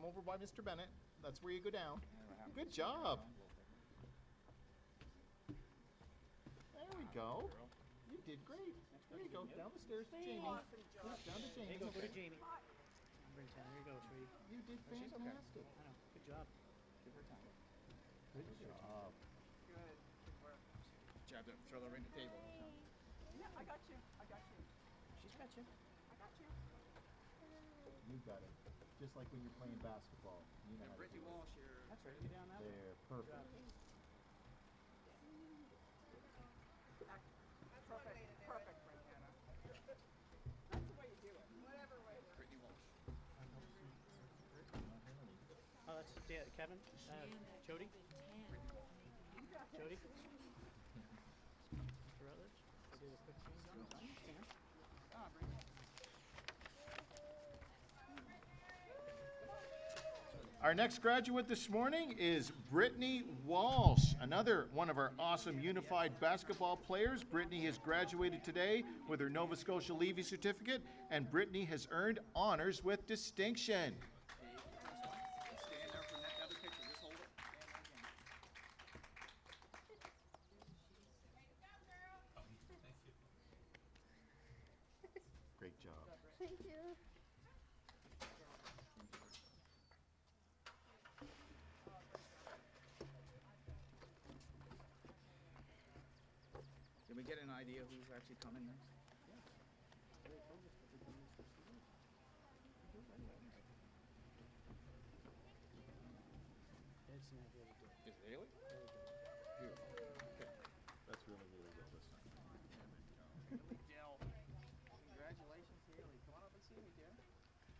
over by Mr. Bennett. That's where you go down. Good job. There we go. You did great. There you go. Down the stairs to Jamie. Down to Jamie. There you go. Go to Jamie. There you go, sweetie. You did fantastic. I know. Good job. Give her time. Good job. Good. Good work. Jab it. Throw that right at the table. Yeah, I got you. I got you. She's got you. I got you. You got it. Just like when you're playing basketball. You know how to Brittany do it. Walsh here. That's right. Get down that way. There. Perfect. Perfect. Perfect, Brianna. That's the way you do it. Whatever way. Brittany Walsh. Oh, that's Kevin. Jody. Jody. Mr. Rutledge. I'll do the quick scan. Ah, Brittany. Our next graduate this morning is Brittany Walsh, another one of our awesome unified basketball players. Brittany has graduated today with her Nova Scotia Leaving Certificate, and Brittany has earned honors with distinction. Stand there for that other picture. Just hold it. Great job. Thank you. Can we get an idea who's actually coming next? It's not really good. Is it Haley? Beautiful. Okay. That's really, really good this time. Dell. Congratulations, Haley. Come on up and see me, dear.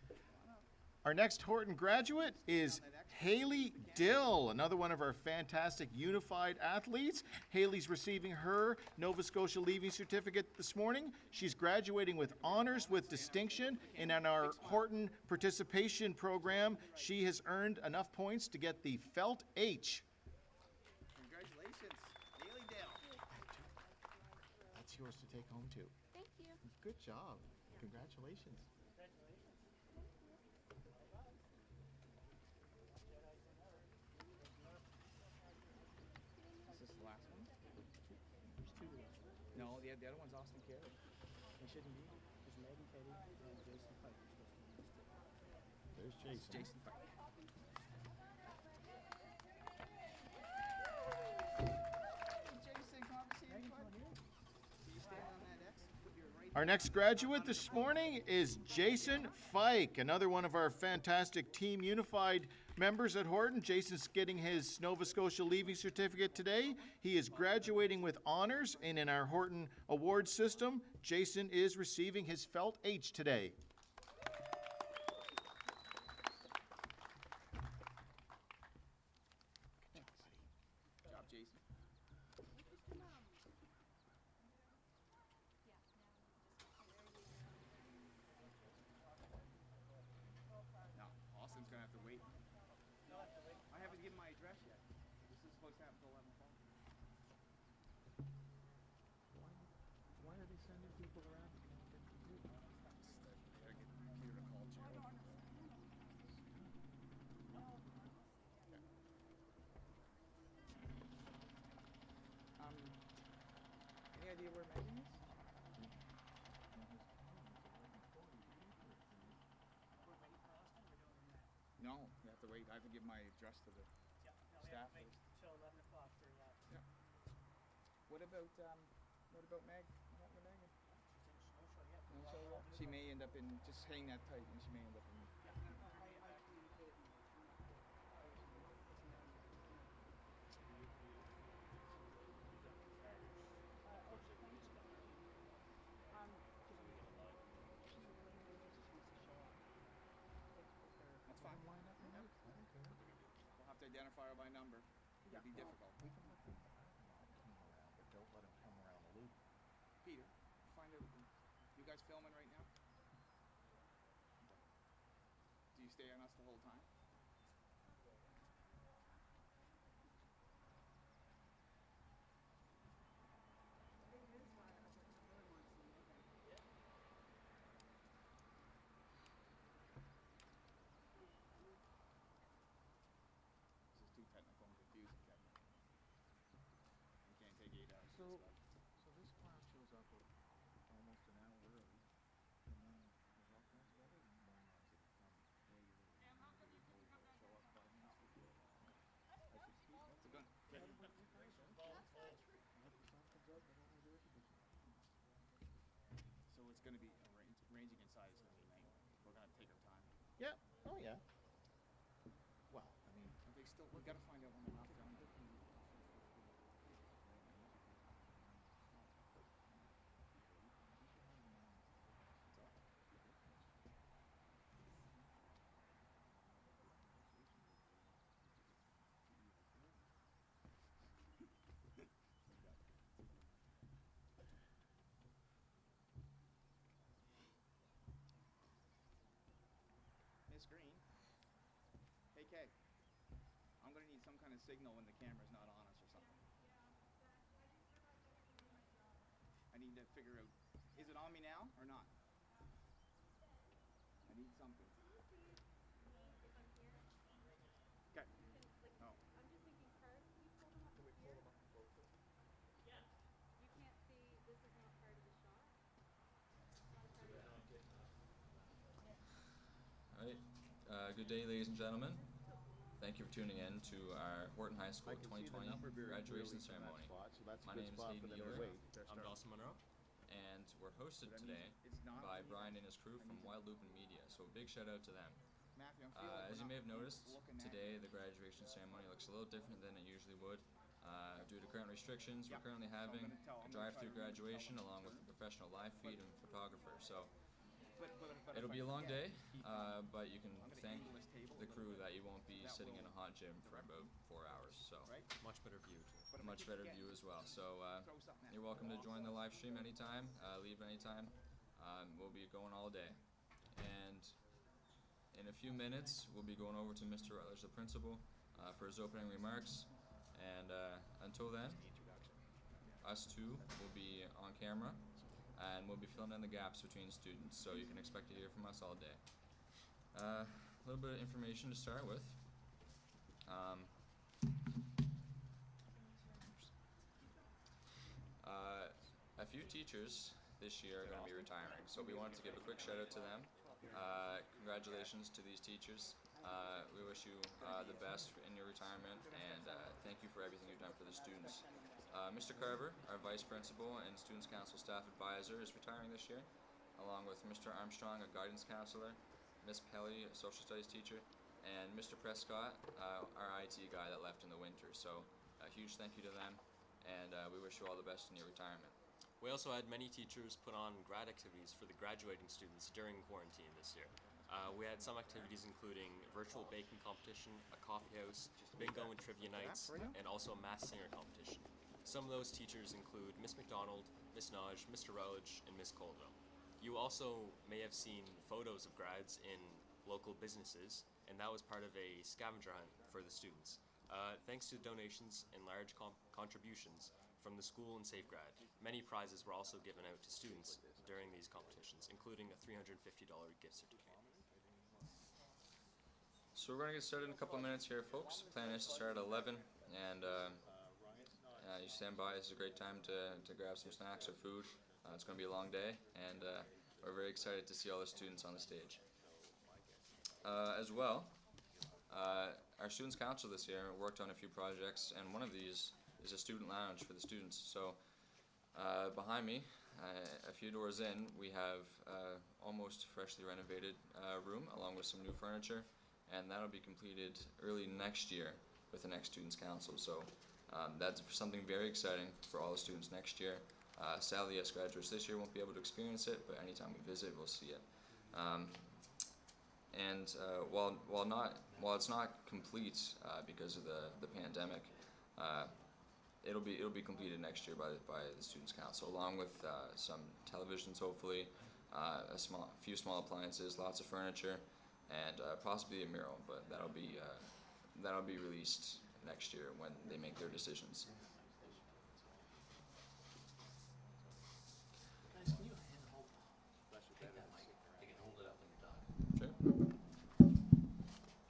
Come on up. Our next Horton graduate is Haley Dill, another one of our fantastic unified athletes. Haley's receiving her Nova Scotia Leaving Certificate this morning. She's graduating with honors with distinction, and in our Horton participation program, she has earned enough points to get the Felt H. Congratulations, Haley Dell. That's yours to take home too. Thank you. Good job. Congratulations. Is this the last one? There's two left. No, the other one's Austin Carey. They shouldn't be. There's Megan Petty and Jason Pike. There's Jason. Jason Fike. Jason, come up and see me, bud. Can you stand on that X? Put your right Our next graduate this morning is Jason Fike, another one of our fantastic Team Unified members at Horton. Jason's getting his Nova Scotia Leaving Certificate today. He is graduating with honors, and in our Horton award system, Jason is receiving his Felt H today. Good job, Jason. No, Austin's gonna have to wait. I haven't given my address yet. This is supposed to happen till 11 o'clock. Why are they sending people around? Gotta get Peter to call Gerald. Any idea where Megan is? No, you have to wait. I have to give my address to the staff. Till 11 o'clock for that. Yeah. What about Meg? What happened to Megan? No show yet? She may end up in, just hang that tight, and she may end up in. That's fine. Yep. We'll have to identify her by number. It'll be difficult. We can let them around, but don't let them come around the loop. Peter, find out. You guys filming right now? Do you stay on us the whole time? So this class shows up almost an hour early, and then there's all kinds of other morons that come way early. Show up 5 minutes before. I said, excuse me, We're done. how do we guys are? Half the sun comes out, they don't have air conditioning. So it's going to be ranging in size. Is going to be night. We're going to take our time. Yeah. Oh yeah. Well, I mean, But they still. We got to find out when they're not filming. Miss Green. Hey Kay. I'm gonna need some kind of signal when the camera's not on us or something. I need to figure out, is it on me now or not? I need something. Okay. Oh. All right. Good day, ladies and gentlemen. Thank you for tuning in to our Horton High School I can see the 2020 number very graduation clearly from that ceremony. spot, so that's a My good name is spot Hayden for them to Ealer. wait. I'm Dawson Monroe. And we're hosted But I today mean, it's not by on Brian either. and his crew I from need to- Wild Loop and Media. So a big shout out to them. Matthew, I'm feeling like As we're you may not have noticed, looking at today you. the graduation ceremony looks a little different than it usually would. Due to current restrictions, Yep. we're currently So I'm having gonna tell- a I'm gonna try drive-through to remember to tell graduation them along with a professional live feed and photographer. So But it'll if be I a long forget, day, but you can I'm gonna thank angle this table a the little crew bit. that you won't be That sitting in will a hot gym for direct about 4 hours. So right? Much better view too. But if I much keep better forgetting, view as well. So throw something at you're me. welcome to join the live stream anytime, leave anytime. We'll be going all day. And in a few minutes, we'll be going over to Mr. Rutledge, the principal, for his opening remarks. And until then, The introduction. us two will be on camera, and we'll be filling in the gaps between students. So you can expect to hear from us all day. A little bit of information to start with. A few teachers this year are going to be retiring, so we wanted to give a quick shout out to them. Congratulations to these teachers. We wish you the best in your retirement, and thank you for everything you've done for the students. Mr. Carver, our vice principal and students council staff advisor, is retiring this year, along with Mr. Armstrong, a guidance counselor, Miss Pelly, a social studies teacher, and Mr. Prescott, our IT guy that left in the winter. So a huge thank you to them, and we wish you all the best in your retirement. We also had many teachers put on grad activities for the graduating students during quarantine this year. We had some activities including virtual baking competition, a coffee house, bingo and trivia nights, and also a mass singer competition. Some of those teachers include Miss McDonald, Miss Naj, Mr. Rutledge, and Miss Coldwell. You also may have seen photos of grads in local businesses, and that was part of a scavenger hunt for the students. Thanks to donations and large contributions from the school and SafeGrad, many prizes were also given out to students during these competitions, including a $350 gift certificate. So we're going to get started in a couple of minutes here, folks. Plan is to start at 11, and you stand by. It's a great time to grab some snacks or food. It's going to be a long day, and we're very excited to see all the students on the stage. As well, our Students Council this year worked on a few projects, and one of these is a student lounge for the students. So behind me, a few doors in, we have almost freshly renovated room along with some new furniture, and that'll be completed early next year with the next Students Council. So that's something very exciting for all the students next year. Sadly, us graduates this year won't be able to experience it, but anytime we visit, we'll see it. While it's not complete because of the pandemic, it'll be completed next year by the Students Council, along with some televisions, hopefully, a few small appliances, lots of furniture, and possibly a mural. But that'll be released next year when they make their decisions. Guys, can you handhold? Take that mic. You can hold it up when you're done. Sure.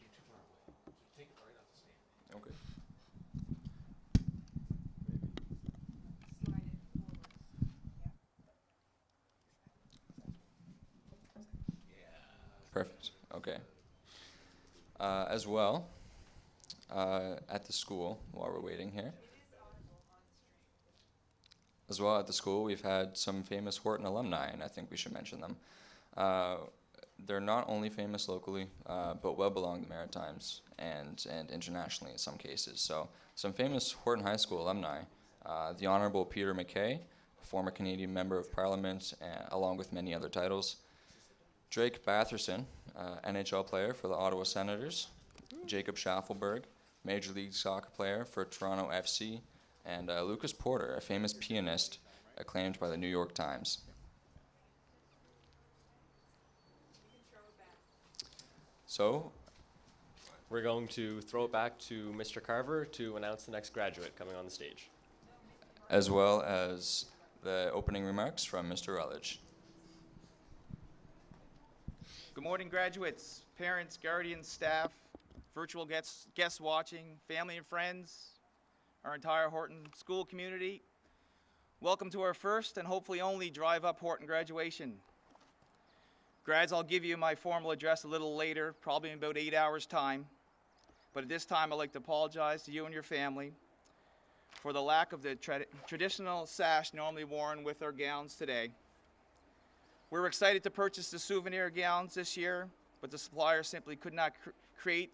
You're too far away. Just take it right off the stand. Okay. Slide it Perfect. Okay. As well, at the school, while we're waiting here. As well, at the school, we've had some famous Horton alumni, and I think we should mention them. They're not only famous locally, but well belong the Maritimes and internationally in some cases. So, some famous Horton High School alumni, the Honorable Peter MacKay, a former Canadian Member of Parliament, along with many other titles. Drake Batherson, NHL player for the Ottawa Senators. Jacob Schaffelberg, Major League Soccer player for Toronto FC. And Lucas Porter, a famous pianist acclaimed by the New York Times. So, We're going to throw it back to Mr. Carver to announce the next graduate coming on the stage. as well as the opening remarks from Mr. Rutledge. Good morning, graduates, parents, guardians, staff, virtual guests watching, family and friends, our entire Horton school community. Welcome to our first and hopefully only Drive Up Horton graduation. Grads, I'll give you my formal address a little later, probably in about 8 hours' time. But at this time, I'd like to apologize to you and your family for the lack of the traditional sash normally worn with our gowns today. We're excited to purchase the souvenir gowns this year, but the supplier simply could not create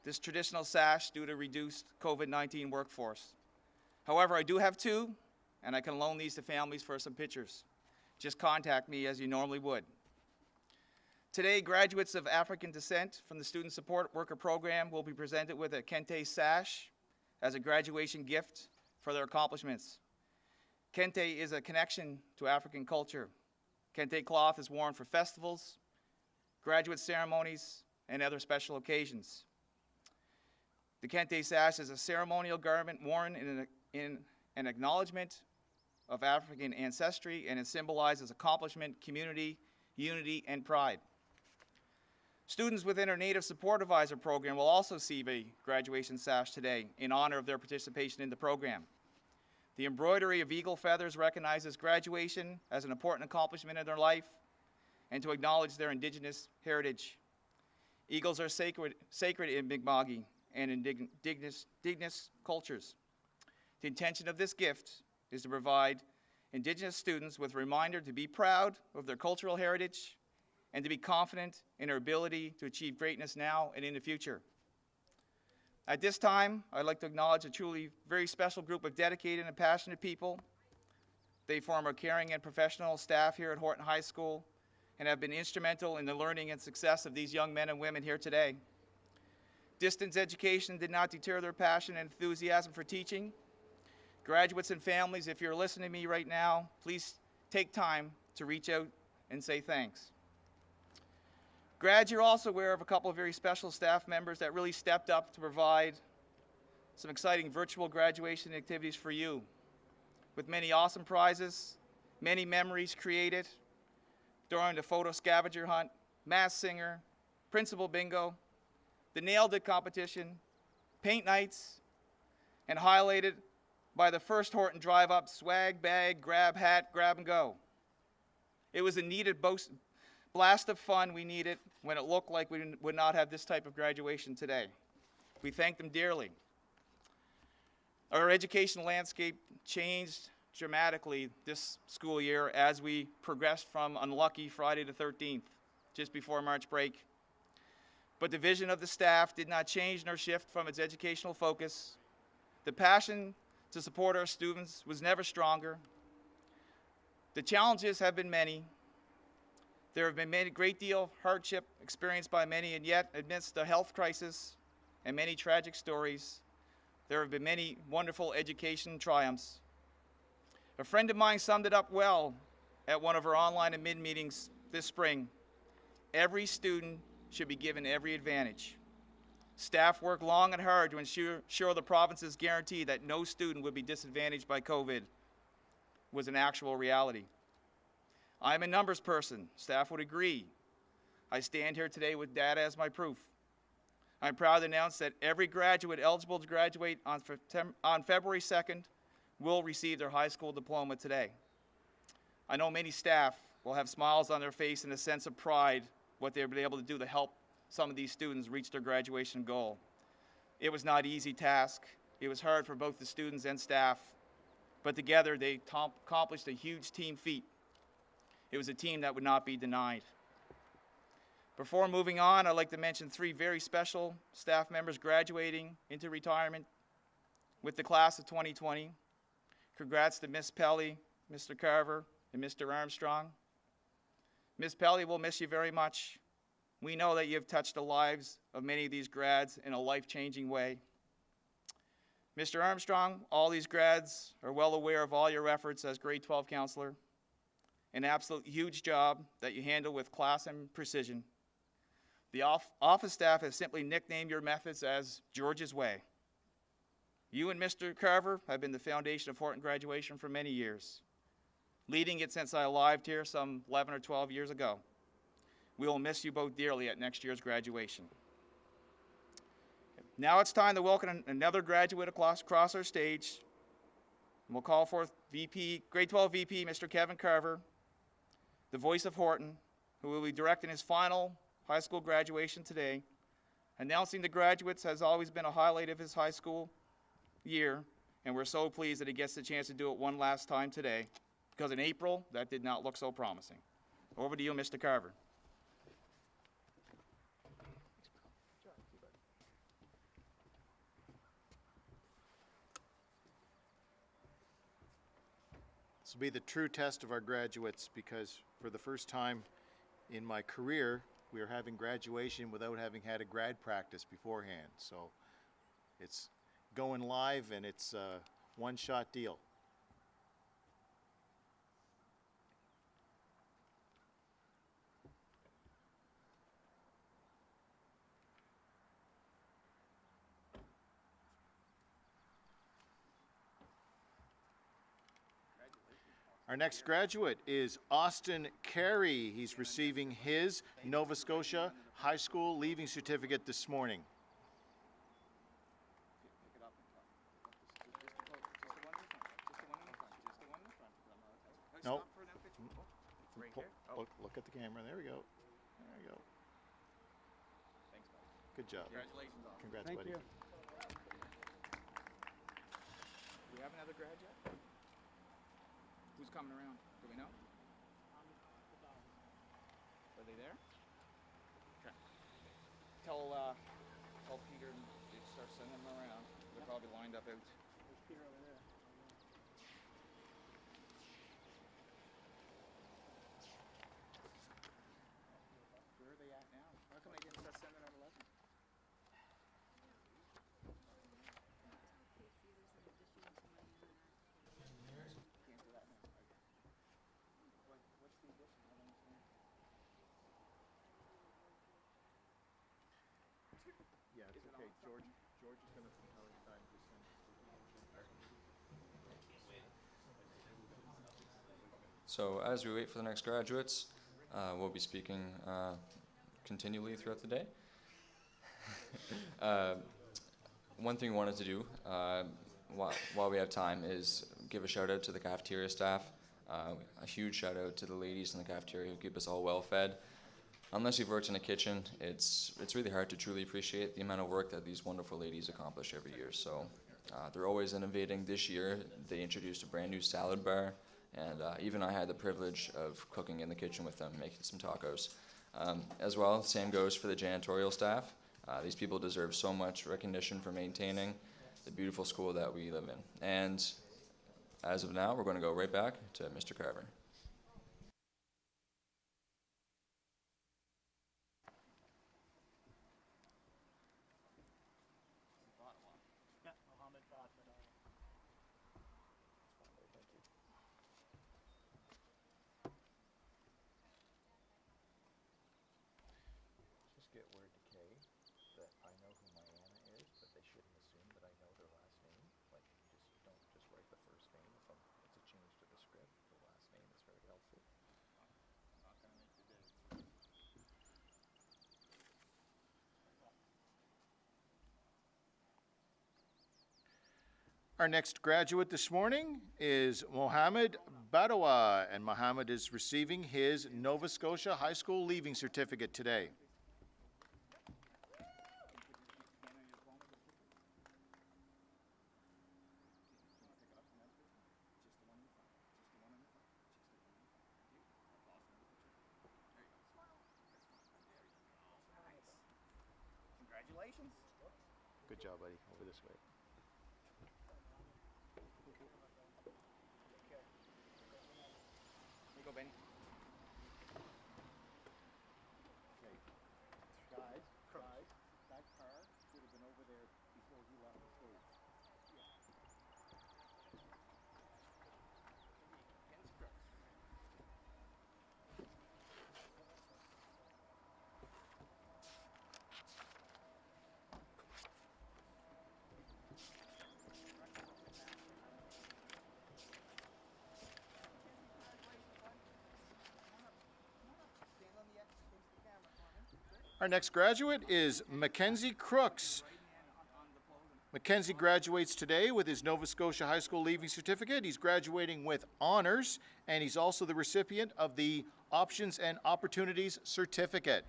this traditional sash due to reduced COVID-19 workforce. However, I do have two, and I can loan these to families for some pictures. Just contact me as you normally would. Today, graduates of African descent from the Student Support Worker Program will be presented with a kente sash as a graduation gift for their accomplishments. Kente is a connection to African culture. Kente cloth is worn for festivals, graduate ceremonies, and other special occasions. The kente sash is a ceremonial garment worn in an acknowledgement of African ancestry, and it symbolizes accomplishment, community, unity, and pride. Students within our Native Support Advisor program will also receive a graduation sash today in honor of their participation in the program. The embroidery of eagle feathers recognizes graduation as an important accomplishment in their life and to acknowledge their indigenous heritage. Eagles are sacred in Mi'kmaq and indigenous cultures. The intention of this gift is to provide indigenous students with a reminder to be proud of their cultural heritage and to be confident in their ability to achieve greatness now and in the future. At this time, I'd like to acknowledge a truly very special group of dedicated and passionate people. They form our caring and professional staff here at Horton High School and have been instrumental in the learning and success of these young men and women here today. Distance education did not deter their passion and enthusiasm for teaching. Graduates and families, if you're listening to me right now, please take time to reach out and say thanks. Grads, you're also aware of a couple of very special staff members that really stepped up to provide some exciting virtual graduation activities for you, with many awesome prizes, many memories created during the photo scavenger hunt, mass singer, principal bingo, the nailed it competition, paint nights, and highlighted by the first Horton Drive Up swag bag, grab hat, grab and go. It was a needed blast of fun we needed when it looked like we would not have this type of graduation today. We thank them dearly. Our education landscape changed dramatically this school year as we progressed from unlucky Friday the 13th, just before March break. But the vision of the staff did not change nor shift from its educational focus. The passion to support our students was never stronger. The challenges have been many. There have been a great deal of hardship experienced by many, and yet amidst the health crisis and many tragic stories, there have been many wonderful education triumphs. A friend of mine summed it up well at one of our online and mid-meetings this spring. Every student should be given every advantage. Staff worked long and hard to ensure the province's guarantee that no student would be disadvantaged by COVID was an actual reality. I'm a numbers person. Staff would agree. I stand here today with data as my proof. I'm proud to announce that every graduate eligible to graduate on February 2nd will receive their high school diploma today. I know many staff will have smiles on their face and a sense of pride what they've been able to do to help some of these students reach their graduation goal. It was not an easy task. It was hard for both the students and staff, but together they accomplished a huge team feat. It was a team that would not be denied. Before moving on, I'd like to mention 3 very special staff members graduating into retirement with the class of 2020. Congrats to Ms. Pelly, Mr. Carver, and Mr. Armstrong. Ms. Pelly, we'll miss you very much. We know that you've touched the lives of many of these grads in a life-changing way. Mr. Armstrong, all these grads are well aware of all your efforts as grade 12 counselor. An absolute huge job that you handle with class and precision. The office staff has simply nicknamed your methods as George's Way. You and Mr. Carver have been the foundation of Horton graduation for many years, leading it since I arrived here some 11 or 12 years ago. We will miss you both dearly at next year's graduation. Now it's time to welcome another graduate across our stage. We'll call forth grade 12 VP, Mr. Kevin Carver, the voice of Horton, who will be directing his final high school graduation today. Announcing the graduates has always been a highlight of his high school year, and we're so pleased that he gets the chance to do it one last time today, because in April, that did not look so promising. Over to you, Mr. Carver. This will be the true test of our graduates, because for the first time in my career, we are having graduation without having had a grad practice beforehand. So it's going live, and it's a one-shot deal. Our next graduate is Austin Carey. He's receiving his Nova Scotia High School Leaving Certificate this morning. Nope. Look at the camera. There we go. There we go. Thanks, buddy. Good job. Congratulations. Congrats, Thank buddy. you. Do we have another grad yet? Who's coming around? Do we know? Are they there? Okay. Tell Peter to start sending them around. They're probably lined up out. There's Peter over there. Where are they at now? How come they didn't start sending at 11? Can't do that now. Okay. What's the addition? I don't understand. Yeah, it's okay. George is going to from Kelly's side to send. So as we wait for the next graduates, we'll be speaking continually throughout the day. One thing we wanted to do while we have time is give a shout out to the cafeteria staff. A huge shout out to the ladies in the cafeteria who keep us all well fed. Unless you've worked in a kitchen, it's really hard to truly appreciate the amount of work that these wonderful ladies accomplish every year. So they're always innovating. This year they introduced a brand new salad bar, and even I had the privilege of cooking in the kitchen with them, making some tacos. As well, same goes for the janitorial staff. These people deserve so much recognition for maintaining the beautiful school that we live in. And as of now, we're going to go right back to Mr. Carver. Yeah, Mohammed thought that Just get word to Kay that I know who Mariana is, but they shouldn't assume that I know their last name. Like, don't just write the first name. If it's a change to the script, the last name is very helpful. I'm not going to make the day. Our next graduate this morning is Mohammed Badawa, and Mohammed is receiving his Nova Scotia High School Leaving Certificate today. Congratulations. Good job, buddy. Over this way. Here you go, Benny. Guys, that car should have been over there before he left the stage. Our next graduate is Mackenzie Crooks. Mackenzie graduates today with his Nova Scotia High School Leaving Certificate. He's graduating with honors, and he's also the recipient of the Options and Opportunities Certificate.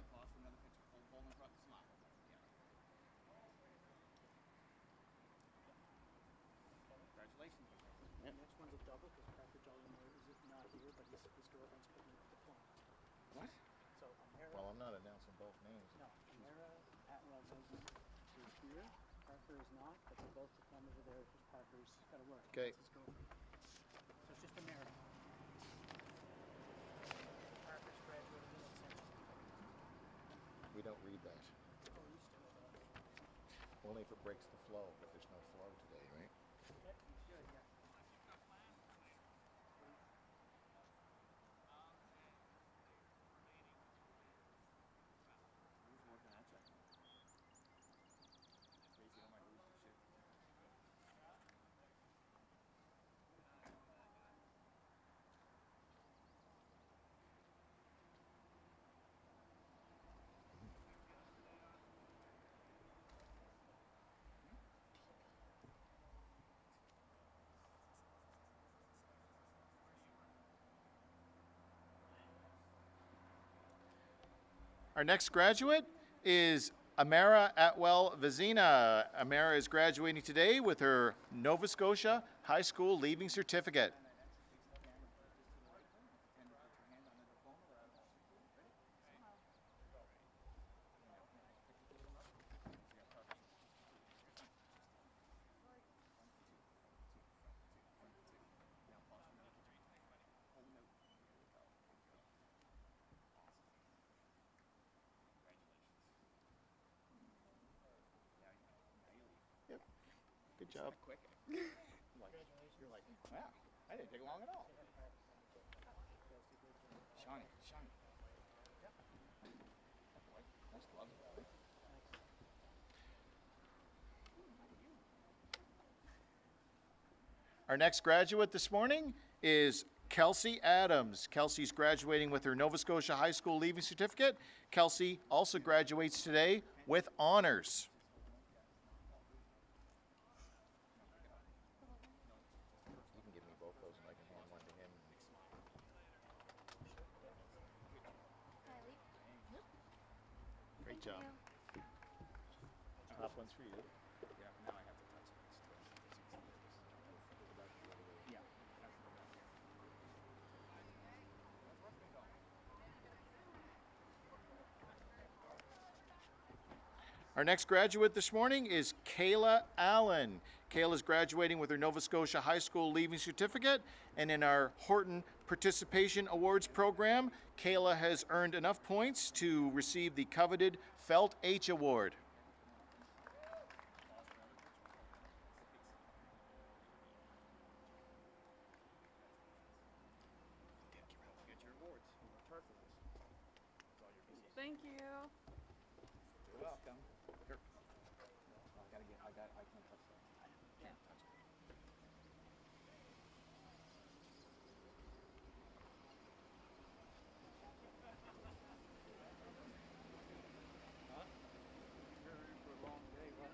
Next one's a double because Patrick Jolly is not here, but his girlfriend's putting up the diploma. What? So Amara, Well, I'm not announcing both names. no, Amara Atwell Rosen is here. Parker is not, but they're both diplomas are there because Parker's got to work. Okay. That's his girlfriend. So it's just Amara. Parker's graduating in September. We don't read that. Oh, you still know that. Only if it breaks the flow, but there's no flow today, right? Yeah, you should, yeah. Our next graduate is Amara Atwell Vizina. Amara is graduating today with her Nova Scotia High School Leaving Certificate. Yep. Good job. Quick. You're like, wow, that didn't take long at all. Shiny, shiny. Nice gloves. Our next graduate this morning is Kelsey Adams. Kelsey's graduating with her Nova Scotia High School Leaving Certificate. Kelsey also graduates today with honors. You can give me both those and I can hand one to him. Great job. Top one's for you. Yeah, now I have to touch this. Yeah. Our next graduate this morning is Kayla Allen. Kayla's graduating with her Nova Scotia High School Leaving Certificate, and in our Horton Participation Awards program, Kayla has earned enough points to receive the coveted Felt H Award. Get your awards. Thank you. You're welcome. Here. I can't touch that. Can't touch it. Huh? You're ready for a long day, huh?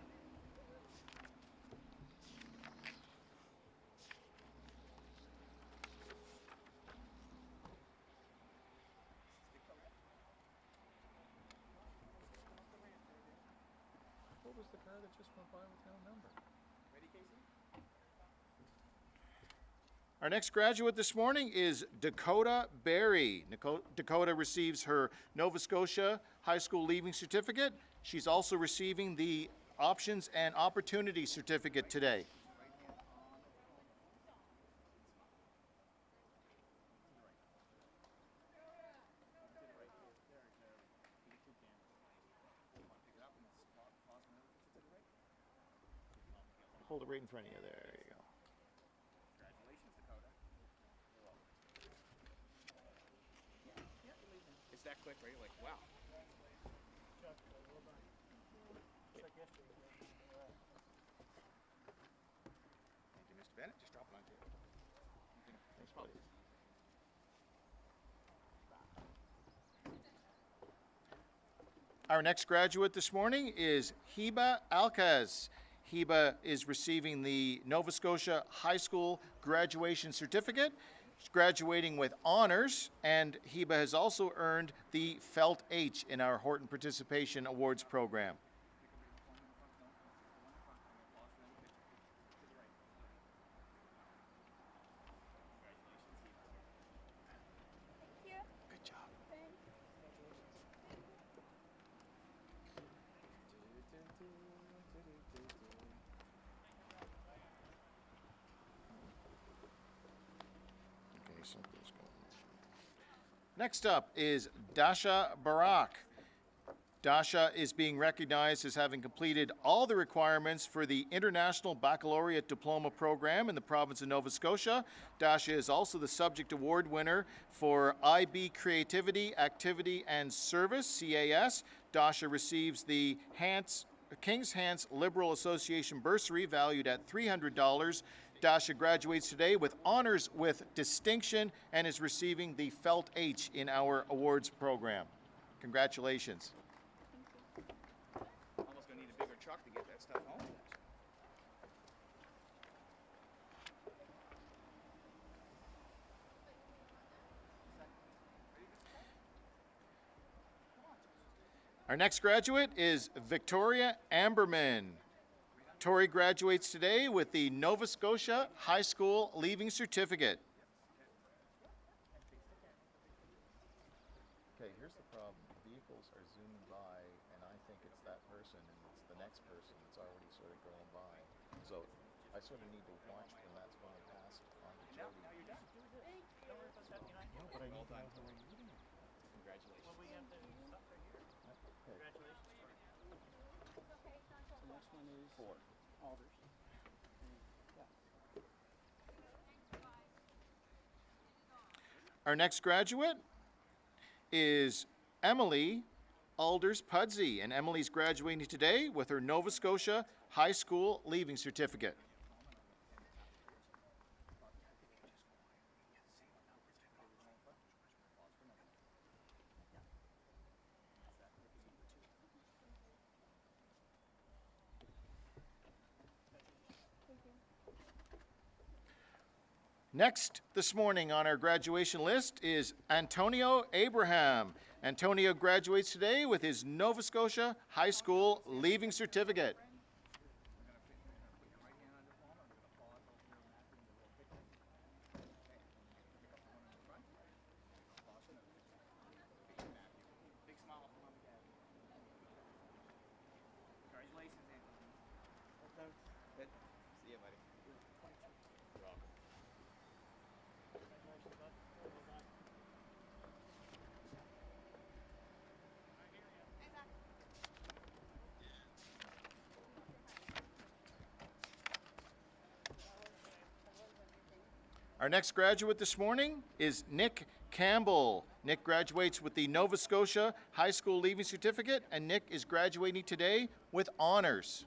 car that just went by with no number. Ready, Casey? Our next graduate this morning is Dakota Berry. Dakota receives her Nova Scotia High School Leaving Certificate. She's also receiving the Options and Opportunity Certificate today. Hold it right in front of you. There you go. Congratulations, Dakota. It's that quick, right? You're like, wow. Thank you, Mr. Bennett. Just drop it on table. Thanks, buddy. Our next graduate this morning is Hiba Alcaz. Hiba is receiving the Nova Scotia High School Graduation Certificate. She's graduating with honors, and Hiba has also earned the Felt H in our Horton Participation Awards program. Good job. Okay, something's going on. Next up is Dasha Barak. Dasha is being recognized as having completed all the requirements for the International Baccalaureate Diploma Program in the province of Nova Scotia. Dasha is also the subject award winner for IB Creativity, Activity and Service, CAS. Dasha receives the King's Hants Liberal Association bursary valued at $300. Dasha graduates today with honors with distinction and is receiving the Felt H in our awards program. Congratulations. Almost gonna need a bigger truck to get that stuff home. Our next graduate is Victoria Amberman. Tori graduates today with the Nova Scotia High School Leaving Certificate. Okay, here's the problem. Vehicles are zooming by, and I think it's that person, and it's the next person that's already sort of going by. So I sort of need to watch when that's going past on to Jody. Now you're done. No, but I need to know who I'm reading it. Congratulations. Well, we have to stop right here. Okay. Congratulations. So next one is Alders. Our next graduate is Emily Alders Pudsey, and Emily's graduating today with her Nova Scotia High School Leaving Certificate. Next this morning on our graduation list is Antonio Abraham. Antonio graduates today with his Nova Scotia High School Leaving Certificate. Big smile for mom and dad. Congratulations, Anthony. Good. See you, buddy. You're welcome. Our next graduate this morning is Nick Campbell. Nick graduates with the Nova Scotia High School Leaving Certificate, and Nick is graduating today with honors.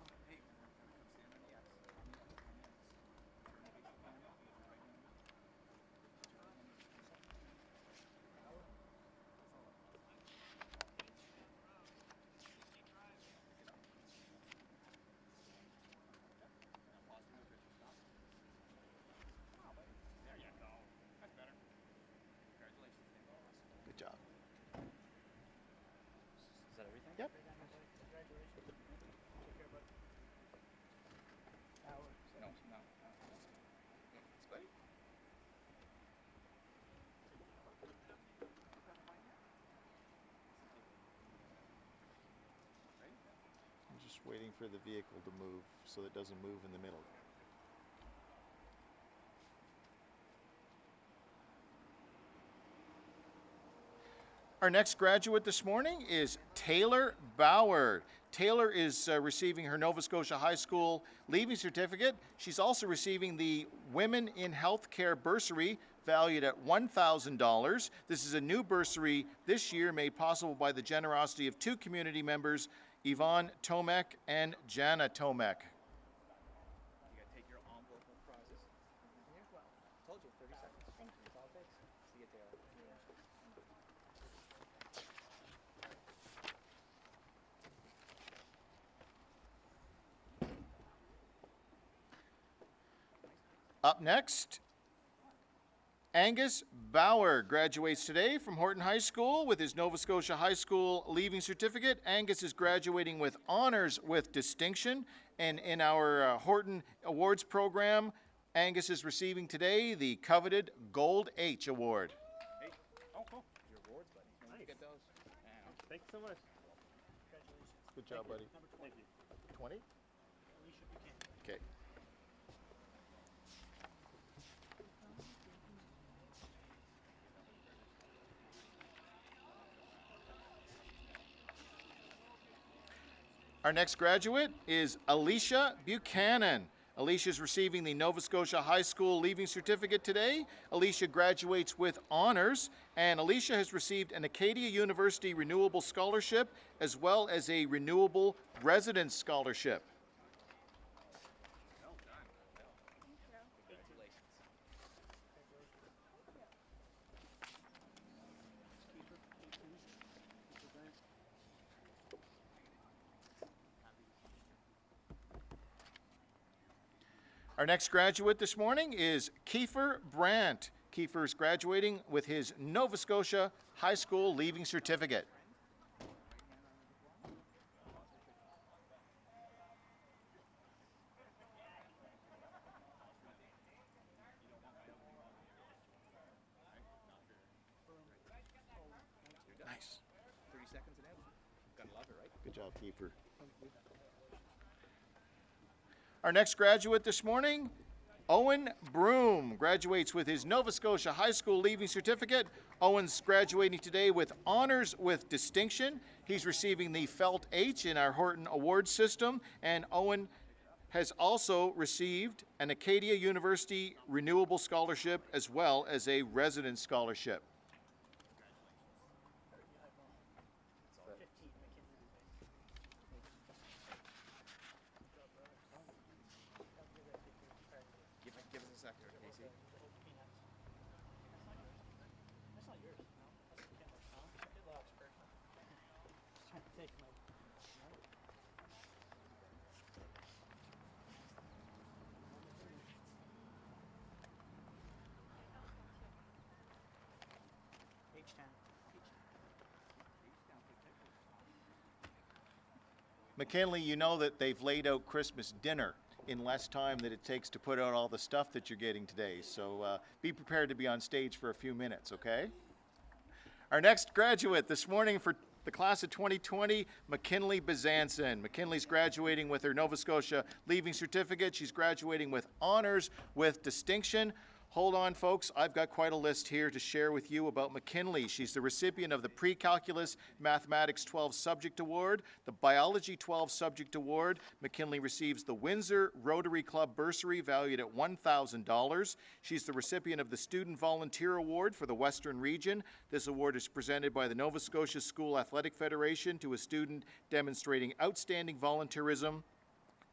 Good job. Is that everything? Yep. Congratulations. Take care, bud. Waiting for the vehicle to move so it doesn't move in the middle. Our next graduate this morning is Taylor Bauer. Taylor is receiving her Nova Scotia High School Leaving Certificate. She's also receiving the Women in Healthcare bursary valued at $1,000. This is a new bursary this year made possible by the generosity of two community members, Yvonne Tomek and Jana Tomek. You gotta take your envelope of prizes. Here's well. Told you, 30 seconds. Thank you. That's all it takes. See you, Taylor. Up next, Angus Bauer graduates today from Horton High School with his Nova Scotia High School Leaving Certificate. Angus is graduating with honors with distinction, and in our Horton Awards program, Angus is receiving today the coveted Gold H Award. Hey. Oh, cool. Your awards, buddy. Nice. Get those. Thank you so much. Good job, buddy. Number 20. 20? Alicia Buchanan. Okay. Our next graduate is Alicia Buchanan. Alicia is receiving the Nova Scotia High School Leaving Certificate today. Alicia graduates with honors, and Alicia has received an Acadia University Renewable Scholarship as well as a Renewable Residence Scholarship. Our next graduate this morning is Kiefer Brandt. Kiefer is graduating with his Nova Scotia High School Leaving Certificate. Nice. 30 seconds and out. Gotta love it, right? Good job, Kiefer. Our next graduate this morning, Owen Broom, graduates with his Nova Scotia High School Leaving Certificate. Owen's graduating today with honors with distinction. He's receiving the Felt H in our Horton Awards system, and Owen has also received an Acadia University Renewable Scholarship as well as a Residence Scholarship. Give us a second, Casey. That's not yours. No, that's Ken's. No, it looks personal. Just trying to take my. H10. McKinley, you know that they've laid out Christmas dinner in less time than it takes to put out all the stuff that you're getting today. So be prepared to be on stage for a few minutes, okay? Our next graduate this morning for the class of 2020, McKinley Bezanson. McKinley's graduating with her Nova Scotia Leaving Certificate. She's graduating with honors with distinction. Hold on, folks. I've got quite a list here to share with you about McKinley. She's the recipient of the Pre-Calculus Mathematics 12 Subject Award, the Biology 12 Subject Award. McKinley receives the Windsor Rotary Club bursary valued at $1,000. She's the recipient of the Student Volunteer Award for the Western Region. This award is presented by the Nova Scotia School Athletic Federation to a student demonstrating outstanding volunteerism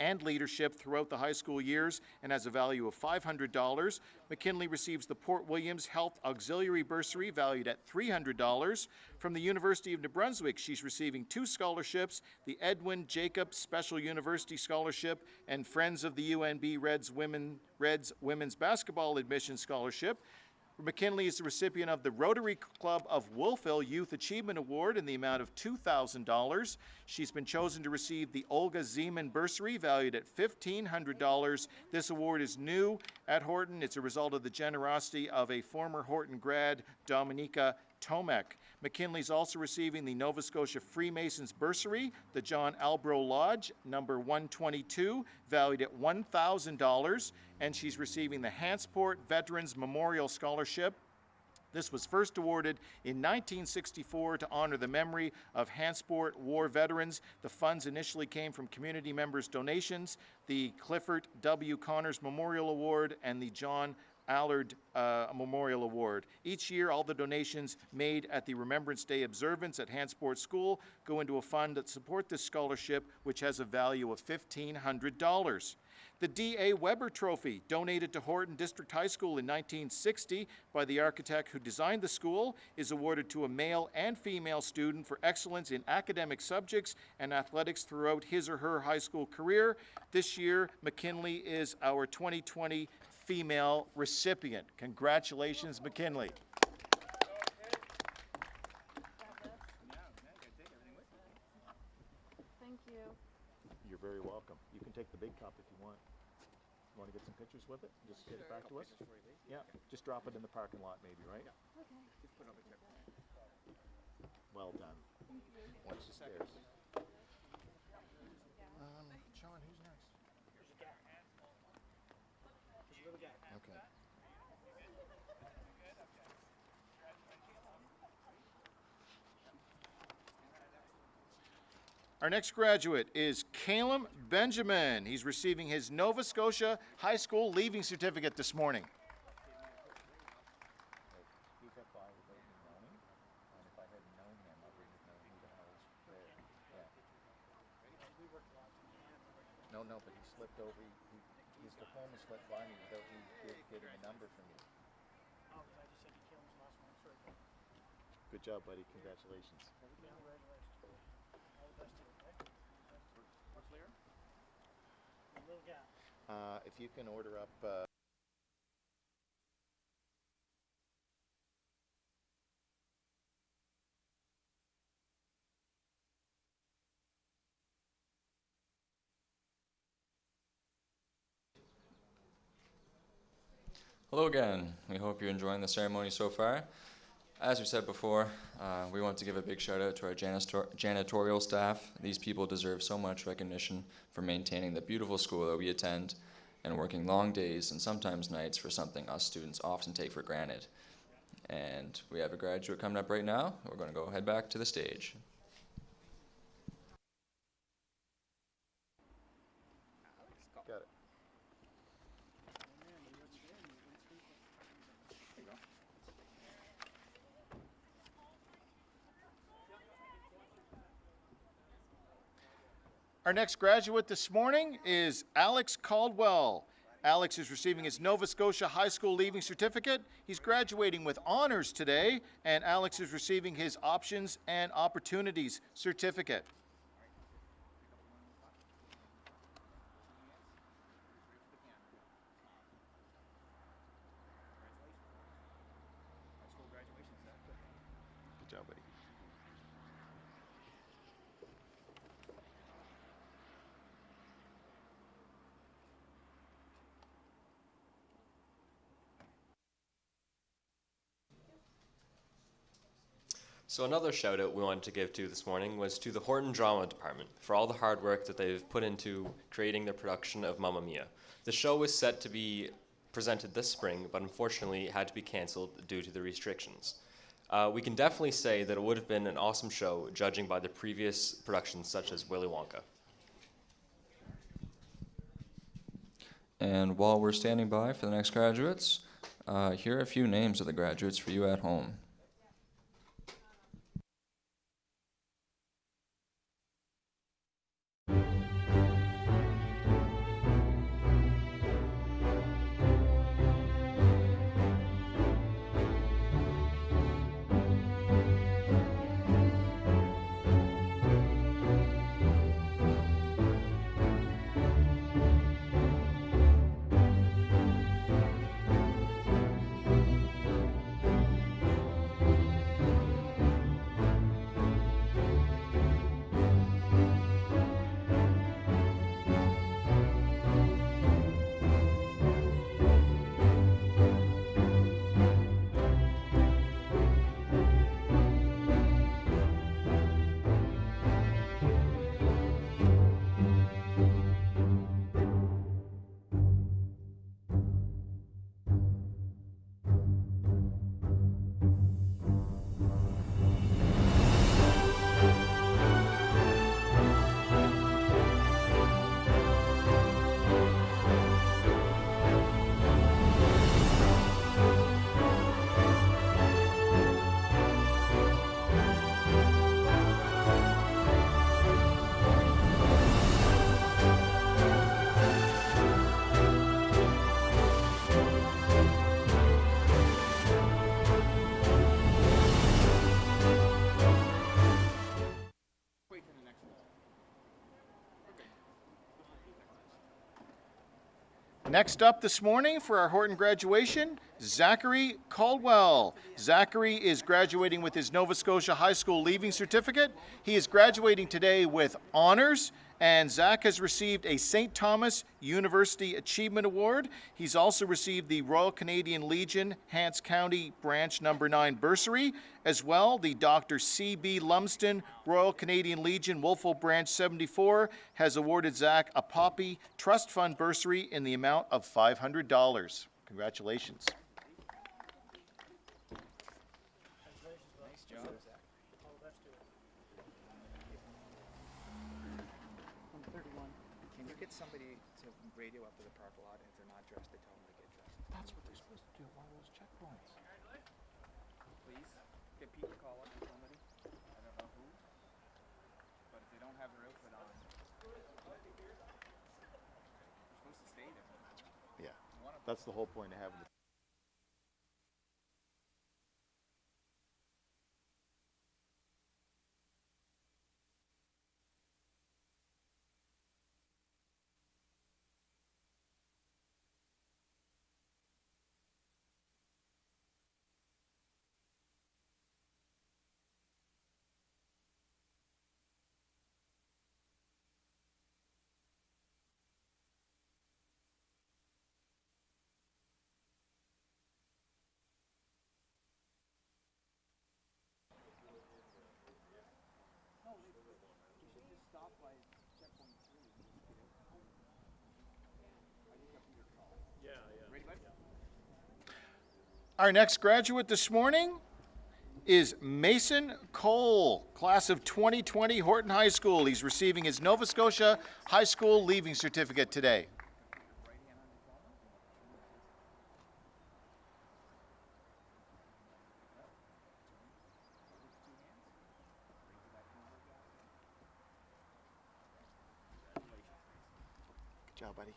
and leadership throughout the high school years and has a value of $500. McKinley receives the Port Williams Health Auxiliary Bursary valued at $300. From the University of New Brunswick, she's receiving 2 scholarships, the Edwin Jacobs Special University Scholarship and Friends of the UNB Reds Women's Basketball Admission Scholarship. McKinley is the recipient of the Rotary Club of Wolfville Youth Achievement Award in the amount of $2,000. She's been chosen to receive the Olga Zeman Bursary valued at $1,500. This award is new at Horton. It's a result of the generosity of a former Horton grad, Dominica Tomek. McKinley's also receiving the Nova Scotia Freemasons Bursary, the John Albro Lodge, number 122, valued at $1,000, and she's receiving the Hansport Veterans Memorial Scholarship. This was first awarded in 1964 to honor the memory of Hansport War veterans. The funds initially came from community members' donations, the Clifford W. Connors Memorial Award, and the John Allard Memorial Award. Each year, all the donations made at the Remembrance Day observance at Hansport School go into a fund that support this scholarship, which has a value of $1,500. The D.A. Weber Trophy, donated to Horton District High School in 1960 by the architect who designed the school, is awarded to a male and female student for excellence in academic subjects and athletics throughout his or her high school career. This year, McKinley is our 2020 female recipient. Congratulations, McKinley. Thank you. You're very welcome. You can take the big cup if you want. You want to get some pictures with it? Just get it back to us? Yeah, just drop it in the parking lot maybe, right? Okay. Well done. Watch the stairs. Sean, who's next? Okay. Our next graduate is Caleb Benjamin. He's receiving his Nova Scotia High School Leaving Certificate this morning. No, but he slipped over. His diploma slipped by me without me getting a number from you. Oh, I just said Caleb's the last one. Sorry. Good job, buddy. Congratulations. All the best to you, okay? We're clear? A little gap. If you can order up. Hello again. We hope you're enjoying the ceremony so far. As we said before, we want to give a big shout out to our janitorial staff. These people deserve so much recognition for maintaining the beautiful school that we attend and working long days and sometimes nights for something us students often take for granted. And we have a graduate coming up right now. We're going to go head back to the stage. Got it. Our next graduate this morning is Alex Caldwell. Alex is receiving his Nova Scotia High School Leaving Certificate. He's graduating with honors today, and Alex is receiving his Options and Opportunities Certificate. Good job, buddy. So another shout out we wanted to give to this morning was to the Horton Drama Department for all the hard work that they've put into creating their production of Mamma Mia. The show was set to be presented this spring, but unfortunately had to be cancelled due to the restrictions. We can definitely say that it would have been an awesome show, judging by the previous productions such as Willy Wonka. And while we're standing by for the next graduates, here are a few names of the graduates for you at home. Next up this morning for our Horton graduation, Zachary Caldwell. Zachary is graduating with his Nova Scotia High School Leaving Certificate. He is graduating today with honors, and Zach has received a St. Thomas University Achievement Award. He's also received the Royal Canadian Legion Hants County Branch No. 9 bursary, as well the Dr. C.B. Lumsden Royal Canadian Legion Wolfville Branch 74 has awarded Zach a Poppy Trust Fund bursary in the amount of $500. Congratulations. Nice job, Zach. I'm 31. Can you get somebody to radio up to the park lot, and if they're not dressed, they tell them to get dressed? That's what they're supposed to do, one of those checkpoints. Please, get Pete to call up to somebody. I don't know who, but if they don't have their outfit on, they're supposed to stay there. Yeah, that's the whole point of having the Our next graduate this morning is Mason Cole, class of 2020, Horton High School. He's receiving his Nova Scotia High School Leaving Certificate today. Good job, buddy.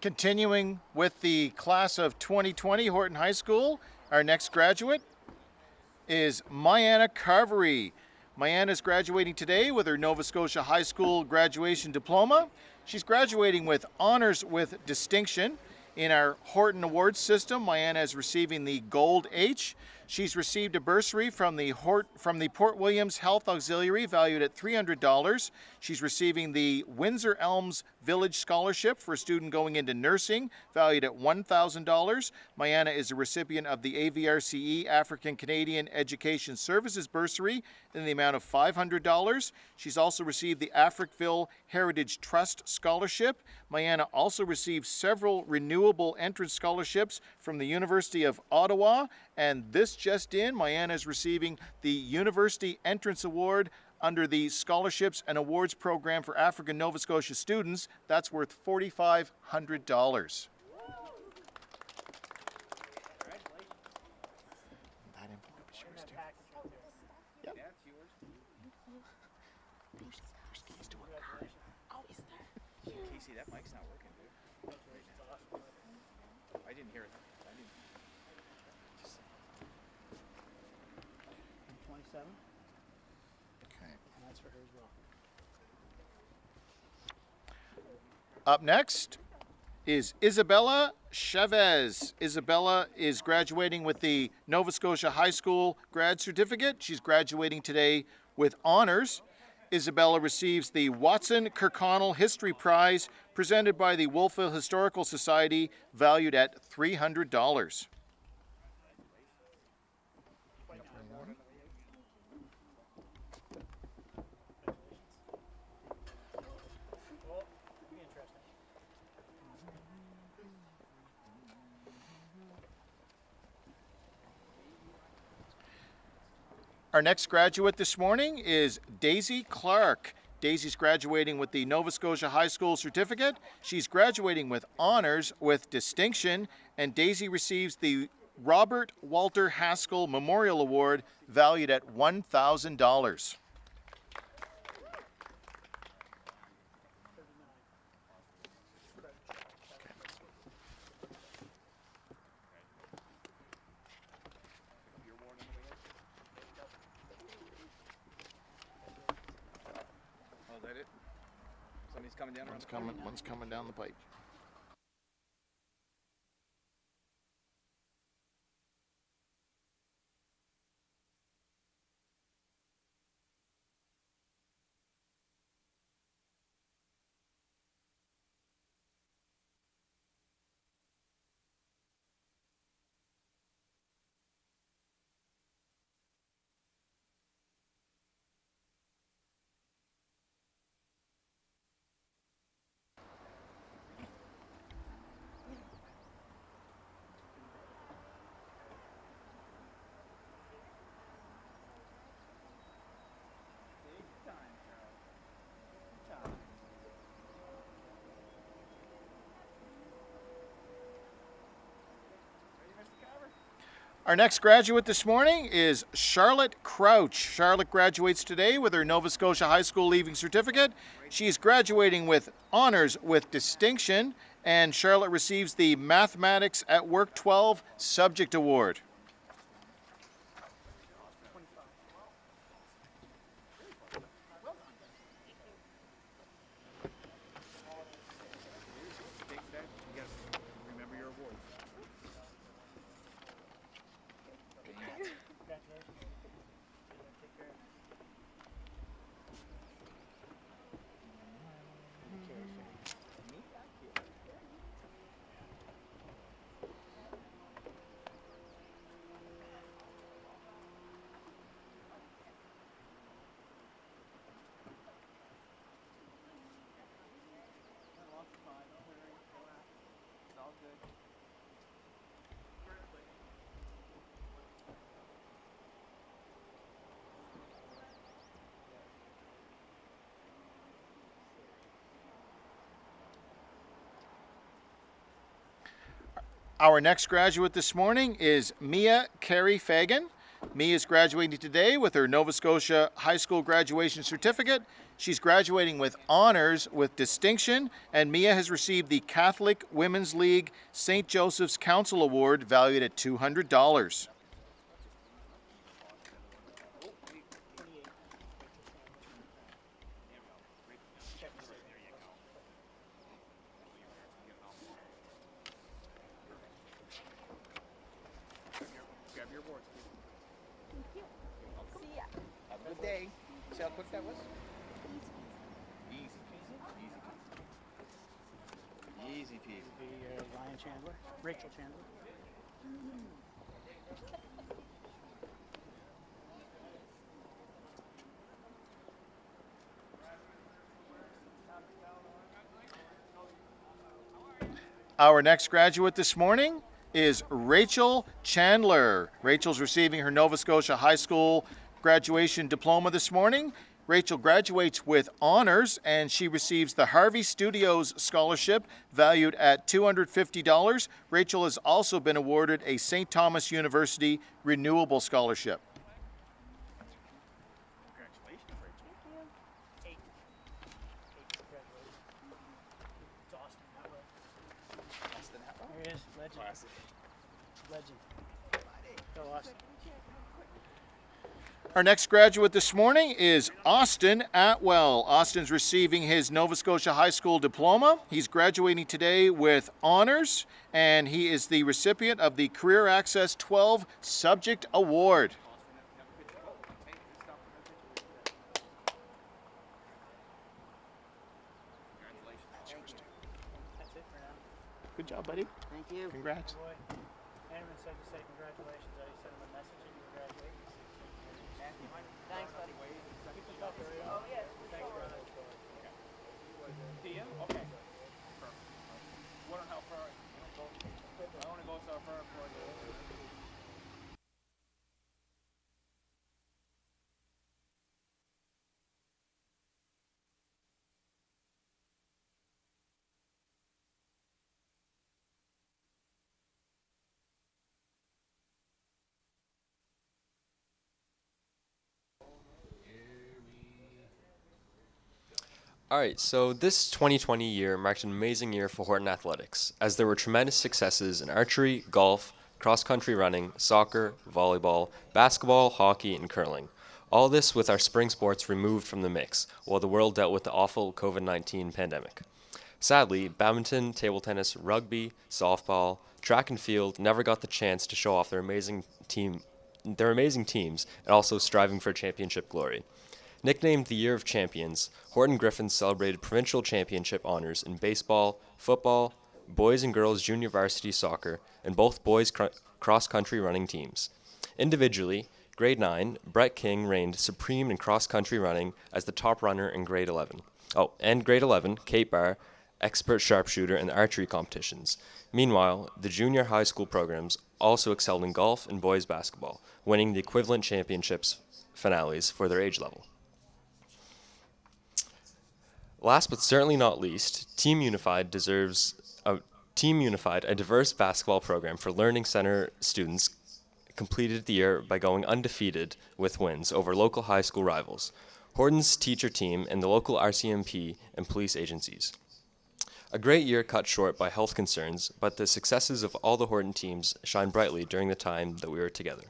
Continuing with the class of 2020 Horton High School, our next graduate is Mayanna Carvery. Mayanna is graduating today with her Nova Scotia High School graduation diploma. She's graduating with honors with distinction. In our Horton Awards system, Mayanna is receiving the Gold H. She's received a bursary from the Port Williams Health Auxiliary valued at $300. She's receiving the Windsor Elms Village Scholarship for a student going into nursing valued at $1,000. Mayanna is a recipient of the AVRCE African Canadian Education Services bursary in the amount of $500. She's also received the Africville Heritage Trust Scholarship. Mayanna also received several renewable entrance scholarships from the University of Ottawa, and this just in, Mayanna is receiving the University Entrance Award under the Scholarships and Awards Program for African Nova Scotia students. That's worth $4,500. Casey, that mic's not working, dude. I didn't hear it. I didn't. 27, Okay. and that's for her as well. Up next is Isabella Chavez. Isabella is graduating with the Nova Scotia High School grad certificate. She's graduating today with honors. Isabella receives the Watson Kirkconnell History Prize presented by the Wolfville Historical Society, valued at $300. Our next graduate this morning is Daisy Clark. Daisy's graduating with the Nova Scotia High School certificate. She's graduating with honors with distinction, and Daisy receives the Robert Walter Haskell Memorial Award valued at $1,000. Oh, is that it? Somebody's coming down around the corner. One's coming down the pipe. Our next graduate this morning is Charlotte Crouch. Charlotte graduates today with her Nova Scotia High School Leaving Certificate. She's graduating with honors with distinction, and Charlotte receives the Mathematics at Work 12 Subject Award. Take that. You gotta remember your awards. Congratulations. Take care. It's all good. Our next graduate this morning is Mia Carey Fagan. Mia is graduating today with her Nova Scotia High School graduation certificate. She's graduating with honors with distinction, and Mia has received the Catholic Women's League St. Joseph's Council Award valued at $200. Have a good day. See how quick that was? Easy. Easy peasy. The Ryan Chandler, Rachel Chandler. Our next graduate this morning is Rachel Chandler. Rachel's receiving her Nova Scotia High School graduation diploma this morning. Rachel graduates with honors, and she receives the Harvey Studios Scholarship valued at $250. Rachel has also been awarded a St. Thomas University Renewable Scholarship. Congratulations, Rachel. Thank you. Congratulations. It's Austin Atwell. There he is, legend. Classic. Legend. Go Austin. Our next graduate this morning is Austin Atwell. Austin's receiving his Nova Scotia High School diploma. He's graduating today with honors, and he is the recipient of the Career Access 12 Subject Award. That's it for now. Good job, buddy. Thank you. Congrats. Boy, Aaron said to say congratulations. I sent him a message and you graduated. Thanks, buddy. Keep this up, Ariel. Oh, yeah. Thanks, brother. Do you? Okay. Perfect. Wondering how far I want to go so far before Alright, so this 2020 year marked an amazing year for Horton Athletics, as there were tremendous successes in archery, golf, cross-country running, soccer, volleyball, basketball, hockey, and curling. All this with our spring sports removed from the mix, while the world dealt with the awful COVID-19 pandemic. Sadly, badminton, table tennis, rugby, softball, track and field never got the chance to show off their amazing teams and also striving for championship glory. Nicknamed the Year of Champions, Horton Griffins celebrated provincial championship honors in baseball, football, boys and girls junior varsity soccer, and both boys cross-country running teams. Individually, grade 9, Brett King reigned supreme in cross-country running as the top runner in grade 11. And grade 11, Kate Barr, expert sharpshooter in the archery competitions. Meanwhile, the junior high school programs also excelled in golf and boys basketball, winning the equivalent championships finales for their age level. Last but certainly not least, Team Unified, a diverse basketball program for Learning Center students, completed the year by going undefeated with wins over local high school rivals, Horton's teacher team, and the local RCMP and police agencies. A great year cut short by health concerns, but the successes of all the Horton teams shine brightly during the time that we were together.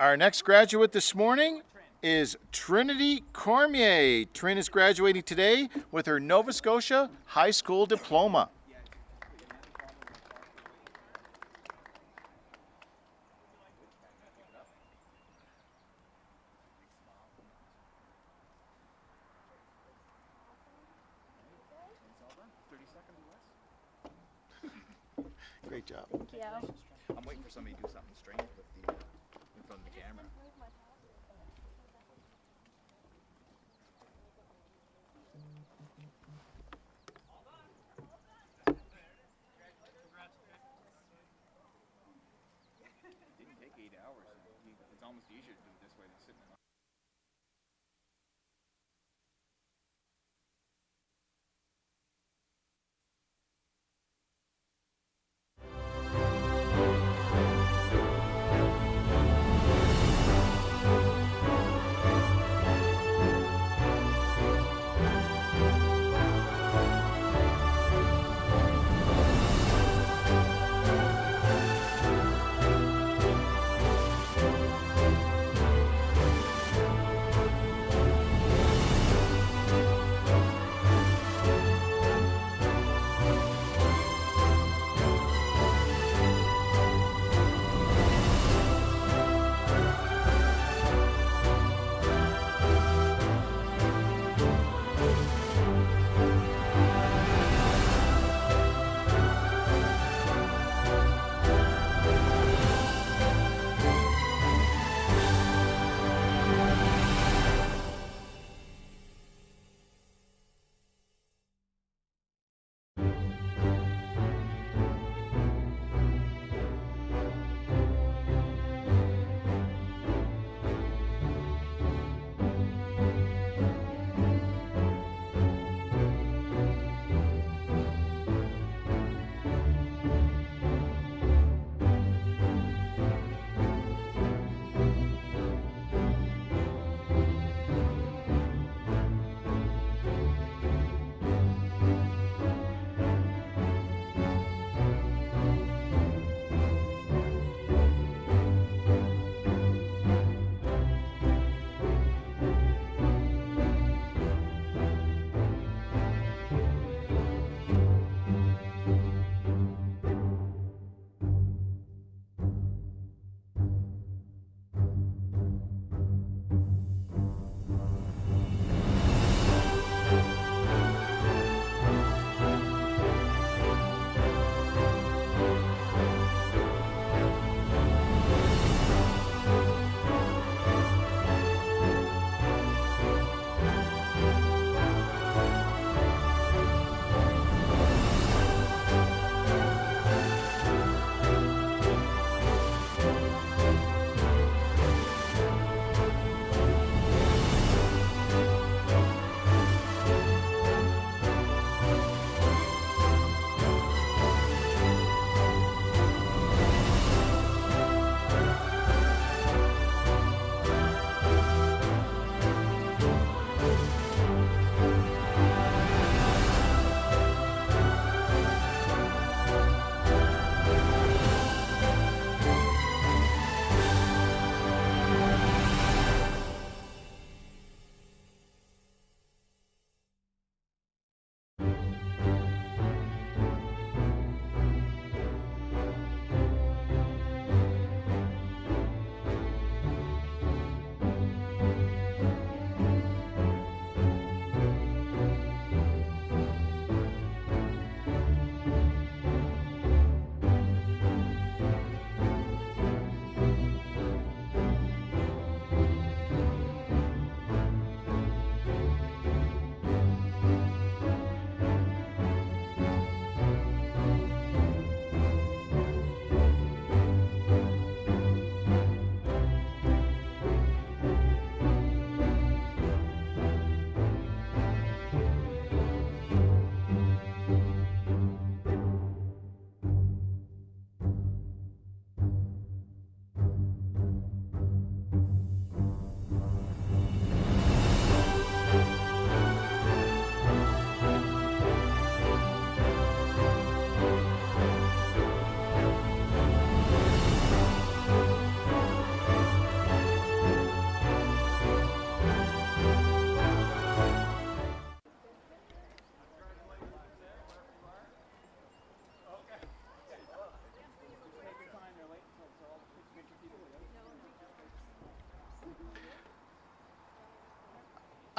Our next graduate this morning is Trinity Cormier. Trin is graduating today with her Nova Scotia High School diploma. Great job. Yeah. I'm waiting for somebody to do something strange with the in front of the camera. It didn't take 8 hours. It's almost easier to do it this way than sitting in.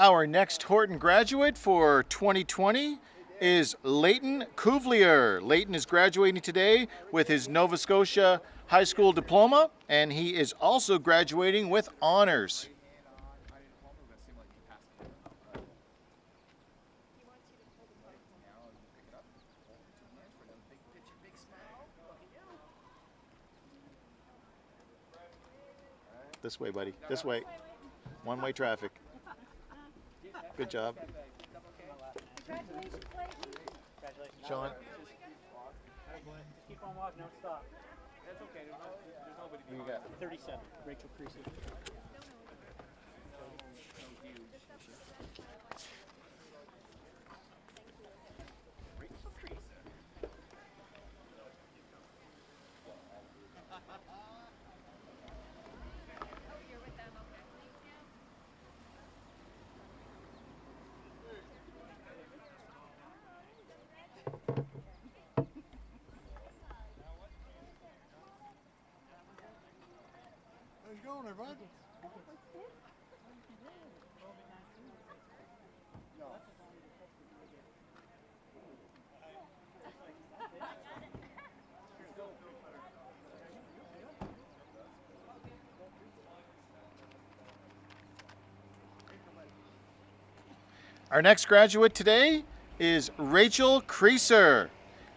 Our next Horton graduate for 2020 is Leighton Couvlier. Leighton is graduating today with his Nova Scotia High School diploma, and he is also graduating with honors. This way, buddy. This way. One-way traffic. Good job. Congratulations, Sean. Keep on walking, don't stop. That's okay. There's nobody. You got 37, Rachel Creasy. How's it going there, bud? Our next graduate today is Rachel Creaser.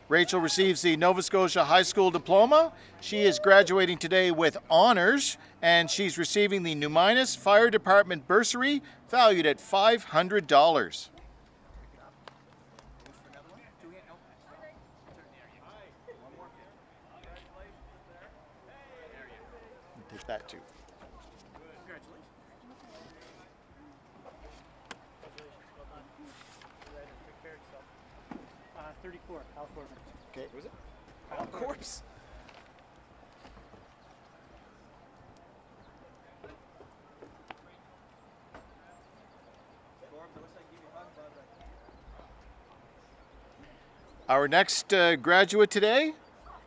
Rachel receives the Nova Scotia High School diploma. She is graduating today with honors, and she's receiving the Numinus Fire Department bursary valued at $500. Take that too. Well done. You're ready to take care of yourself. 34, Al Corbin. Okay. Was it? Oh, corpse. Our next graduate today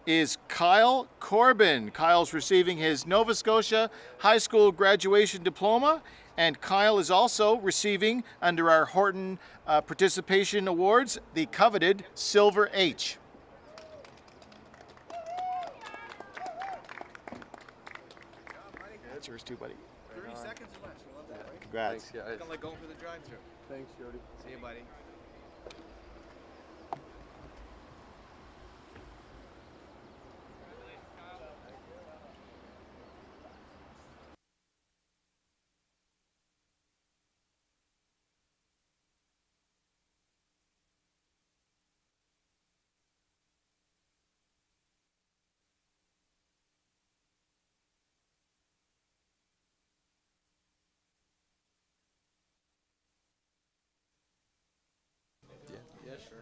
is Kyle Corbin. Kyle's receiving his Nova Scotia High School graduation diploma, and Kyle is also receiving, under our Horton Participation Awards, the coveted Silver H. That's yours too, buddy. 30 seconds or less. I love that, right? Congrats. Thanks, guys. Kind of like going for the drive-thru. Thanks, Jody. See you, buddy. Yeah, sure.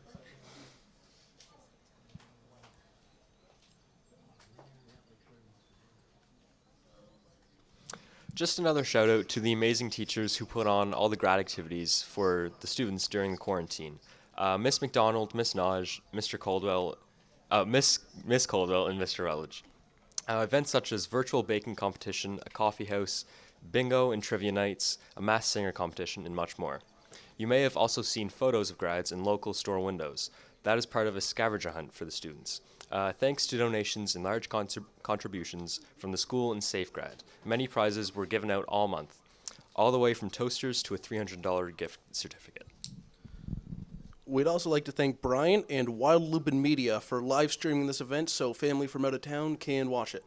Just another shout out to the amazing teachers who put on all the grad activities for the students during the quarantine. Miss McDonald, Miss Naj, Mr. Caldwell, Miss Caldwell, and Mr. Rutledge. Events such as virtual baking competition, a coffee house, bingo and trivia nights, a mass singer competition, and much more. You may have also seen photos of grads in local store windows. That is part of a scavenger hunt for the students. Thanks to donations and large contributions from the school and SafeGrad, many prizes were given out all month, all the way from toasters to a $300 gift certificate. We'd also like to thank Brian and Wild Lupin Media for live streaming this event so family from out of town can watch it.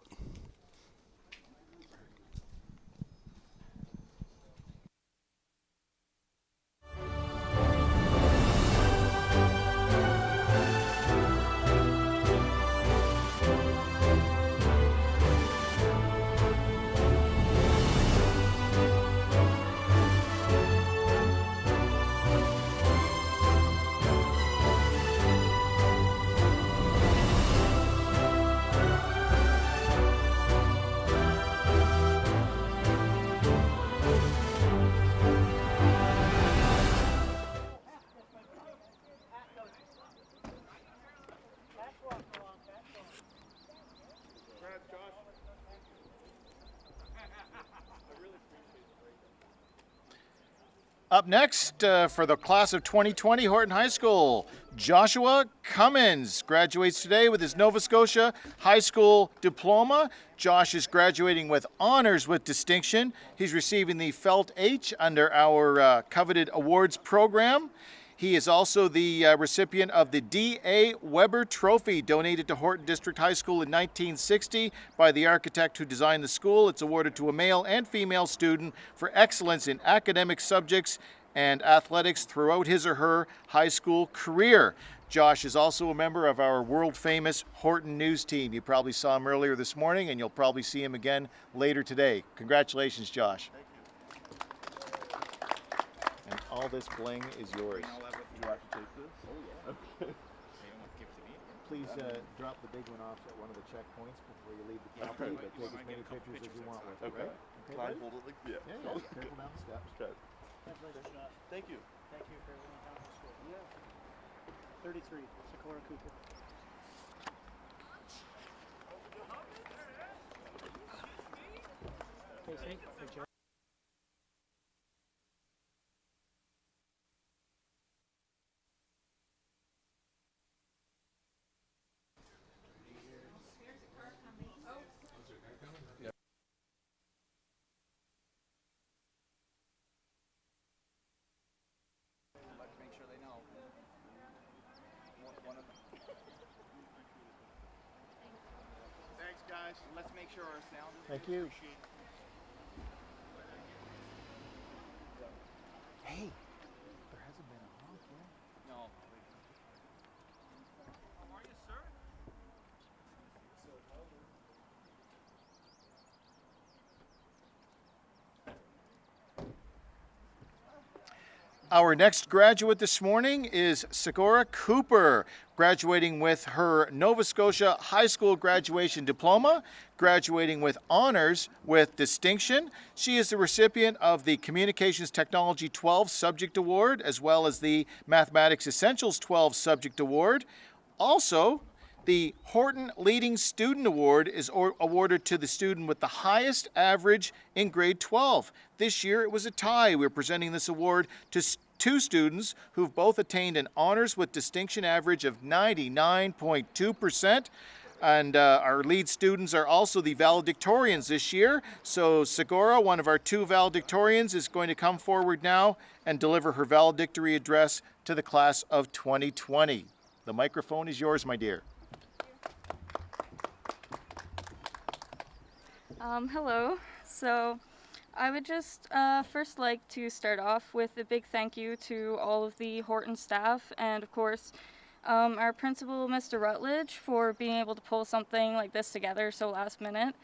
Up next, for the class of 2020, Horton High School, Joshua Cummins graduates today with his Nova Scotia High School diploma. Josh is graduating with honors with distinction. He's receiving the Felt H under our coveted awards program. He is also the recipient of the D.A. Weber Trophy, donated to Horton District High School in 1960 by the architect who designed the school. It's awarded to a male and female student for excellence in academic subjects and athletics throughout his or her high school career. Josh is also a member of our world-famous Horton News team. You probably saw him earlier this morning, and you'll probably see him again later today. Congratulations, Josh. And all this bling is yours. You have to take this? Oh, yeah. Okay. Please drop the big one off at one of the checkpoints before you leave the property, but take as many pictures as you want with it, right? Okay, Can I buddy? hold it like Yeah, yeah. Careful down the steps. Okay. Congratulations, Josh. Thank you. Thank you for everything you've done for school. Yeah. 33, Socorro Cooper. Casey, hey, Joe. Make sure they know. Thanks, guys. Let's make sure our sound is. Thank you. Hey, there hasn't been a honk yet. No. Our next graduate this morning is Segura Cooper, graduating with her Nova Scotia High School graduation diploma, graduating with honors with distinction. She is the recipient of the Communications Technology 12 Subject Award, as well as the Mathematics Essentials 12 Subject Award. Also, the Horton Leading Student Award is awarded to the student with the highest average in grade 12. This year it was a tie. We're presenting this award to two students who've both attained an honors with distinction average of 99.2%. And our lead students are also the valedictorians this year. So Segura, one of our two valedictorians, is going to come forward now and deliver her valedictory address to the class of 2020. The microphone is yours, my dear. Hello. So I would just first like to start off with a big thank you to all of the Horton staff and, of course, our principal, Mr. Rutledge, for being able to pull something like this together so last minute.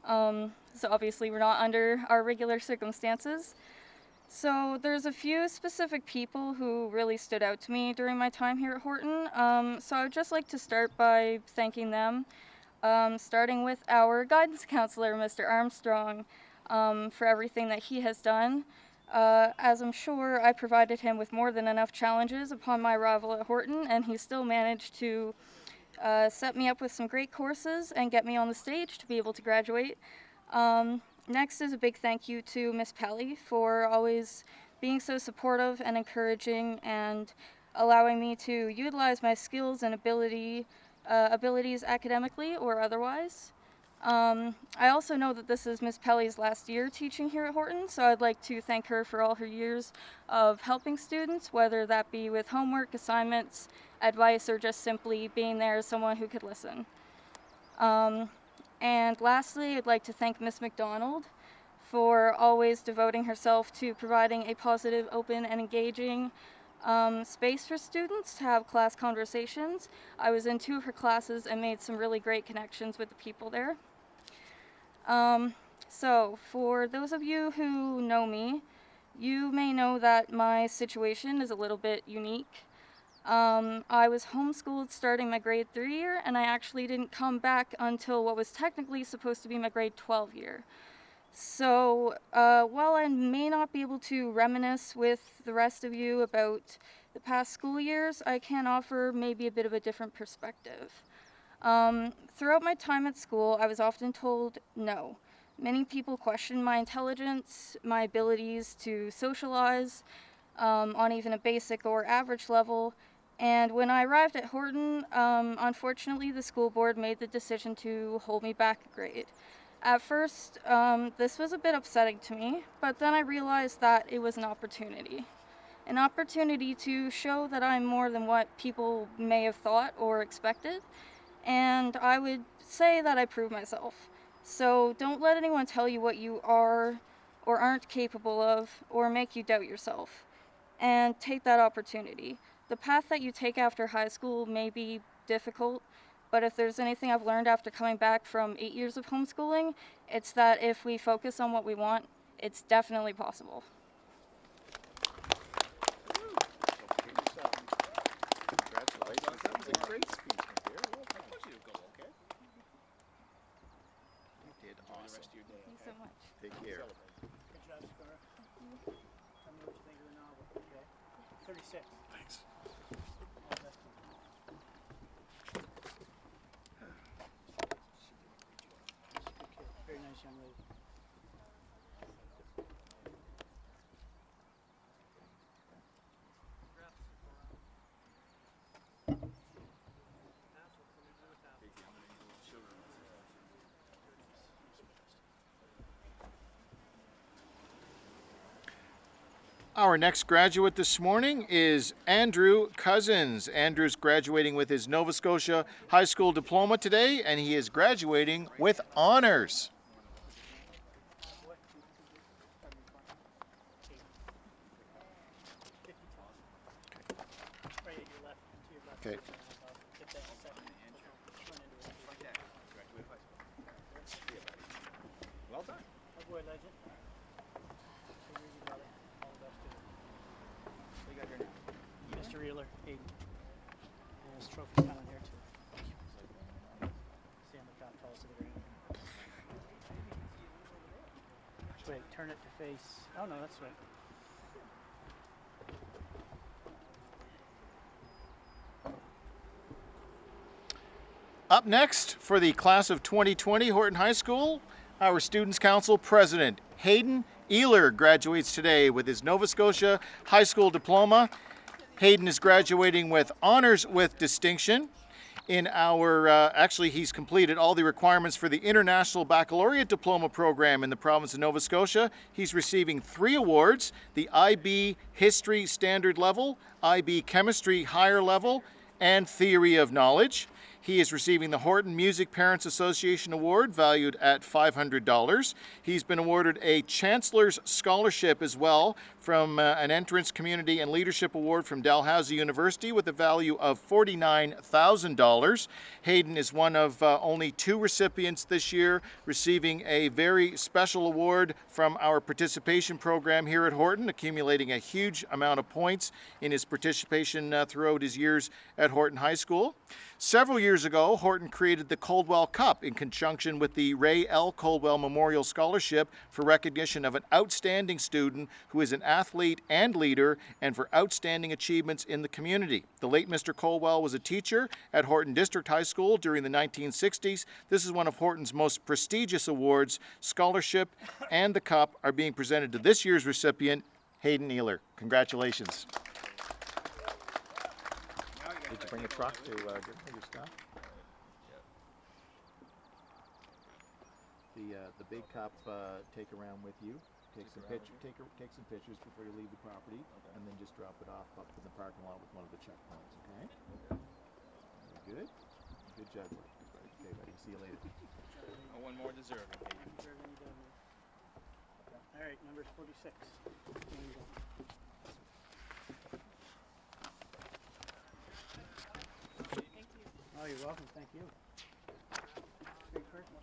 So obviously we're not under our regular circumstances. So there's a few specific people who really stood out to me during my time here at Horton. So I would just like to start by thanking them. Starting with our guidance counselor, Mr. Armstrong, for everything that he has done. As I'm sure I provided him with more than enough challenges upon my arrival at Horton, and he still managed to set me up with some great courses and get me on the stage to be able to graduate. Next is a big thank you to Miss Pelly for always being so supportive and encouraging and allowing me to utilize my skills and abilities academically or otherwise. I also know that this is Miss Pelly's last year teaching here at Horton, so I'd like to thank her for all her years of helping students, whether that be with homework, assignments, advice, or just simply being there as someone who could listen. And lastly, I'd like to thank Miss McDonald for always devoting herself to providing a positive, open, and engaging space for students to have class conversations. I was in 2 of her classes and made some really great connections with the people there. So for those of you who know me, you may know that my situation is a little bit unique. I was homeschooled starting my grade 3 year, and I actually didn't come back until what was technically supposed to be my grade 12 year. So while I may not be able to reminisce with the rest of you about the past school years, I can offer maybe a bit of a different perspective. Throughout my time at school, I was often told no. Many people questioned my intelligence, my abilities to socialize on even a basic or average level. And when I arrived at Horton, unfortunately, the school board made the decision to hold me back a grade. At first, this was a bit upsetting to me, but then I realized that it was an opportunity. An opportunity to show that I'm more than what people may have thought or expected, and I would say that I proved myself. So don't let anyone tell you what you are or aren't capable of or make you doubt yourself. And take that opportunity. The path that you take after high school may be difficult, but if there's anything I've learned after coming back from 8 years of homeschooling, it's that if we focus on what we want, it's definitely possible. Congratulations. That was a great speech, my dear. Well, I want you to go, okay? You did awesome. Thank you so much. Take care. Good job, Scar. Tell me what you think of the novel. Okay. 36. Thanks. All the best to you. Good kid. Very nice young lady. Our next graduate this morning is Andrew Cousins. Andrew's graduating with his Nova Scotia High School diploma today, and he is graduating with honors. Right at your left, to your left. Okay. Get that in a second. Run into it. Well done. Oh boy, legend. Take it easy, brother. All the best to you. What you got here now? Mr. Reeler, Hayden. And his trophy's down here too. Stand the top falls to the ground. Which way? Turn it to face. Oh no, that's right. Up next, for the class of 2020 Horton High School, our Students' Council President, Hayden Ehler, graduates today with his Nova Scotia High School diploma. Hayden is graduating with honors with distinction. In our, actually, he's completed all the requirements for the International Baccalaureate Diploma program in the province of Nova Scotia. He's receiving 3 awards, the IB History Standard Level, IB Chemistry Higher Level, and Theory of Knowledge. He is receiving the Horton Music Parents Association Award, valued at $500. He's been awarded a Chancellor's Scholarship as well from an Entrance Community and Leadership Award from Dalhousie University with a value of $49,000. Hayden is one of only 2 recipients this year receiving a very special award from our participation program here at Horton, accumulating a huge amount of points in his participation throughout his years at Horton High School. Several years ago, Horton created the Coldwell Cup in conjunction with the Ray L. Coldwell Memorial Scholarship for recognition of an outstanding student who is an athlete and leader, and for outstanding achievements in the community. The late Mr. Coldwell was a teacher at Horton District High School during the 1960s. This is one of Horton's most prestigious awards. Scholarship and the cup are being presented to this year's recipient, Hayden Ehler. Congratulations. Did you bring a truck to get your stuff? The big cup take around with you. Take some pictures before you leave the property, and then just drop it off up in the parking lot with one of the checkpoints. Okay? Very good. Good judgment. Okay, buddy. See you later. Oh, one more deserving. All right, number 46. There you go. Oh, you're welcome. Thank you. Great person.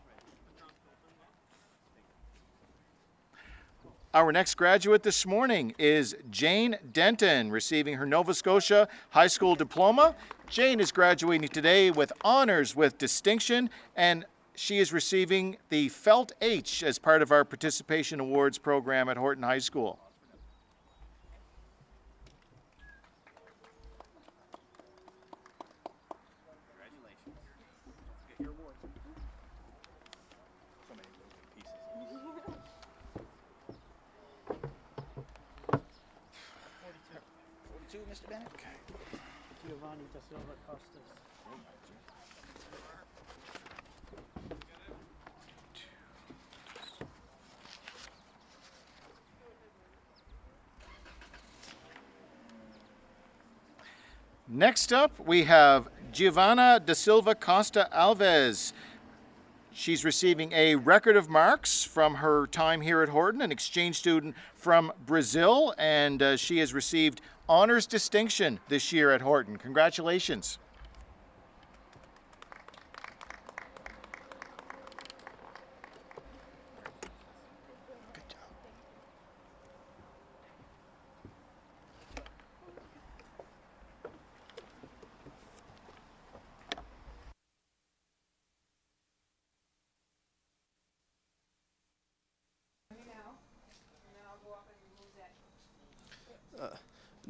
Our next graduate this morning is Jane Denton, receiving her Nova Scotia High School diploma. Jane is graduating today with honors with distinction, and she is receiving the Felt H as part of our Participation Awards program at Horton High School. Congratulations. Let's get your award. So many moving pieces. too, Mr. Bennett. Giovanni da Silva Costas. Next up, we have Giovanna da Silva Costa Alves. She's receiving a record of marks from her time here at Horton, an exchange student from Brazil, and she has received honors distinction this year at Horton. Congratulations.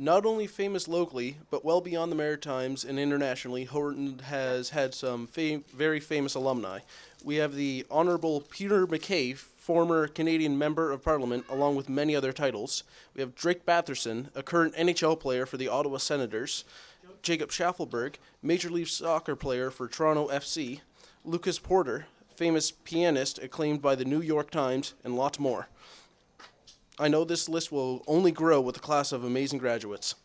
Not only famous locally, but well beyond the Maritimes and internationally, Horton has had some very famous alumni. We have the Honorable Peter MacKay, former Canadian Member of Parliament, along with many other titles. We have Drake Batherson, a current NHL player for the Ottawa Senators. Jacob Schaffelberg, Major League Soccer player for Toronto FC. Lucas Porter, famous pianist acclaimed by the New York Times, and lots more. I know this list will only grow with a class of amazing graduates.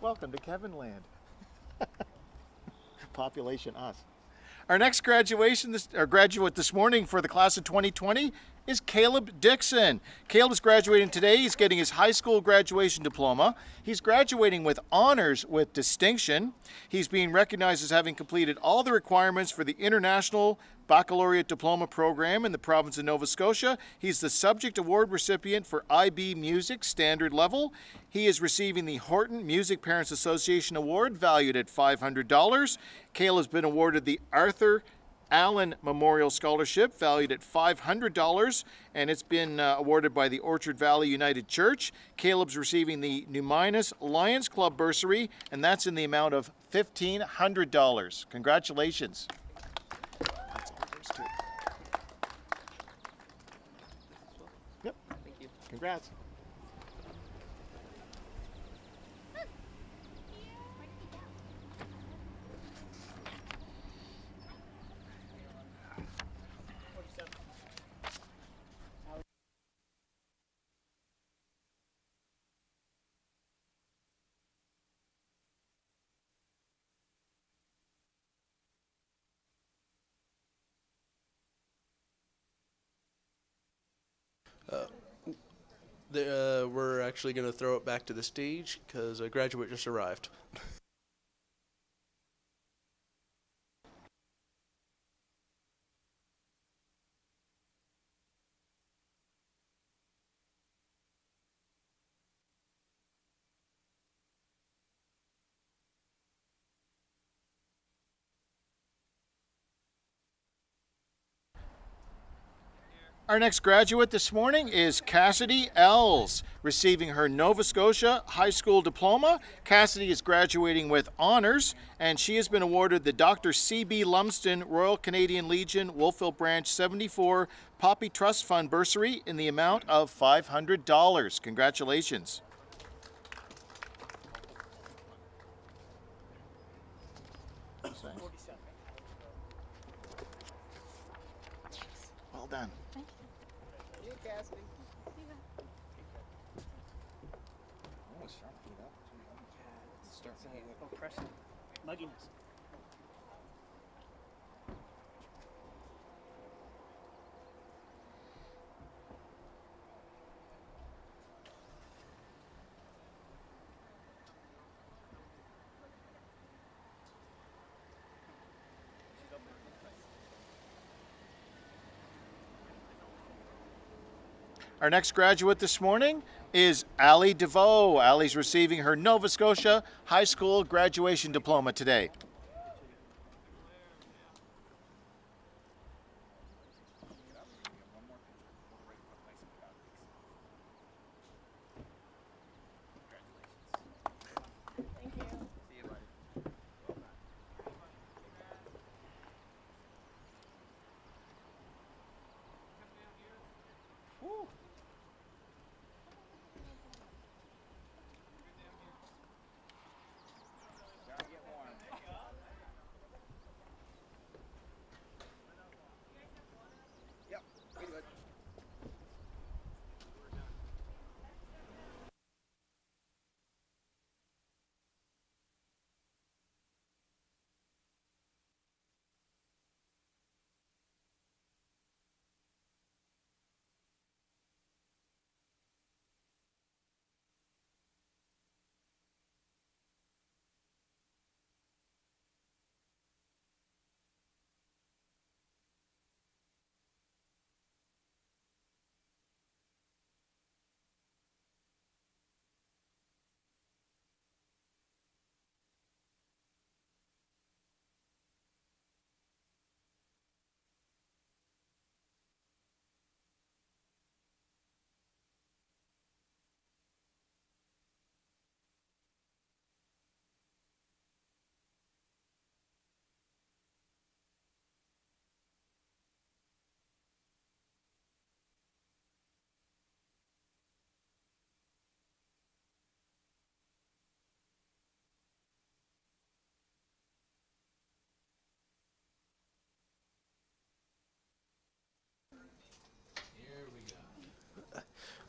Welcome to Kevin Land. Population us. Our next graduate this morning for the class of 2020 is Caleb Dixon. Caleb's graduating today. He's getting his high school graduation diploma. He's graduating with honors with distinction. He's being recognized as having completed all the requirements for the International Baccalaureate Diploma Program in the province of Nova Scotia. He's the subject award recipient for IB Music Standard Level. He is receiving the Horton Music Parents Association Award valued at $500. Caleb's been awarded the Arthur Allen Memorial Scholarship valued at $500, and it's been awarded by the Orchard Valley United Church. Caleb's receiving the Numinus Lions Club bursary, and that's in the amount of $1,500. Congratulations. That's all there is to it. Yep. Thank you. Congrats. We're actually going to throw it back to the stage because a graduate just arrived. Our next graduate this morning is Cassidy Ells, receiving her Nova Scotia High School Diploma. Cassidy is graduating with honors, and she has been awarded the Dr. C.B. Lumsden Royal Canadian Legion Wolfville Branch 74 Poppy Trust Fund bursary in the amount of $500. Congratulations. Well done. Oppression. Mugginess. Our next graduate this morning is Allie DeVoe. Allie's receiving her Nova Scotia High School graduation diploma today.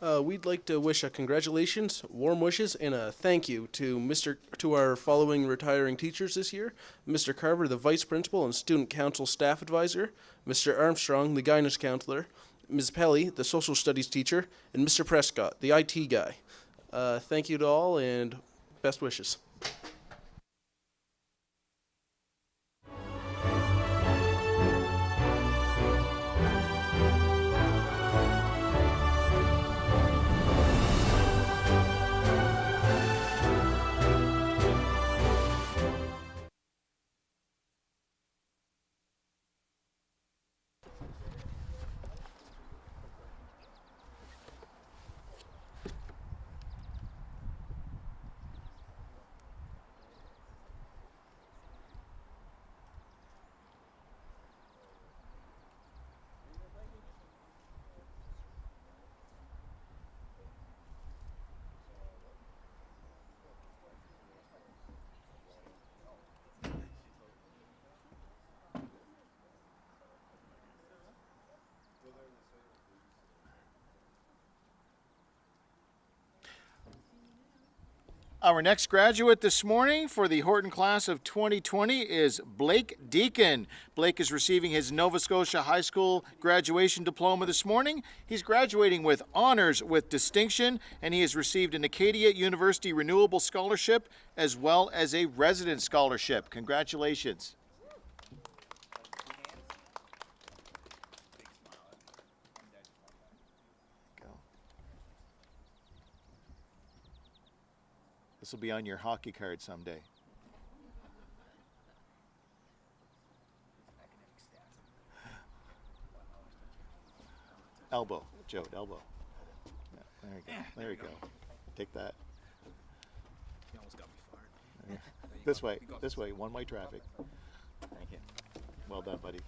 We'd like to wish a congratulations, warm wishes, and a thank you to our following retiring teachers this year: Mr. Carver, the vice principal and student council staff advisor; Mr. Armstrong, the guidance counselor; Ms. Pelly, the social studies teacher; and Mr. Prescott, the IT guy. Thank you to all, and best wishes. Our next graduate this morning for the Horton class of 2020 is Blake Deacon. Blake is receiving his Nova Scotia High School graduation diploma this morning. He's graduating with honors with distinction, and he has received an Acadia University Renewable Scholarship as well as a resident scholarship. Congratulations. This will be on your hockey card someday. Elbow, Joe, elbow. Yeah, there you go. There you go. Take that. You almost got me fired. This way, one-way traffic. Thank you. Well done, buddy.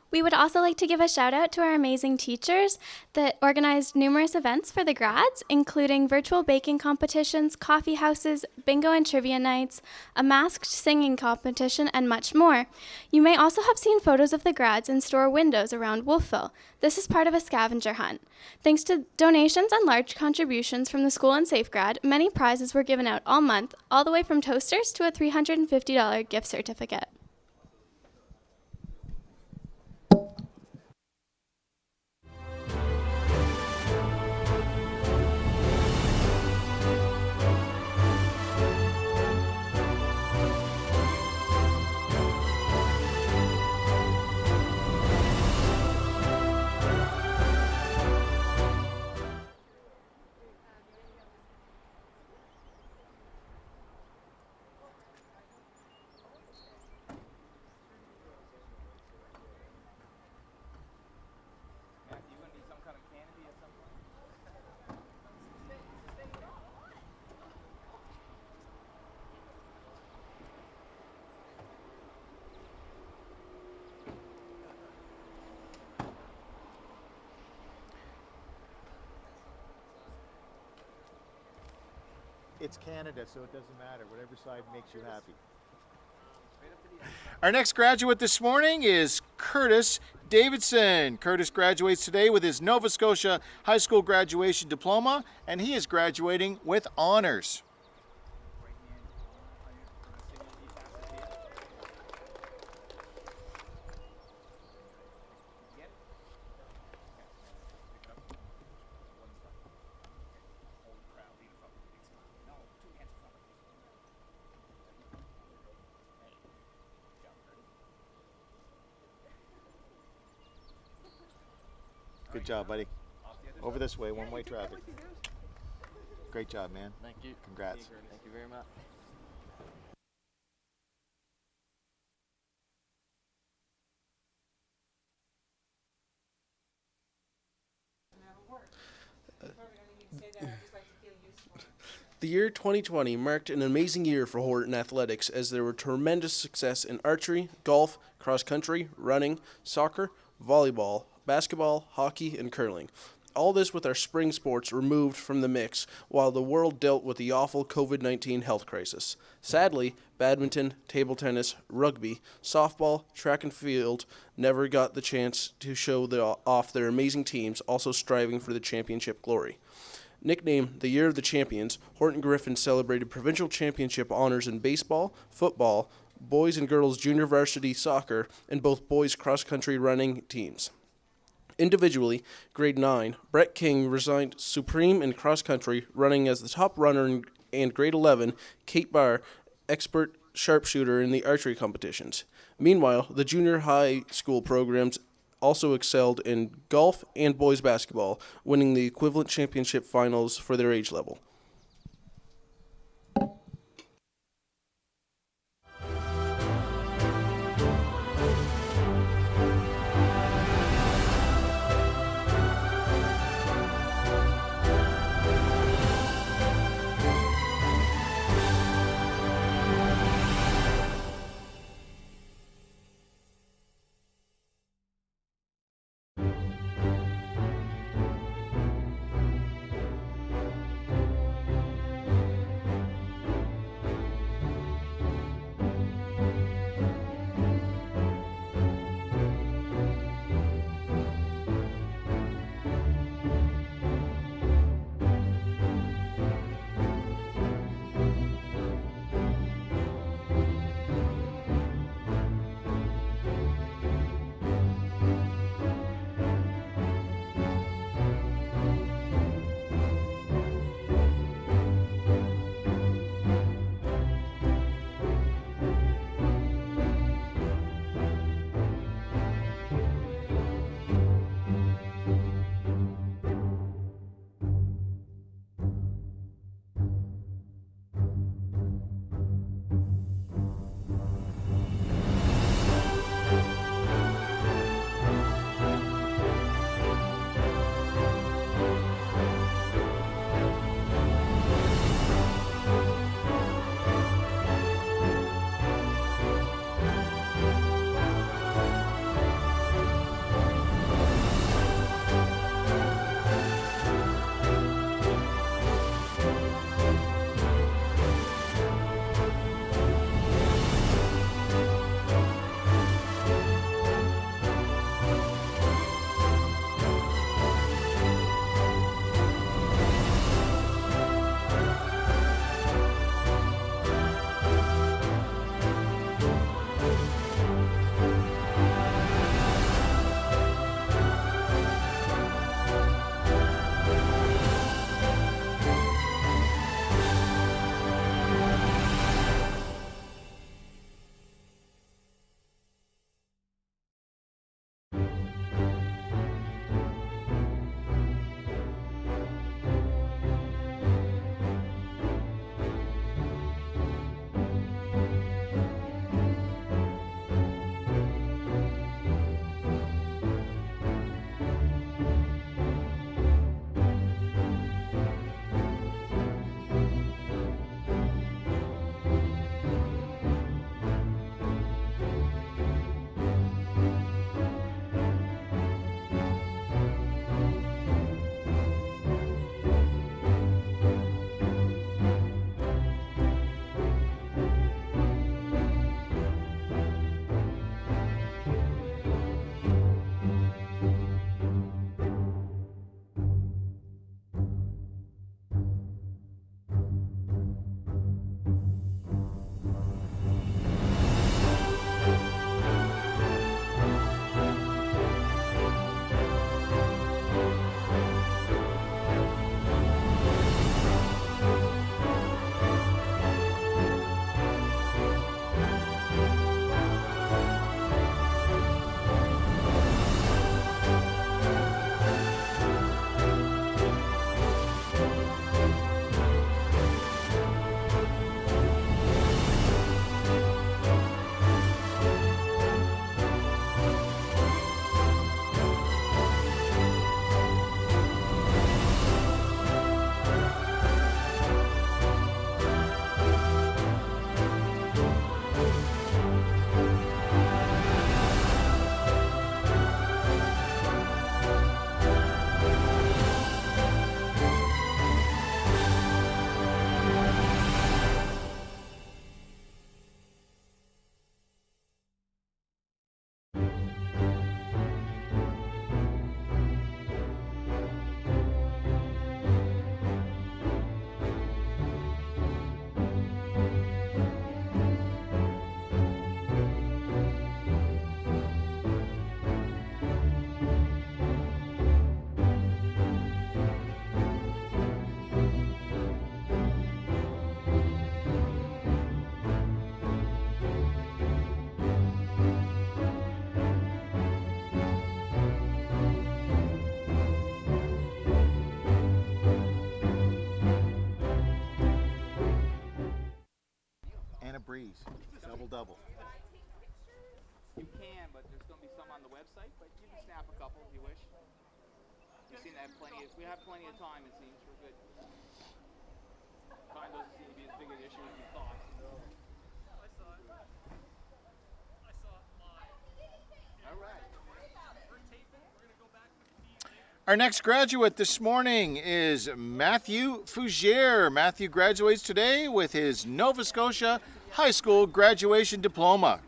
We would also like to give a shout out to our amazing teachers that organized numerous events for the grads, including virtual baking competitions, coffee houses, bingo and trivia nights, a masked singing competition, and much more. You may also have seen photos of the grads in store windows around Wolfville. This is part of a scavenger hunt. Thanks to donations and large contributions from the school and Safegrad, many prizes were given out all month, all the way from toasters to a $350 gift certificate. It's Canada, so it doesn't matter. Whatever side makes you happy. Our next graduate this morning is Curtis Davidson. Curtis graduates today with his Nova Scotia High School graduation diploma, and he is graduating with honors. Good job, buddy. Over this way, one-way traffic. Great job, man. Thank you. Congrats. Thank you very much. The year 2020 marked an amazing year for Horton athletics as there were tremendous success in archery, golf, cross country, running, soccer, volleyball, basketball, hockey, and curling. All this with our spring sports removed from the mix while the world dealt with the awful COVID-19 health crisis. Sadly, badminton, table tennis, rugby, softball, track and field never got the chance to show off their amazing teams, also striving for the championship glory. Nicknamed the Year of the Champions, Horton Griffin celebrated provincial championship honors in baseball, football, boys and girls junior varsity soccer, and both boys cross-country running teams. Individually, grade 9, Brett King resigned supreme in cross-country, running as the top runner, and grade 11, Kate Barr, expert sharpshooter in the archery competitions. Meanwhile, the junior high school programs also excelled in golf and boys basketball, winning the equivalent championship finals for their age level. threes. Double. You can, but there's going to be some on the website, but you can snap a couple if you wish. We've seen that we have plenty of time, it seems. We're good. Time doesn't seem to be as big an issue as we thought. I saw it. I saw it live. All right. We're taping. We're gonna go back with the Our next graduate this morning is Matthew Fougere. Matthew graduates today with his Nova Scotia High School graduation diploma.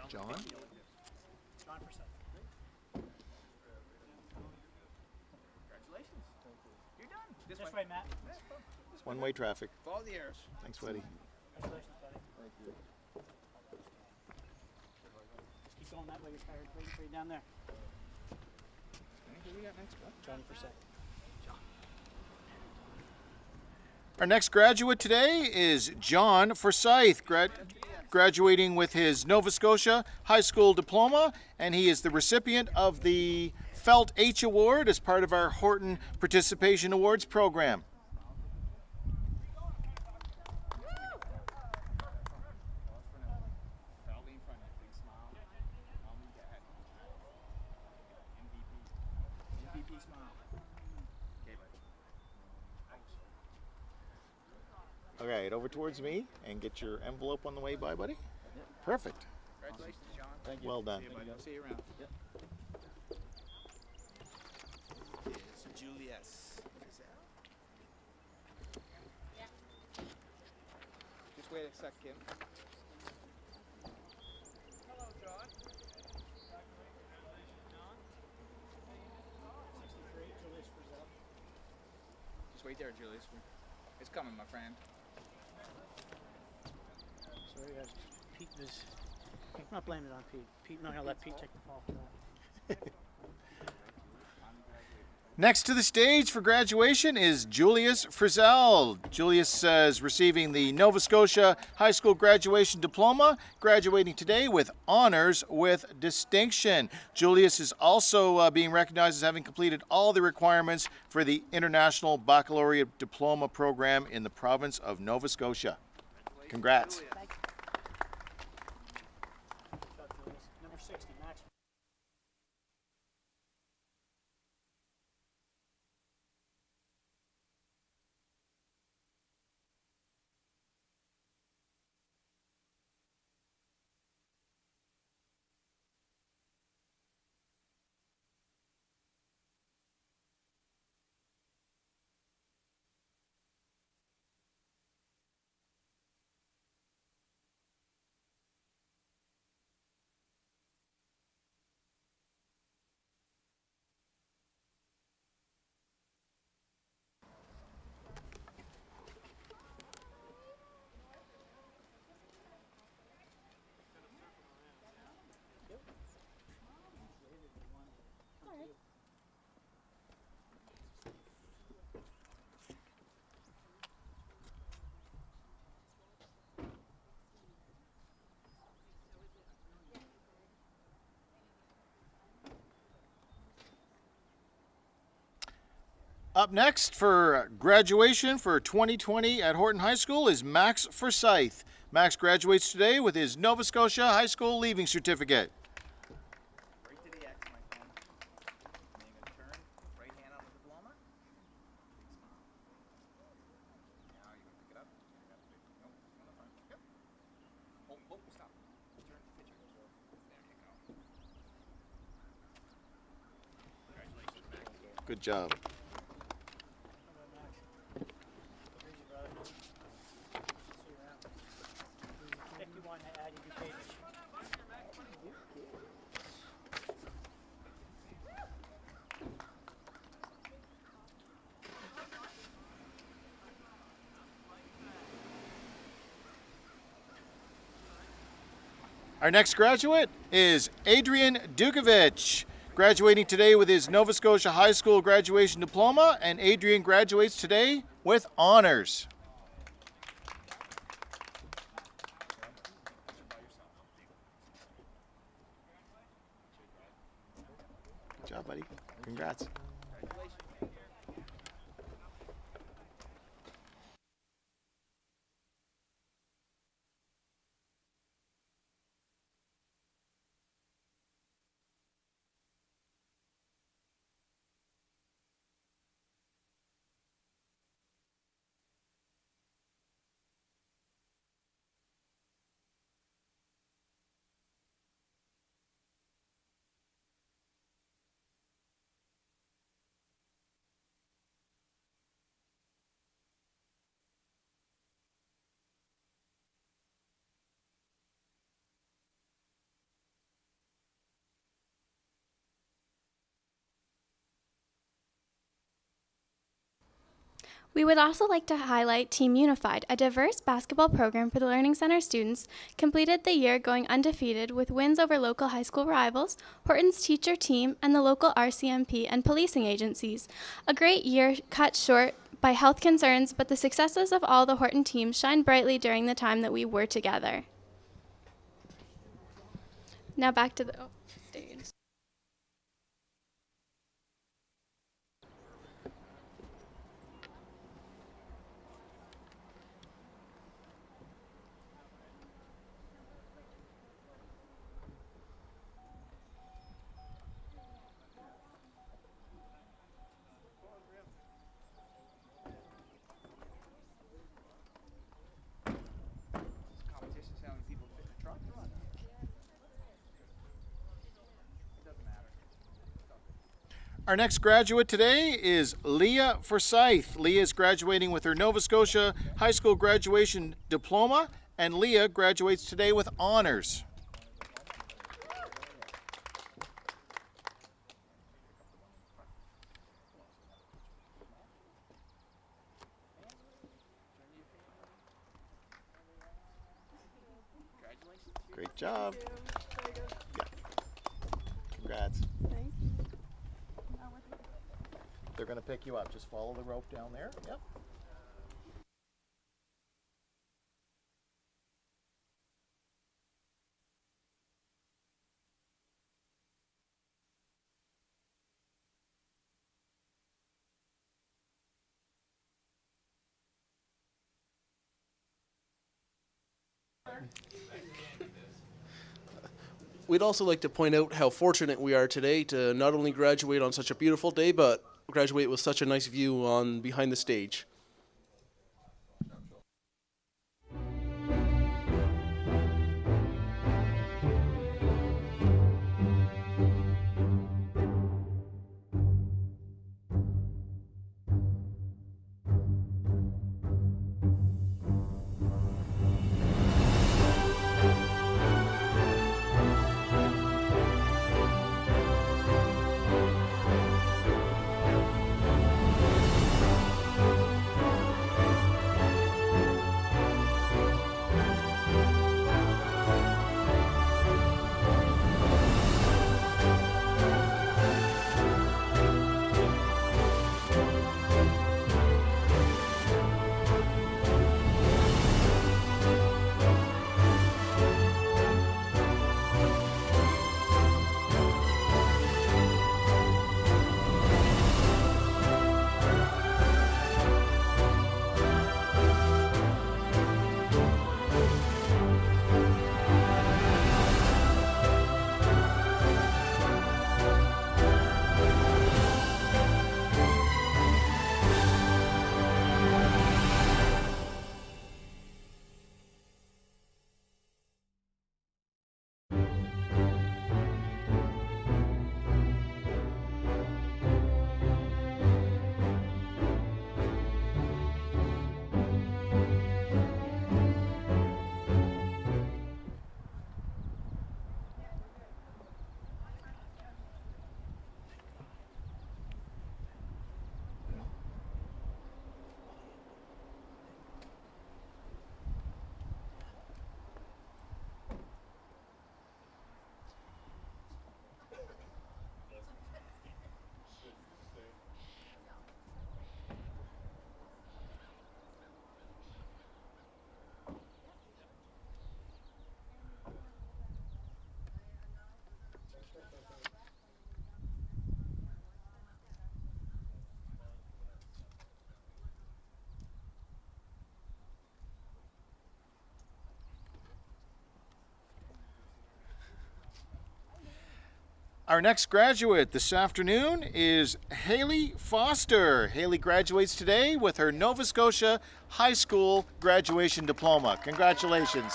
John? John for second. Congratulations. You're done. This way, Matt. One-way traffic. Follow the arrows. Thanks, Weddy. Congratulations, buddy. Thank you. Just keep going that way. Your tired. Waiting for you down there. Who we got next? Johnny for second. Our next graduate today is John Forsyth, graduating with his Nova Scotia High School diploma, and he is the recipient of the Felt H Award as part of our Horton Participation Awards program. All right, over towards me and get your envelope on the way by, buddy. Perfect. Congratulations, John. Thank you. Well done. See you, buddy. See you around. Yep. Is Julius. Just wait a sec, Kim. Hello, John. 63, Julius Brazil. Just wait there, Julius. It's coming, my friend. Sorry, guys. Pete was. I'm not blaming it on Pete. Pete, no, I'll let Pete take the fall for that. Next to the stage for graduation is Julius Frizzell. Julius is receiving the Nova Scotia High School graduation diploma, graduating today with honors with distinction. Julius is also being recognized as having completed all the requirements for the International Baccalaureate Diploma program in the province of Nova Scotia. Congrats. Good job, Julius. Number 60, Max. Up next for graduation for 2020 at Horton High School is Max Forsyth. Max graduates today with his Nova Scotia High School Leaving Certificate. Right to the X, my friend. And then you're going to turn right hand on the diploma. Now you're going to pick it up. You're going to pick it up. Nope, on the front. Yep. Oh, stop. Turn the picture. There you go. Congratulations, Max. Good job. Our next graduate is Adrian Dukovic, graduating today with his Nova Scotia High School graduation diploma, and Adrian graduates today with honors. Good job, buddy. Congrats. We would also like to highlight Team Unified, a diverse basketball program for the Learning Center students, completed the year going undefeated with wins over local high school rivals, Horton's teacher team, and the local RCMP and policing agencies. A great year cut short by health concerns, but the successes of all the Horton teams shined brightly during the time that we were together. Now back to the stage. Our next graduate today is Leah Forsyth. Leah is graduating with her Nova Scotia High School graduation diploma, and Leah graduates today with honors. Great job. Yeah. Congrats. They're going to pick you up. Just follow the rope down there. Yep. We'd also like to point out how fortunate we are today to not only graduate on such a beautiful day, but graduate with such a nice view on behind the stage. Our next graduate this afternoon is Haley Foster. Haley graduates today with her Nova Scotia High School graduation diploma. Congratulations.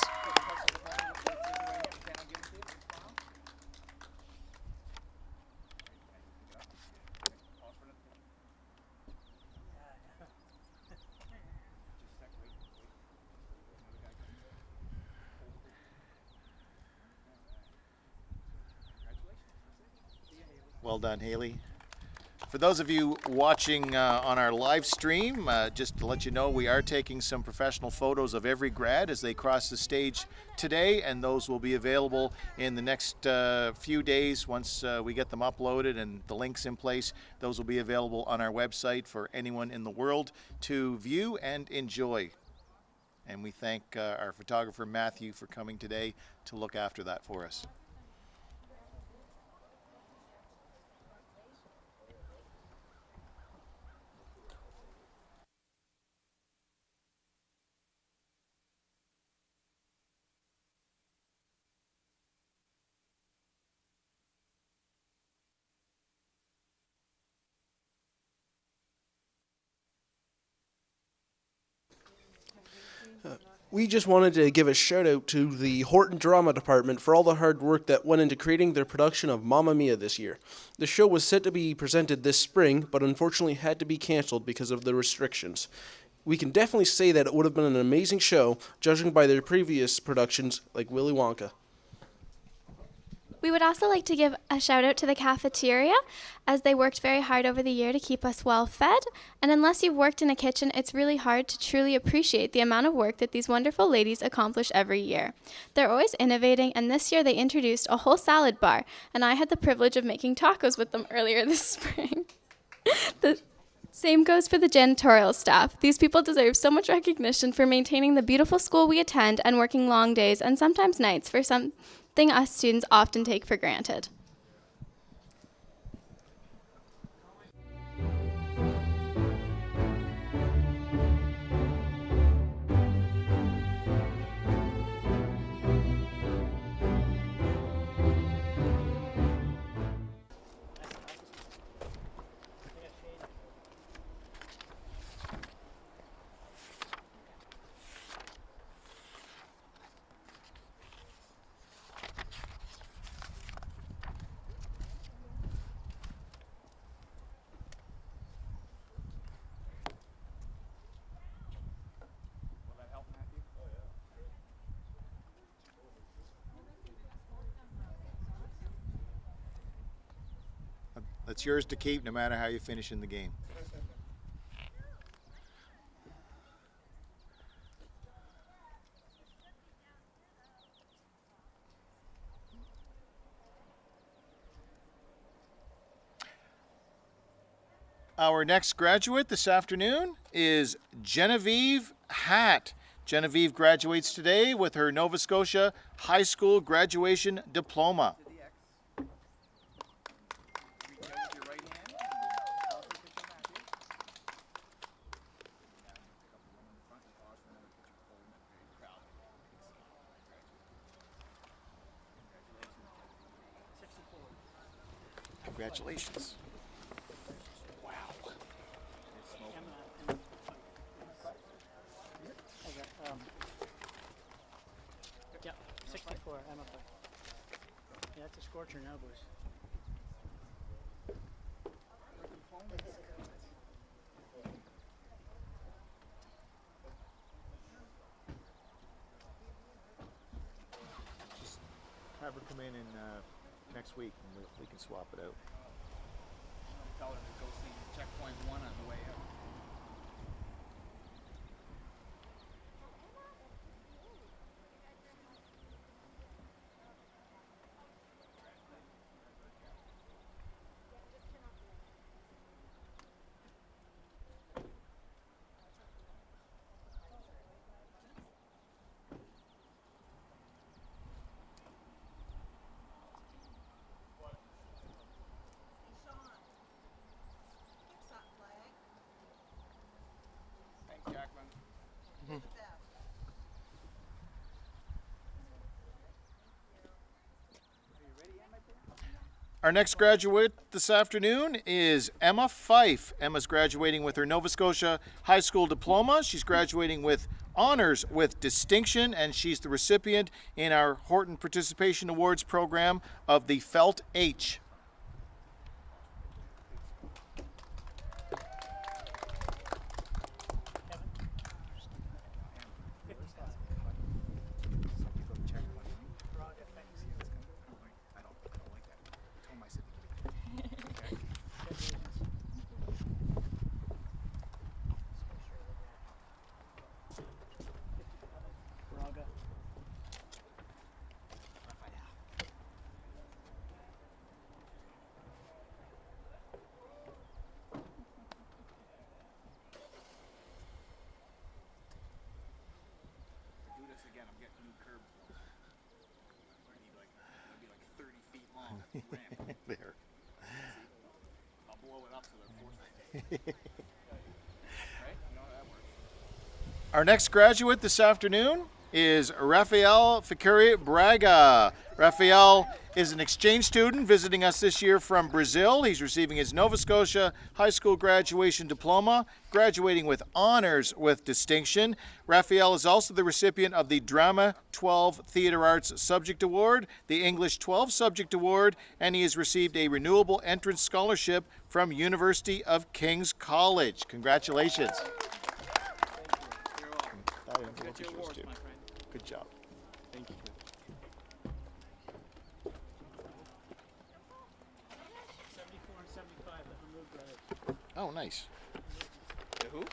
Well done, Haley. For those of you watching on our live stream, just to let you know, we are taking some professional photos of every grad as they cross the stage today, and those will be available in the next few days once we get them uploaded and the links in place. Those will be available on our website for anyone in the world to view and enjoy. And we thank our photographer Matthew for coming today to look after that for us. We just wanted to give a shout out to the Horton Drama Department for all the hard work that went into creating their production of Mamma Mia this year. The show was set to be presented this spring, but unfortunately had to be canceled because of the restrictions. We can definitely say that it would have been an amazing show, judging by their previous productions like Willy Wonka. We would also like to give a shout out to the cafeteria, as they worked very hard over the year to keep us well fed. And unless you've worked in a kitchen, it's really hard to truly appreciate the amount of work that these wonderful ladies accomplish every year. They're always innovating, and this year they introduced a whole salad bar, and I had the privilege of making tacos with them earlier this spring. The same goes for the janitorial staff. These people deserve so much recognition for maintaining the beautiful school we attend and working long days and sometimes nights for something us students often take for granted. That's yours to keep no matter how you finish in the game. Our next graduate this afternoon is Genevieve Hatt. Genevieve graduates today with her Nova Scotia High School graduation diploma. Congratulations. Wow. Yeah, 64, Emma. Yeah, that's a scorcher now, boys. Just have her come in next week and we can swap it out. Tell her to go see checkpoint 1 on the way out. Our next graduate this afternoon is Emma Fife. Emma's graduating with her Nova Scotia High School diploma. She's graduating with honors with distinction, and she's the recipient in our Horton Participation Awards program of the Felt H. There. I'll blow it up so they're forced. Our next graduate this afternoon is Rafael Ficuri Braga. Rafael is an exchange student visiting us this year from Brazil. He's receiving his Nova Scotia High School graduation diploma, graduating with honors with distinction. Rafael is also the recipient of the Drama 12 Theatre Arts Subject Award, the English 12 Subject Award, and he has received a renewable entrance scholarship from University of King's College. Congratulations. Got your awards, my friend. Good job. Thank you. 74 and 75 that removed the Oh, nice. The who?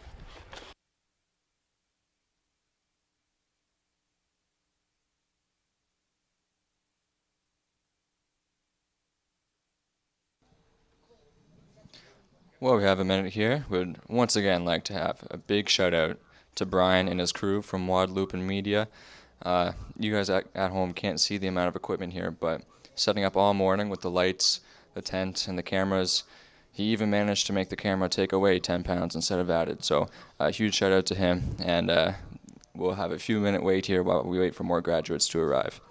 Well, we have a minute here. Would once again like to have a big shout out to Brian and his crew from Guadalupe Media. You guys at home can't see the amount of equipment here, but setting up all morning with the lights, the tent, and the cameras. He even managed to make the camera take away 10 pounds instead of added. So a huge shout out to him, and we'll have a few minute wait here while we wait for more graduates to arrive.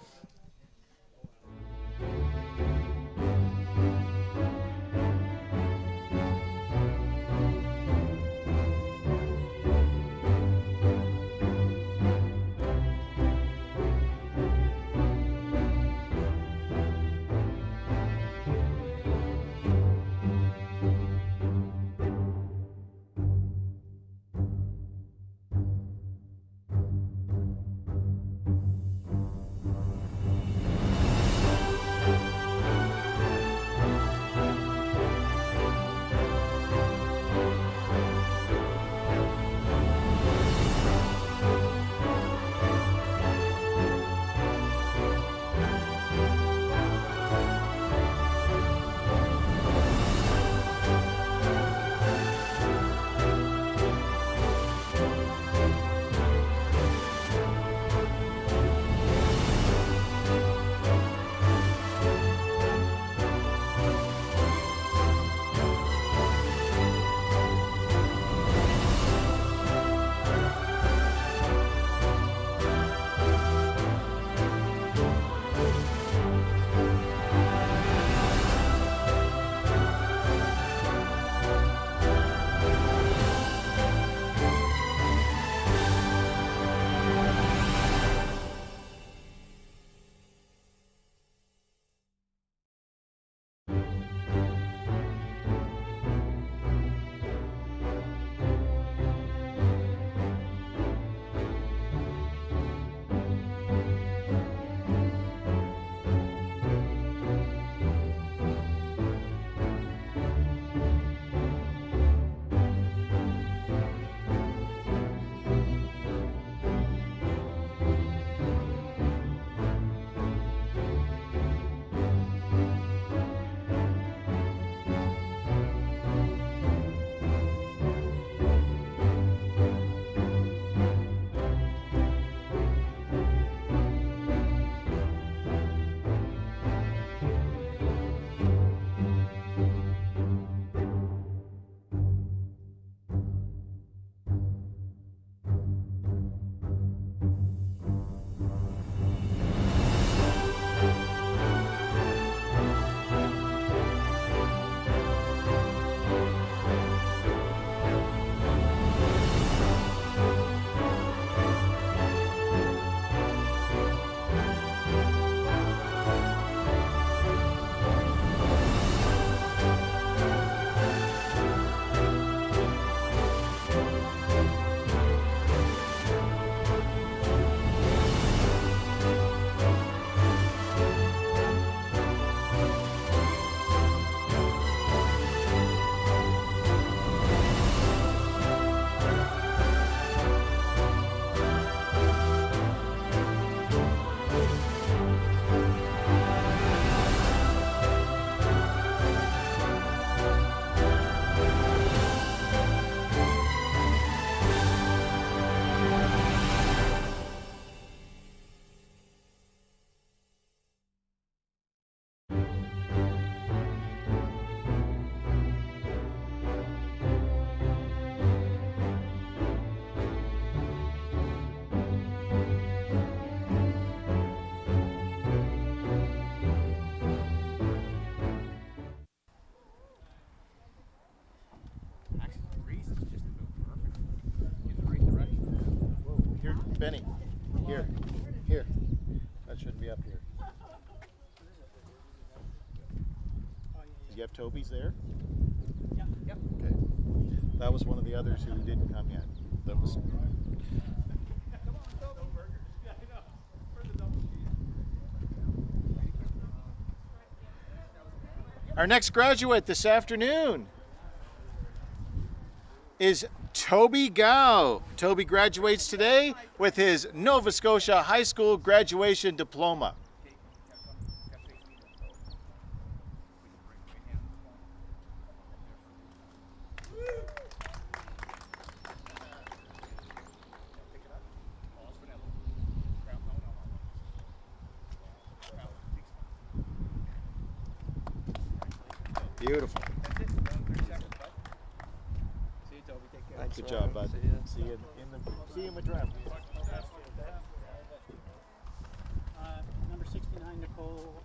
Benny, here, here. That shouldn't be up here. You have Toby's there? Yep. Okay. That was one of the others who didn't come yet. That was. Our next graduate this afternoon is Toby Gow. Toby graduates today with his Nova Scotia High School graduation diploma. Beautiful. Good job, bud. See you in the draft. Number 69, Nicole.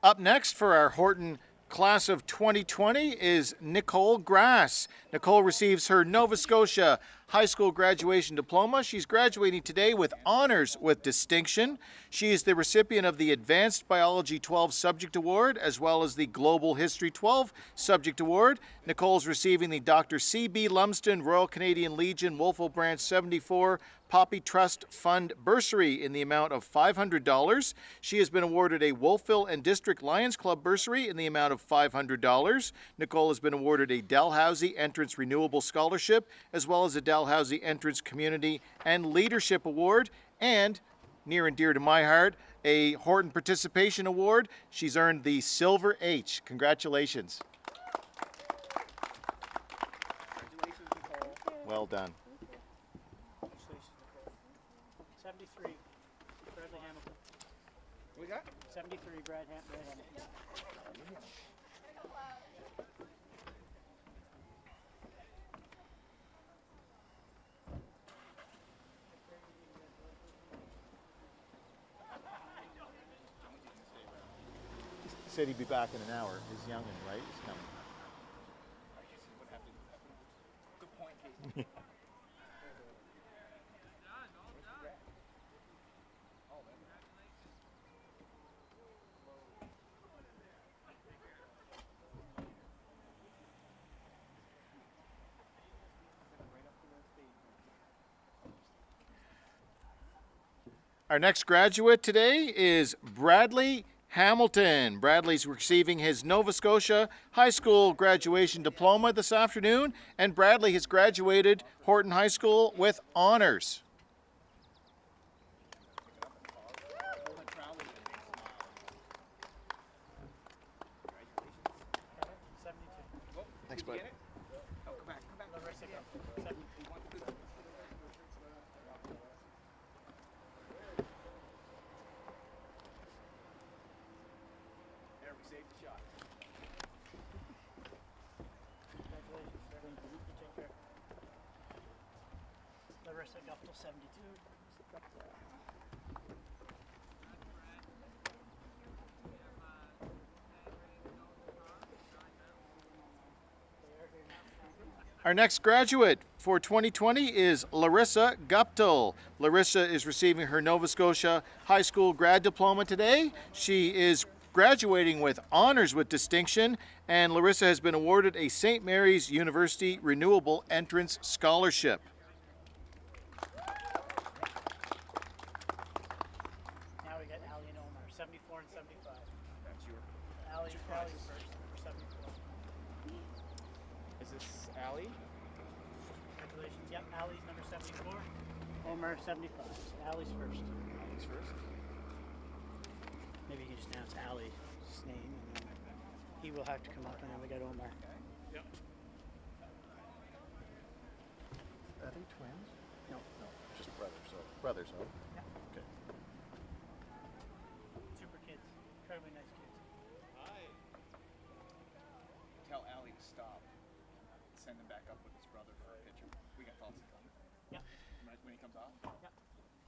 Up next for our Horton class of 2020 is Nicole Grass. Nicole receives her Nova Scotia High School graduation diploma. She's graduating today with honors with distinction. She is the recipient of the Advanced Biology 12 Subject Award as well as the Global History 12 Subject Award. Nicole's receiving the Dr. C.B. Lumsden Royal Canadian Legion Wolfville Branch 74 Poppy Trust Fund bursary in the amount of $500. She has been awarded a Wolfville and District Lions Club bursary in the amount of $500. Nicole has been awarded a Dalhousie Entrance Renewable Scholarship as well as a Dalhousie Entrance Community and Leadership Award, and near and dear to my heart, a Horton Participation Award. She's earned the Silver H. Congratulations. Congratulations, Nicole. Well done. Congratulations, Nicole. 73, Bradley Hamilton. We got 73, Brad Hamilton. He said he'd be back in an hour. His youngin', right? He's coming. good point, Casey. Our next graduate today is Bradley Hamilton. Bradley's receiving his Nova Scotia High School graduation diploma this afternoon, and Bradley has graduated Horton High School with honors. Thanks, bud. Larissa Guptill, 72. Our next graduate for 2020 is Larissa Guptill. Larissa is receiving her Nova Scotia High School grad diploma today. She is graduating with honors with distinction, and Larissa has been awarded a St. Mary's University Renewable Entrance Scholarship. Now we got Ali and Omar, 74 and 75. That's your Ali's first for 74. Is this Allie? Congratulations. Yep, Ali's number 74. Omar 75. Ali's first. Allie's first. Maybe you can just announce Ali's name, and then he will have to come up, and then we got Omar. Are they twins? No, just brothers. So brothers, huh? Okay. Super kids. Incredibly nice kids. Tell Allie to stop. Send him back up with his brother for a picture. We got thoughts on it. Yeah. When he comes off.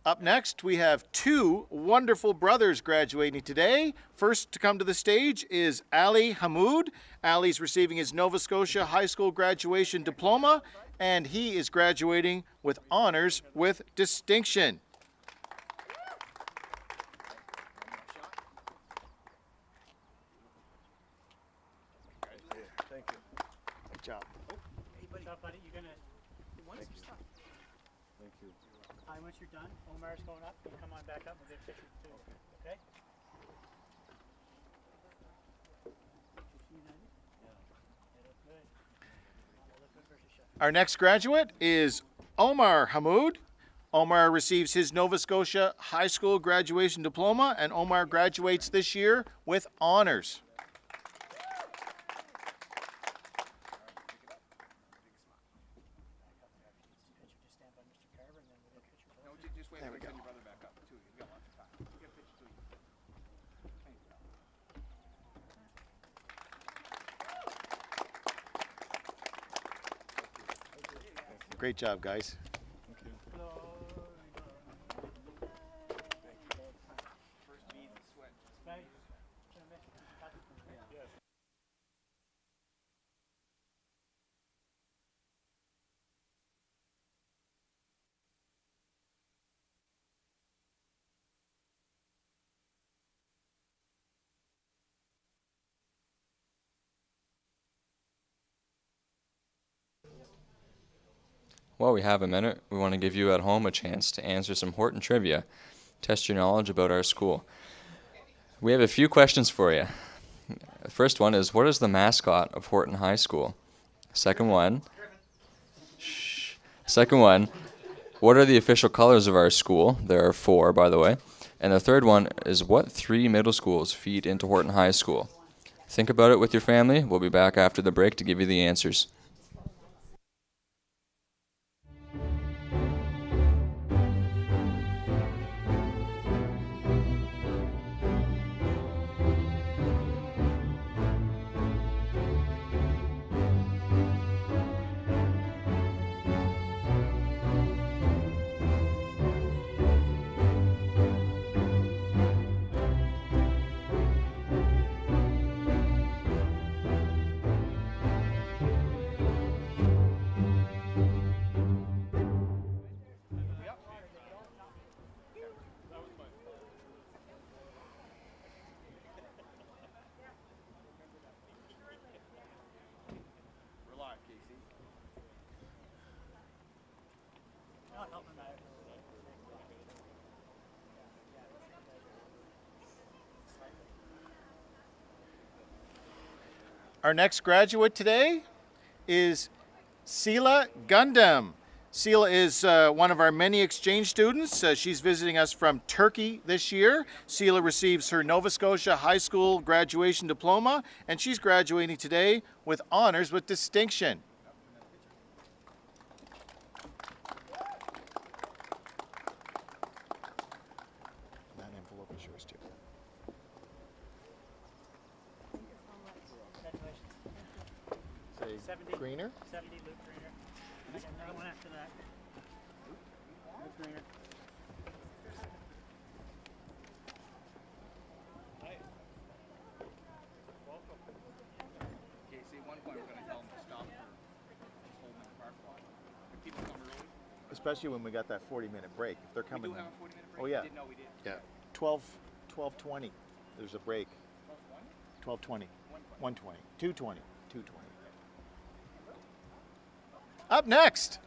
Up next, we have two wonderful brothers graduating today. First to come to the stage is Ali Hamoud. Ali's receiving his Nova Scotia High School graduation diploma, and he is graduating with honors with distinction. Thank you. Good job. What's up, buddy? You're gonna. Thank you. Hi, once you're done, Omar's going up. You come on back up. We'll get a picture too. Okay? Our next graduate is Omar Hamoud. Omar receives his Nova Scotia High School graduation diploma, and Omar graduates this year with honors. There we go. Send your brother back up too. You got lots of time. We'll get a picture too. Great job, guys. First beads of sweat. While we have a minute, we want to give you at home a chance to answer some Horton trivia, test your knowledge about our school. We have a few questions for you. The first one is, what is the mascot of Horton High School? Second one, what are the official colors of our school? There are 4, by the way. And the third one is, what 3 middle schools feed into Horton High School? Think about it with your family. We'll be back after the break to give you the answers. Our next graduate today is Sela Gundam. Sela is one of our many exchange students. She's visiting us from Turkey this year. Sela receives her Nova Scotia High School graduation diploma, and she's graduating today with honors with distinction. That envelope is yours too. Say 70. Greener. 70, Luke Greener. And I got another one after that. Luke Greener. Casey, at one point we're going to tell them to stop for just holding in the parking lot. If people come early. Especially when we got that 40-minute break. If they're coming. We do have a 40-minute break? Oh yeah. Didn't know we did. Yeah. 12:20. There's a break. 12:20. 1:20. 2:20. 2:20. Up next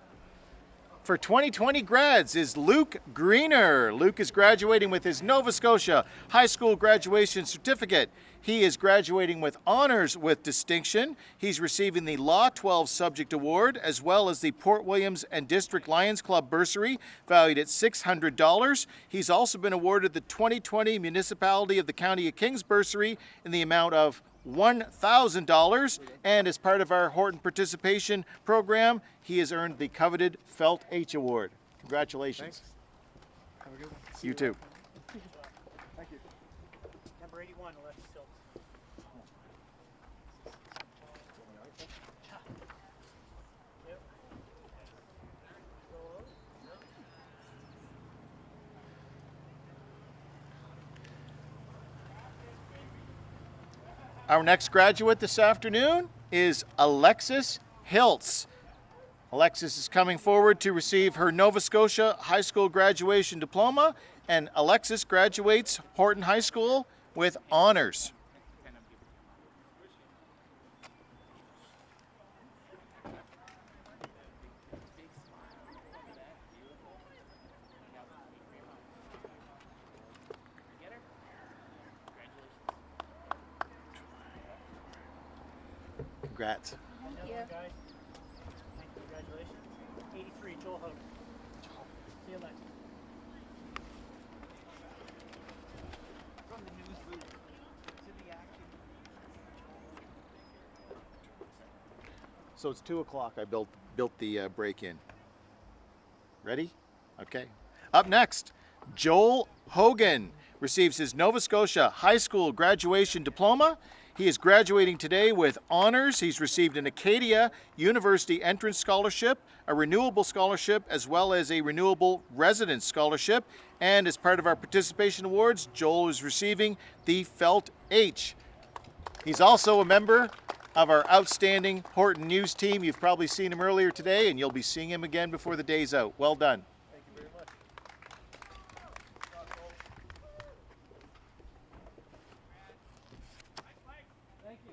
for 2020 grads is Luke Greener. Luke is graduating with his Nova Scotia High School graduation certificate. He is graduating with honors with distinction. He's receiving the Law 12 Subject Award as well as the Port Williams and District Lions Club bursary valued at $600. He's also been awarded the 2020 Municipality of the County of Kings bursary in the amount of $1,000. And as part of our Horton participation program, he has earned the coveted Felt H Award. Congratulations. Have a good one. You too. Thank you. Number 81, Alexis Silks. Yep. Our next graduate this afternoon is Alexis Hiltz. Alexis is coming forward to receive her Nova Scotia High School graduation diploma, and Alexis graduates Horton High School with honors. Congrats. Thank you. Guys. Thank you. Congratulations. 83, Joel Hogan. See you, Alexis. From the news booth to the action. So it's 2 o'clock. I built the break in. Ready? Okay. Up next, Joel Hogan receives his Nova Scotia High School graduation diploma. He is graduating today with honors. He's received an Acadia University Entrance Scholarship, a renewable scholarship, as well as a renewable residence scholarship. And as part of our participation awards, Joel is receiving the Felt H. He's also a member of our outstanding Horton News team. You've probably seen him earlier today, and you'll be seeing him again before the day's out. Well done. Thank you very much. Thank you.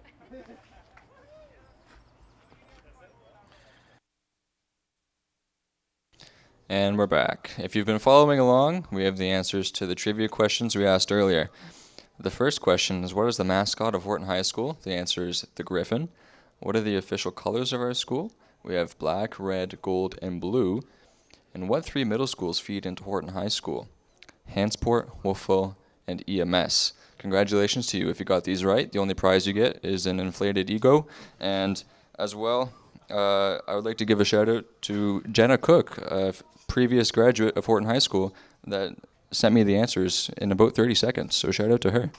And we're back. If you've been following along, we have the answers to the trivia questions we asked earlier. The first question is, what is the mascot of Horton High School? The answer is the Griffin. What are the official colors of our school? We have black, red, gold, and blue. And what 3 middle schools feed into Horton High School? Hansport, Wolfville, and EMS. Congratulations to you if you got these right. The only prize you get is an inflated ego. And as well, I would like to give a shout out to Jenna Cook, a previous graduate of Horton High School that sent me the answers in about 30 seconds. So shout out to her.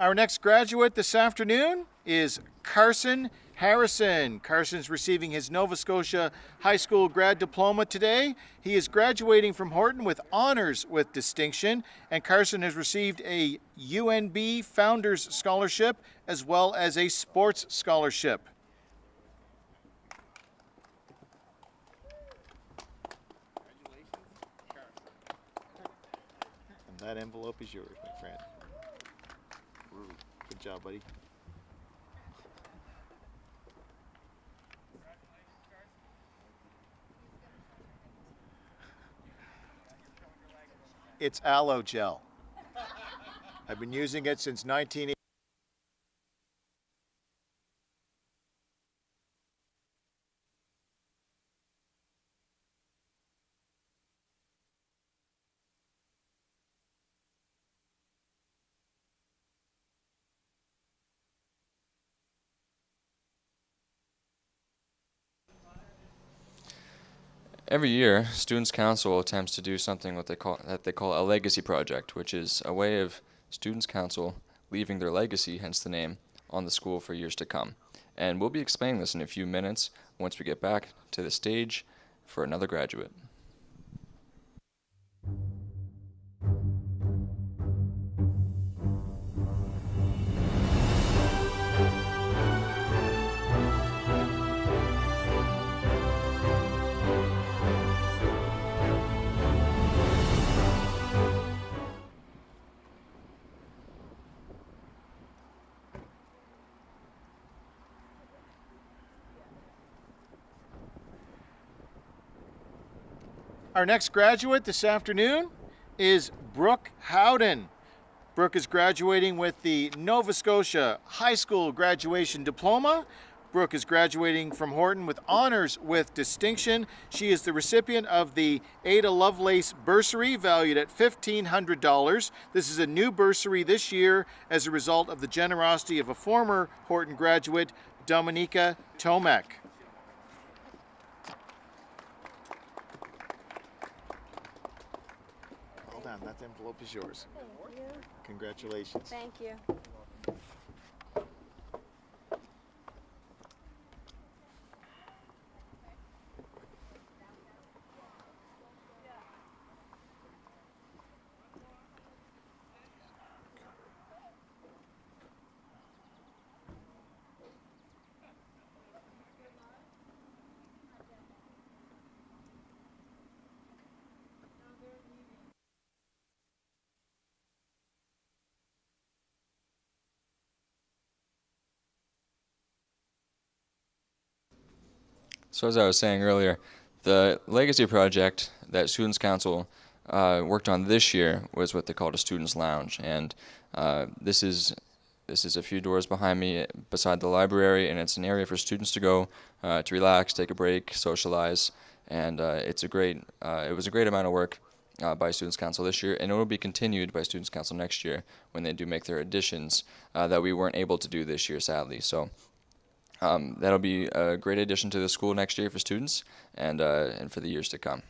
Our next graduate this afternoon is Carson Harrison. Carson's receiving his Nova Scotia High School grad diploma today. He is graduating from Horton with honors with distinction, and Carson has received a UNB Founders Scholarship as well as a sports scholarship. And that envelope is yours, my friend. Good job, buddy. It's aloe gel. I've been using it since 1980. Every year, Students' Council attempts to do something that they call a legacy project, which is a way of Students' Council leaving their legacy, hence the name, on the school for years to come. And we'll be explaining this in a few minutes once we get back to the stage for another graduate. Our next graduate this afternoon is Brooke Howden. Brooke is graduating with the Nova Scotia High School graduation diploma. Brooke is graduating from Horton with honors with distinction. She is the recipient of the Ada Lovelace bursary valued at $1,500. This is a new bursary this year as a result of the generosity of a former Horton graduate, Dominika Tomek. Hold on, that envelope is yours. Thank you. Congratulations. Thank you. So as I was saying earlier, the legacy project that Students' Council worked on this year was what they called a Students' Lounge, and this is a few doors behind me beside the library, and it's an area for students to go to relax, take a break, socialize, and it was a great amount of work by Students' Council this year, and it will be continued by Students' Council next year when they do make their additions that we weren't able to do this year, sadly. So that'll be a great addition to the school next year for students and for the years to come.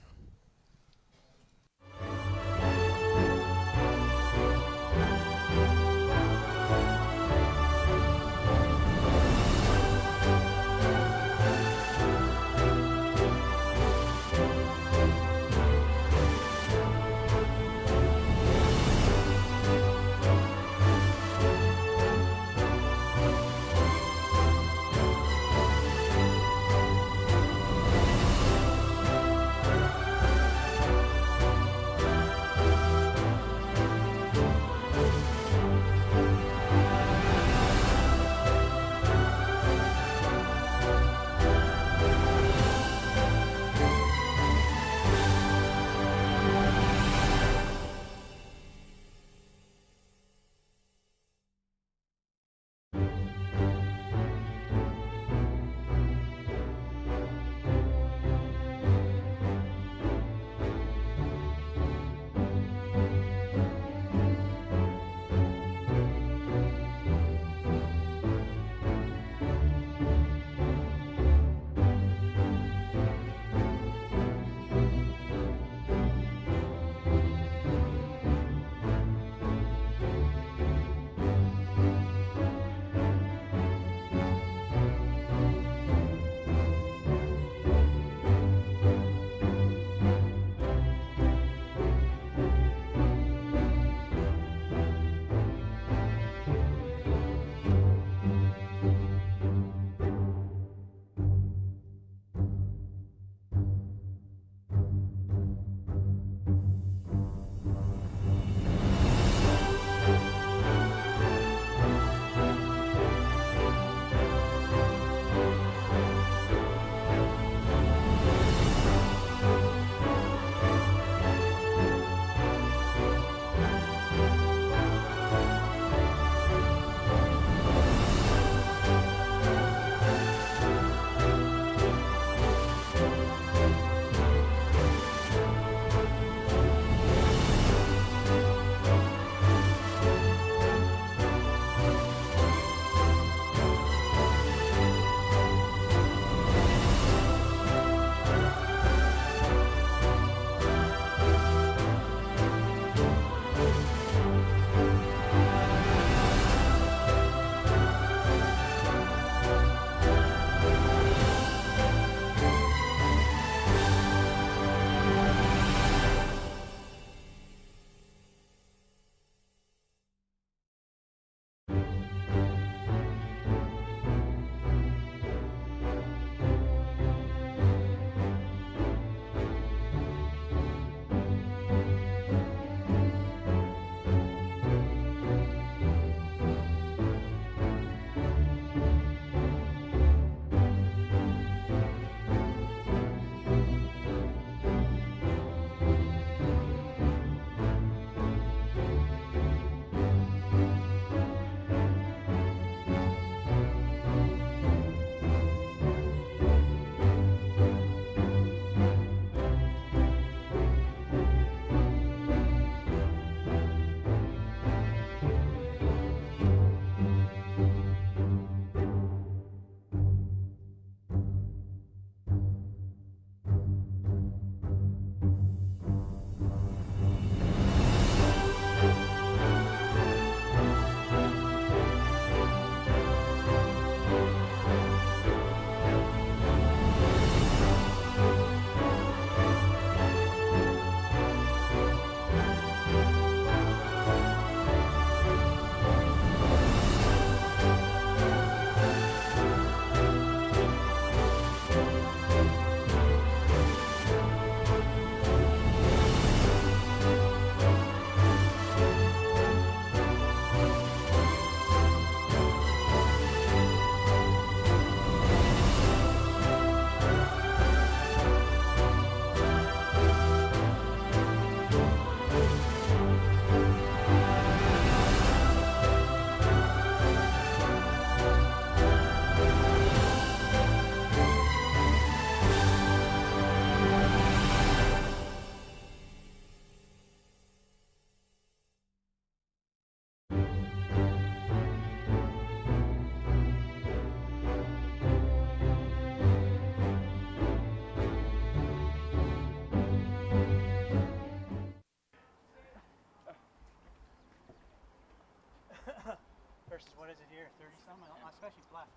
is it here? 30 some, especially flat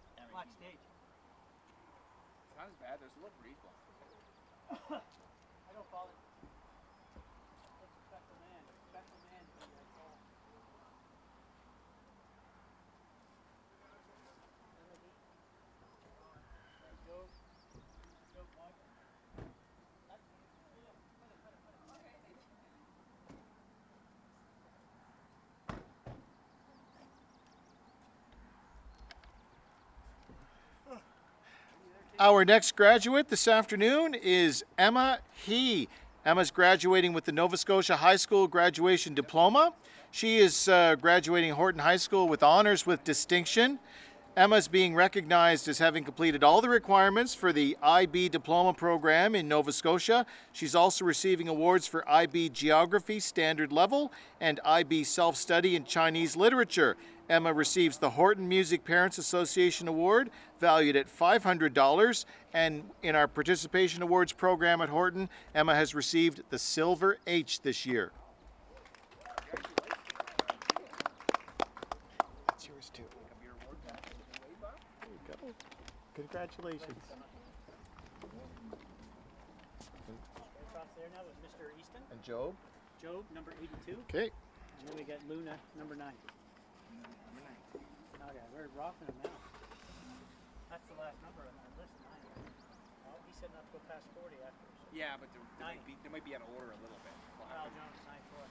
stage. It's not as bad. There's a little breeze blowing. I don't follow. Let's respect the man. Respect the man. Our next graduate this afternoon is Emma He. Emma's graduating with the Nova Scotia High School graduation diploma. She is graduating Horton High School with honors with distinction. Emma's being recognized as having completed all the requirements for the IB diploma program in Nova Scotia. She's also receiving awards for IB Geography Standard Level and IB Self-Study in Chinese Literature. Emma receives the Horton Music Parents Association Award, valued at $500. And in our Participation Awards program at Horton, Emma has received the Silver H this year. That's yours too. There you go. Congratulations. Across there now with Mr. Easton. And Job? Job, number 82. Okay. And then we got Luna, number 9. Okay, we're rocking them now. That's the last number on our list, 9. Well, he said not to go past 40 after. So. Yeah, but they might be out of order a little bit. Kyle Jones, 9-4.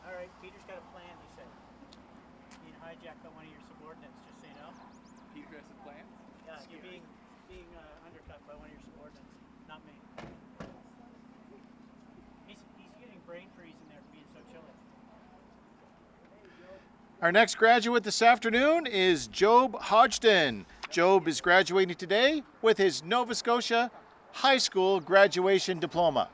All right, Peter's got a plan, he said. Being hijacked by one of your subordinates, just so you know. Peter has a plan? Yeah, you're being undercut by one of your subordinates, not me. He's getting brain freeze in there for being so chilly. Our next graduate this afternoon is Job Hodgson. Job is graduating today with his Nova Scotia High School graduation diploma.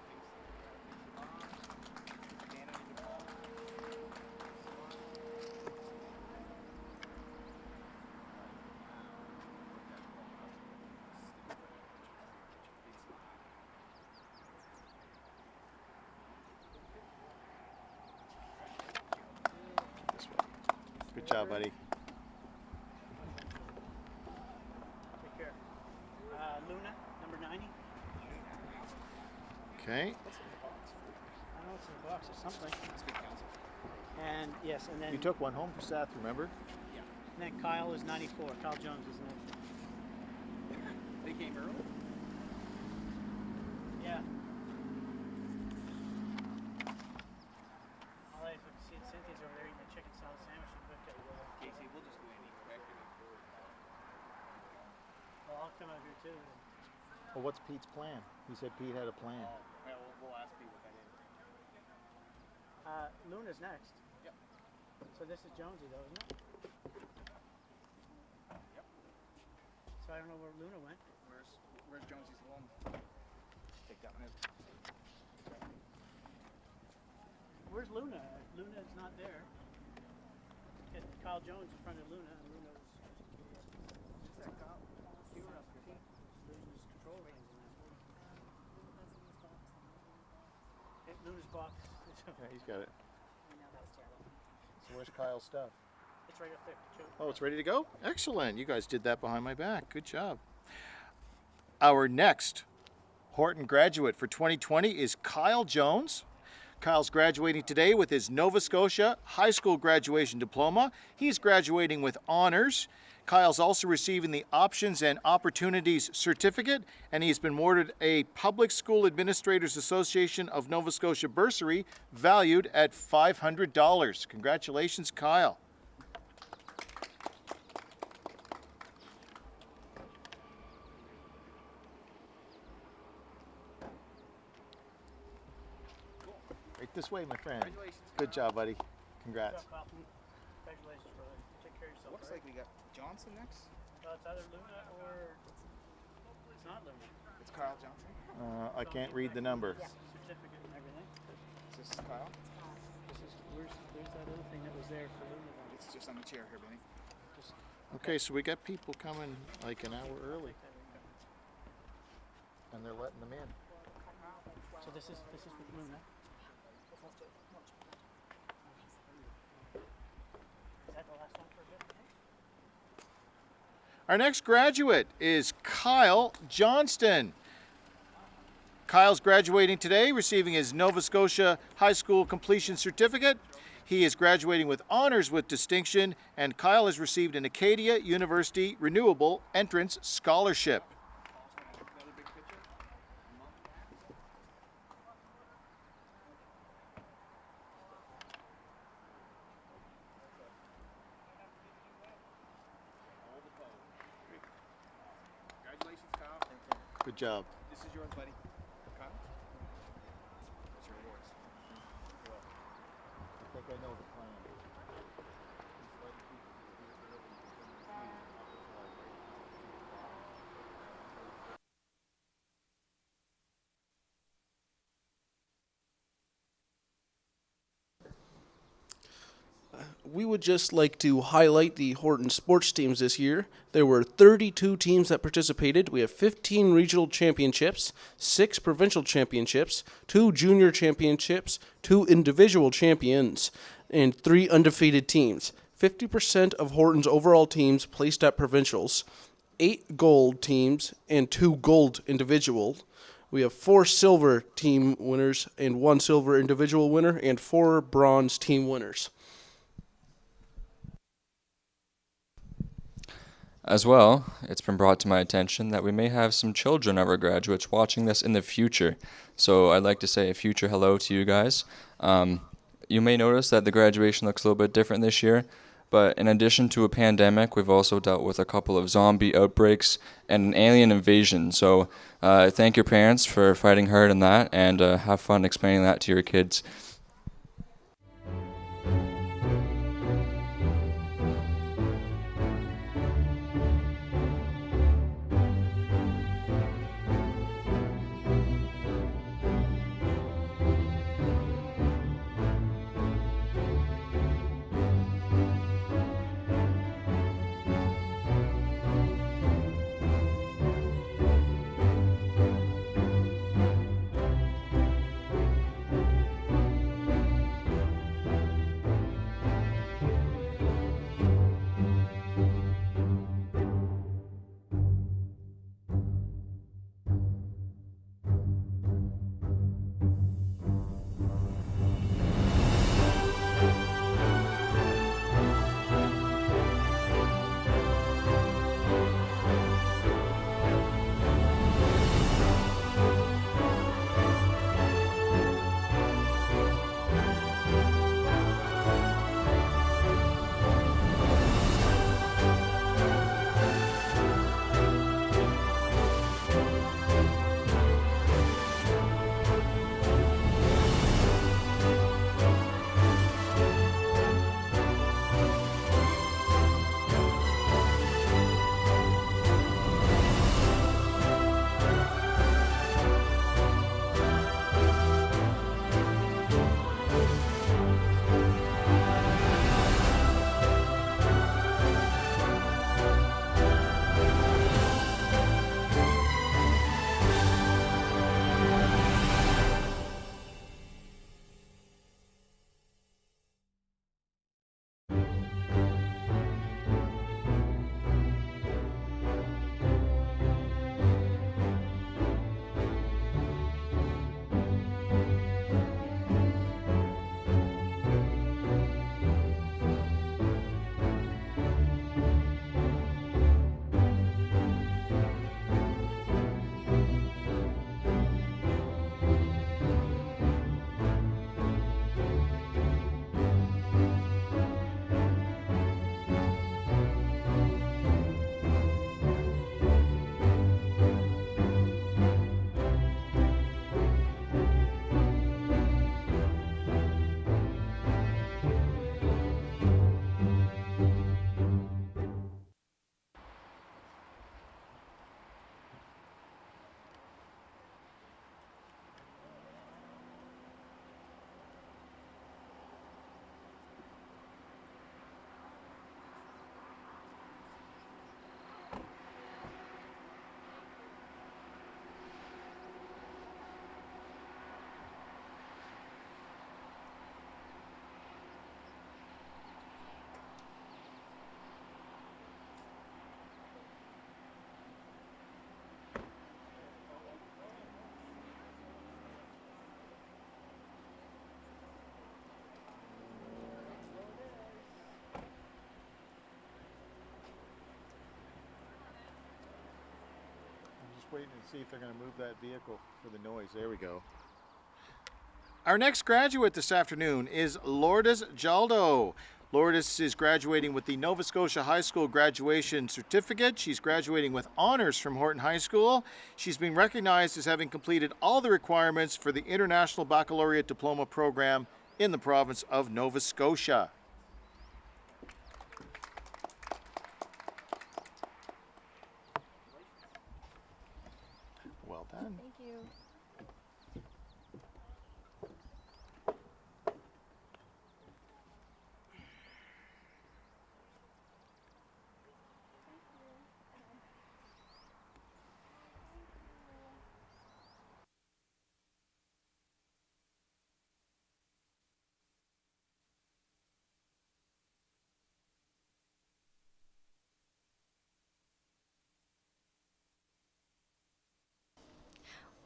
Good job, buddy. Take care. Luna, number 90. Okay. I know it's in the box or something. And yes, and then You took one home for Seth, remember? and then Kyle is 94. Kyle Jones is 94. They came early? Yeah. All I look see Cynthia's over there eating a chicken salad sandwich and good guy. Casey, we'll just go in and eat quick. Well, I'll come out here too. Well, what's Pete's plan? He said Pete had a plan. Yeah, we'll ask Pete what that is. Luna's next. Yep. So this is Jonesy though, isn't it? Yep. So I don't know where Luna went. Where's Jonesy's alone? Take that one out. Where's Luna? Luna's not there. Get Kyle Jones in front of Luna, and Luna's. What's that, Kyle? You were up here. Losing his control reins in there. Luna's box. Yeah, he's got it. So where's Kyle's stuff? It's right up there. Oh, it's ready to go? Excellent. You guys did that behind my back. Good job. Our next Horton graduate for 2020 is Kyle Jones. Kyle's graduating today with his Nova Scotia High School graduation diploma. He's graduating with honors. Kyle's also receiving the Options and Opportunities Certificate, and he's been awarded a Public School Administrators Association of Nova Scotia bursary valued at $500. Congratulations, Kyle. Right this way, my friend. Congratulations. Good job, buddy. Congrats. Congratulations, brother. Take care of yourself. Looks like we got Johnson next. It's either Luna or it's not Luna. It's Kyle Johnson. I can't read the number. Certificate and everything. Is this Kyle? Where's that other thing that was there for Luna? Then? It's just on the chair here, Benny. Okay, so we got people coming like an hour early, and they're letting them in. So this is with Luna. Our next graduate is Kyle Johnston. Kyle's graduating today, receiving his Nova Scotia High School completion certificate. He is graduating with honors with distinction, and Kyle has received an Acadia University Renewable Entrance Scholarship. Congratulations, Kyle. Good job. This is yours, buddy. Kyle. That's your awards. I think I know the plan. We would just like to highlight the Horton sports teams this year. There were 32 teams that participated. We have 15 regional championships, 6 provincial championships, 2 junior championships, 2 individual champions, and 3 undefeated teams. 50% of Horton's overall teams placed at provincials, 8 gold teams, and 2 gold individual. We have 4 silver team winners and 1 silver individual winner and 4 bronze team winners. As well, it's been brought to my attention that we may have some children of our graduates watching this in the future. So I'd like to say a future hello to you guys. You may notice that the graduation looks a little bit different this year, but in addition to a pandemic, we've also dealt with a couple of zombie outbreaks and an alien invasion. So thank your parents for fighting hard on that, and have fun explaining that to your kids. waiting to see if they're going to move that vehicle for the noise. There we go. Our next graduate this afternoon is Lourdes Jaldo. Lourdes is graduating with the Nova Scotia High School graduation certificate. She's graduating with honors from Horton High School. She's been recognized as having completed all the requirements for the International Baccalaureate Diploma program in the province of Nova Scotia. Well done. Thank you.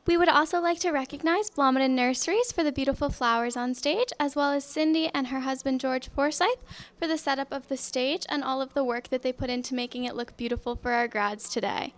We would also like to recognize Blomidon Nurseries for the beautiful flowers on stage, as well as Cindy and her husband George Forsyth for the setup of the stage and all of the work that they put into making it look beautiful for our grads today.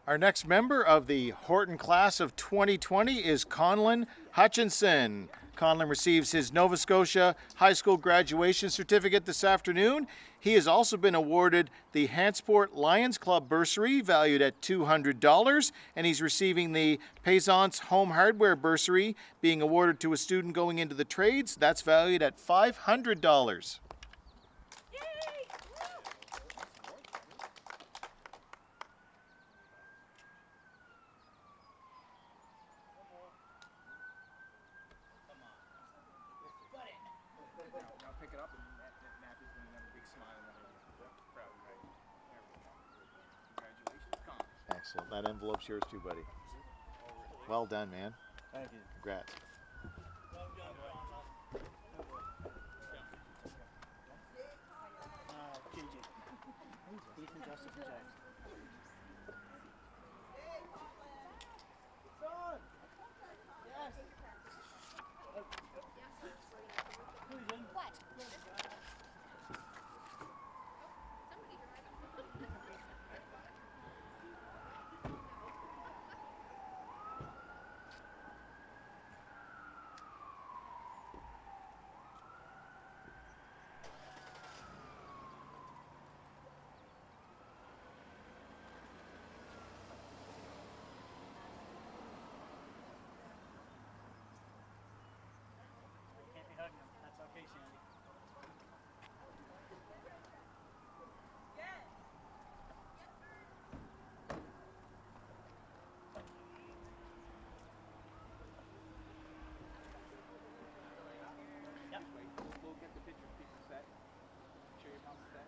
Our next member of the Horton class of 2020 is Conlon Hutchinson. Conlon receives his Nova Scotia High School graduation certificate this afternoon. He has also been awarded the Hantsport Lions Club bursary valued at $200, and he's receiving the Paysance Home Hardware bursary being awarded to a student going into the trades. That's valued at $500. Excellent. That envelope's yours too, buddy. Well done, man. Thank you. Congrats. JJ. Ethan, Justin, and Jackson. Can't be hugging him. That's okay, Sandy. Yep. We'll get the picture set. Show your mom set.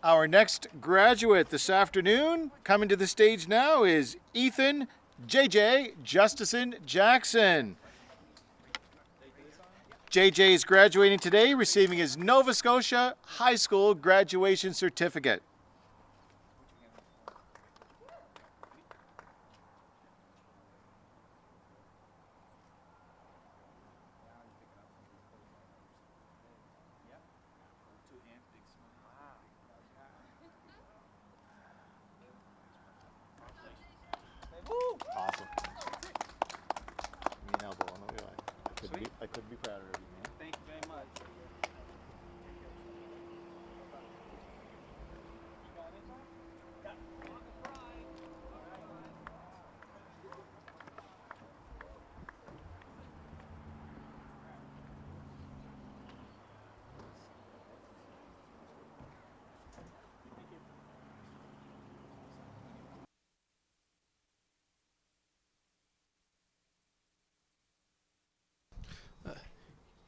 Our next graduate this afternoon, coming to the stage now, is Ethan JJ Justison Jackson. JJ is graduating today, receiving his Nova Scotia High School graduation certificate. Awesome. Give me an elbow on the way. I couldn't be prouder of you, man. Thank you very much.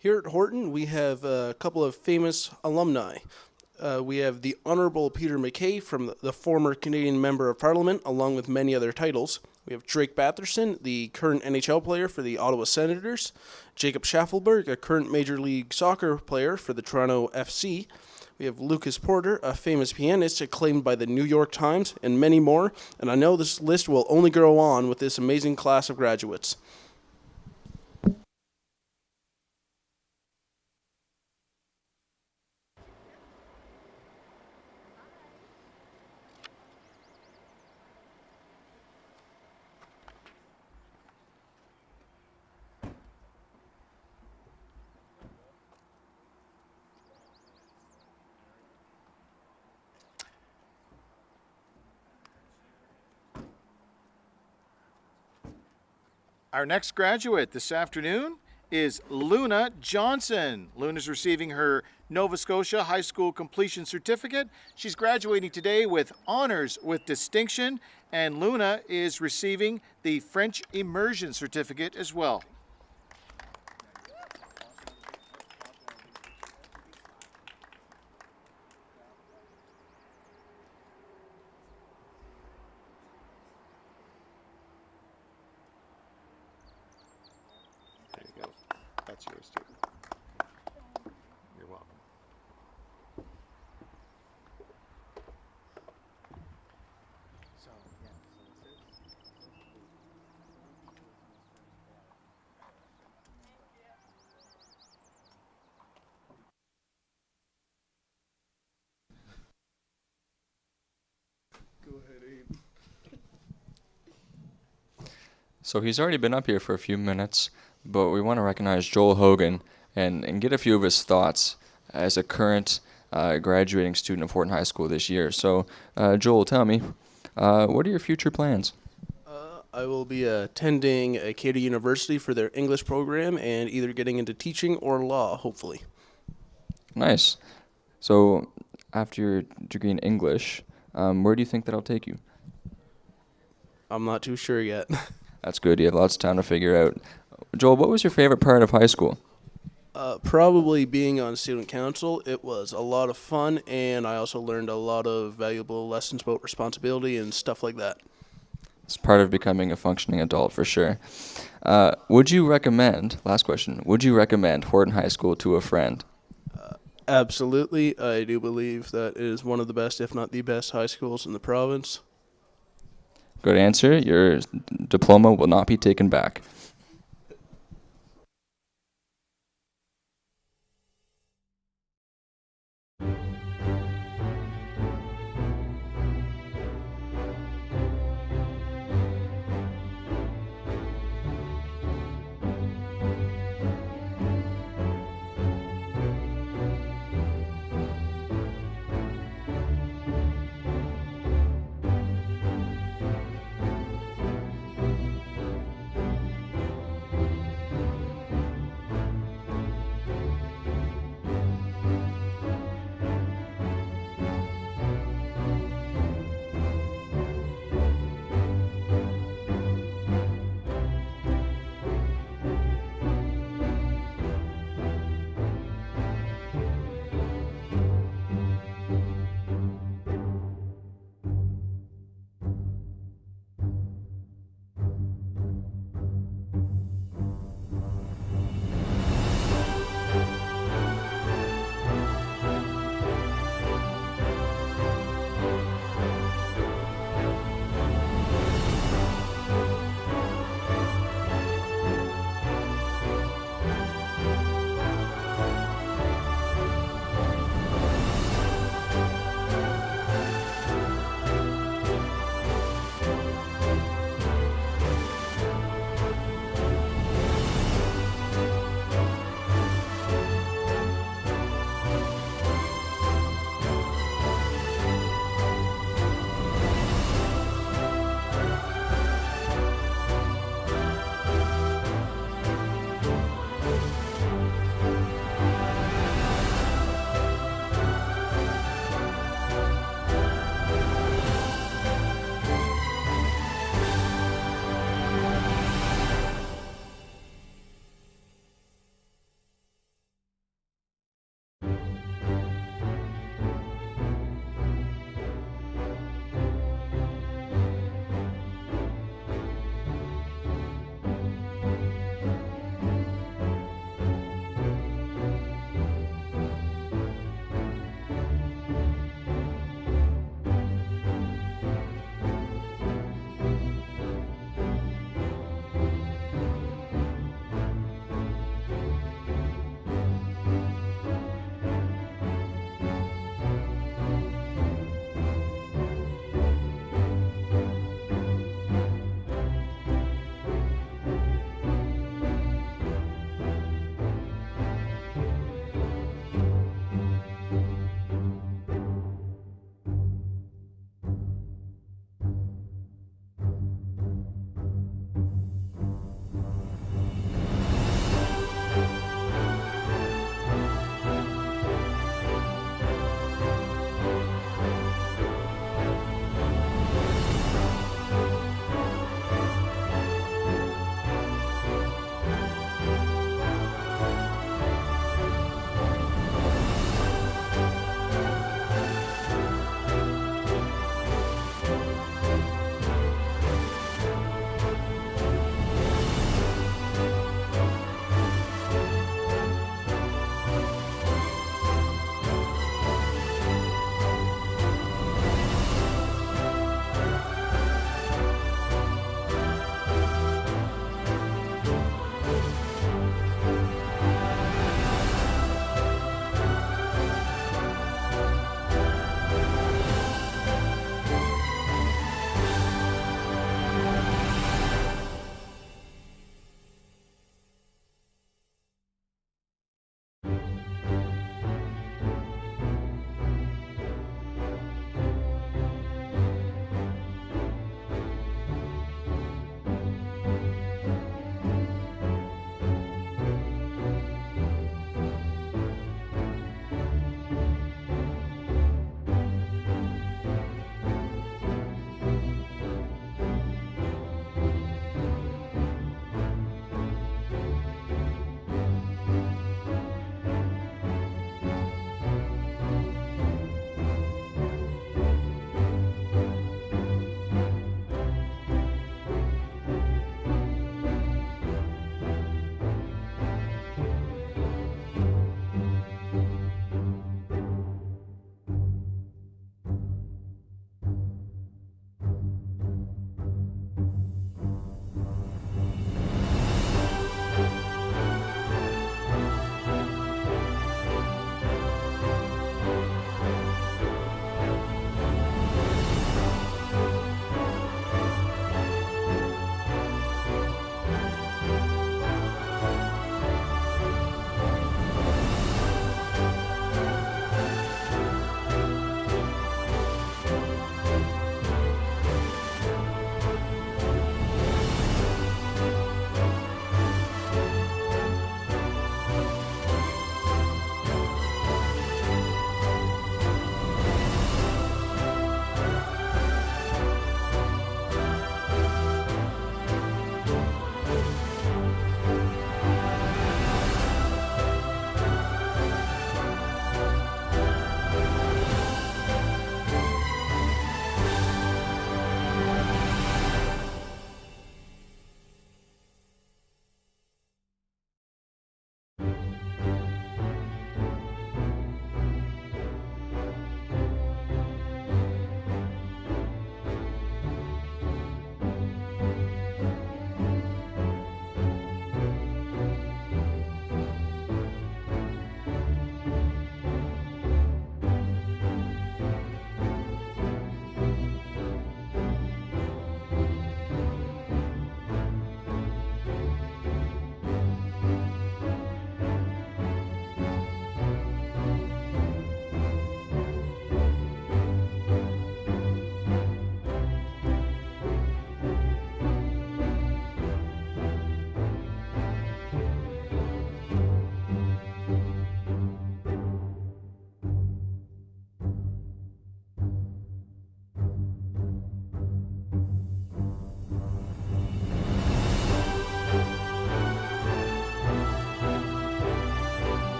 Here at Horton, we have a couple of famous alumni. We have the Honorable Peter MacKay, from the former Canadian Member of Parliament, along with many other titles. We have Drake Batherson, the current NHL player for the Ottawa Senators. Jacob Schaffelberg, a current Major League Soccer player for the Toronto FC. We have Lucas Porter, a famous pianist acclaimed by the New York Times, and many more. And I know this list will only grow on with this amazing class of graduates. Our next graduate this afternoon is Luna Johnson. Luna's receiving her Nova Scotia High School completion certificate. She's graduating today with honors with distinction, and Luna is receiving the French immersion certificate as well. There you go. That's yours too. You're welcome. Go ahead, Abe. So he's already been up here for a few minutes, but we want to recognize Joel Hogan and get a few of his thoughts as a current graduating student of Horton High School this year. So, Joel, tell me, what are your future plans? I will be attending Acadia University for their English program and either getting into teaching or law, hopefully. Nice. So, after your degree in English, where do you think that'll take you? I'm not too sure yet. That's good. You have lots of time to figure out. Joel, what was your favorite part of high school? Probably being on student council. It was a lot of fun, and I also learned a lot of valuable lessons about responsibility and stuff like that. It's part of becoming a functioning adult, for sure. Would you recommend, last question, would you recommend Horton High School to a friend? Absolutely. I do believe that it is one of the best, if not the best, high schools in the province. Good answer. Your diploma will not be taken back.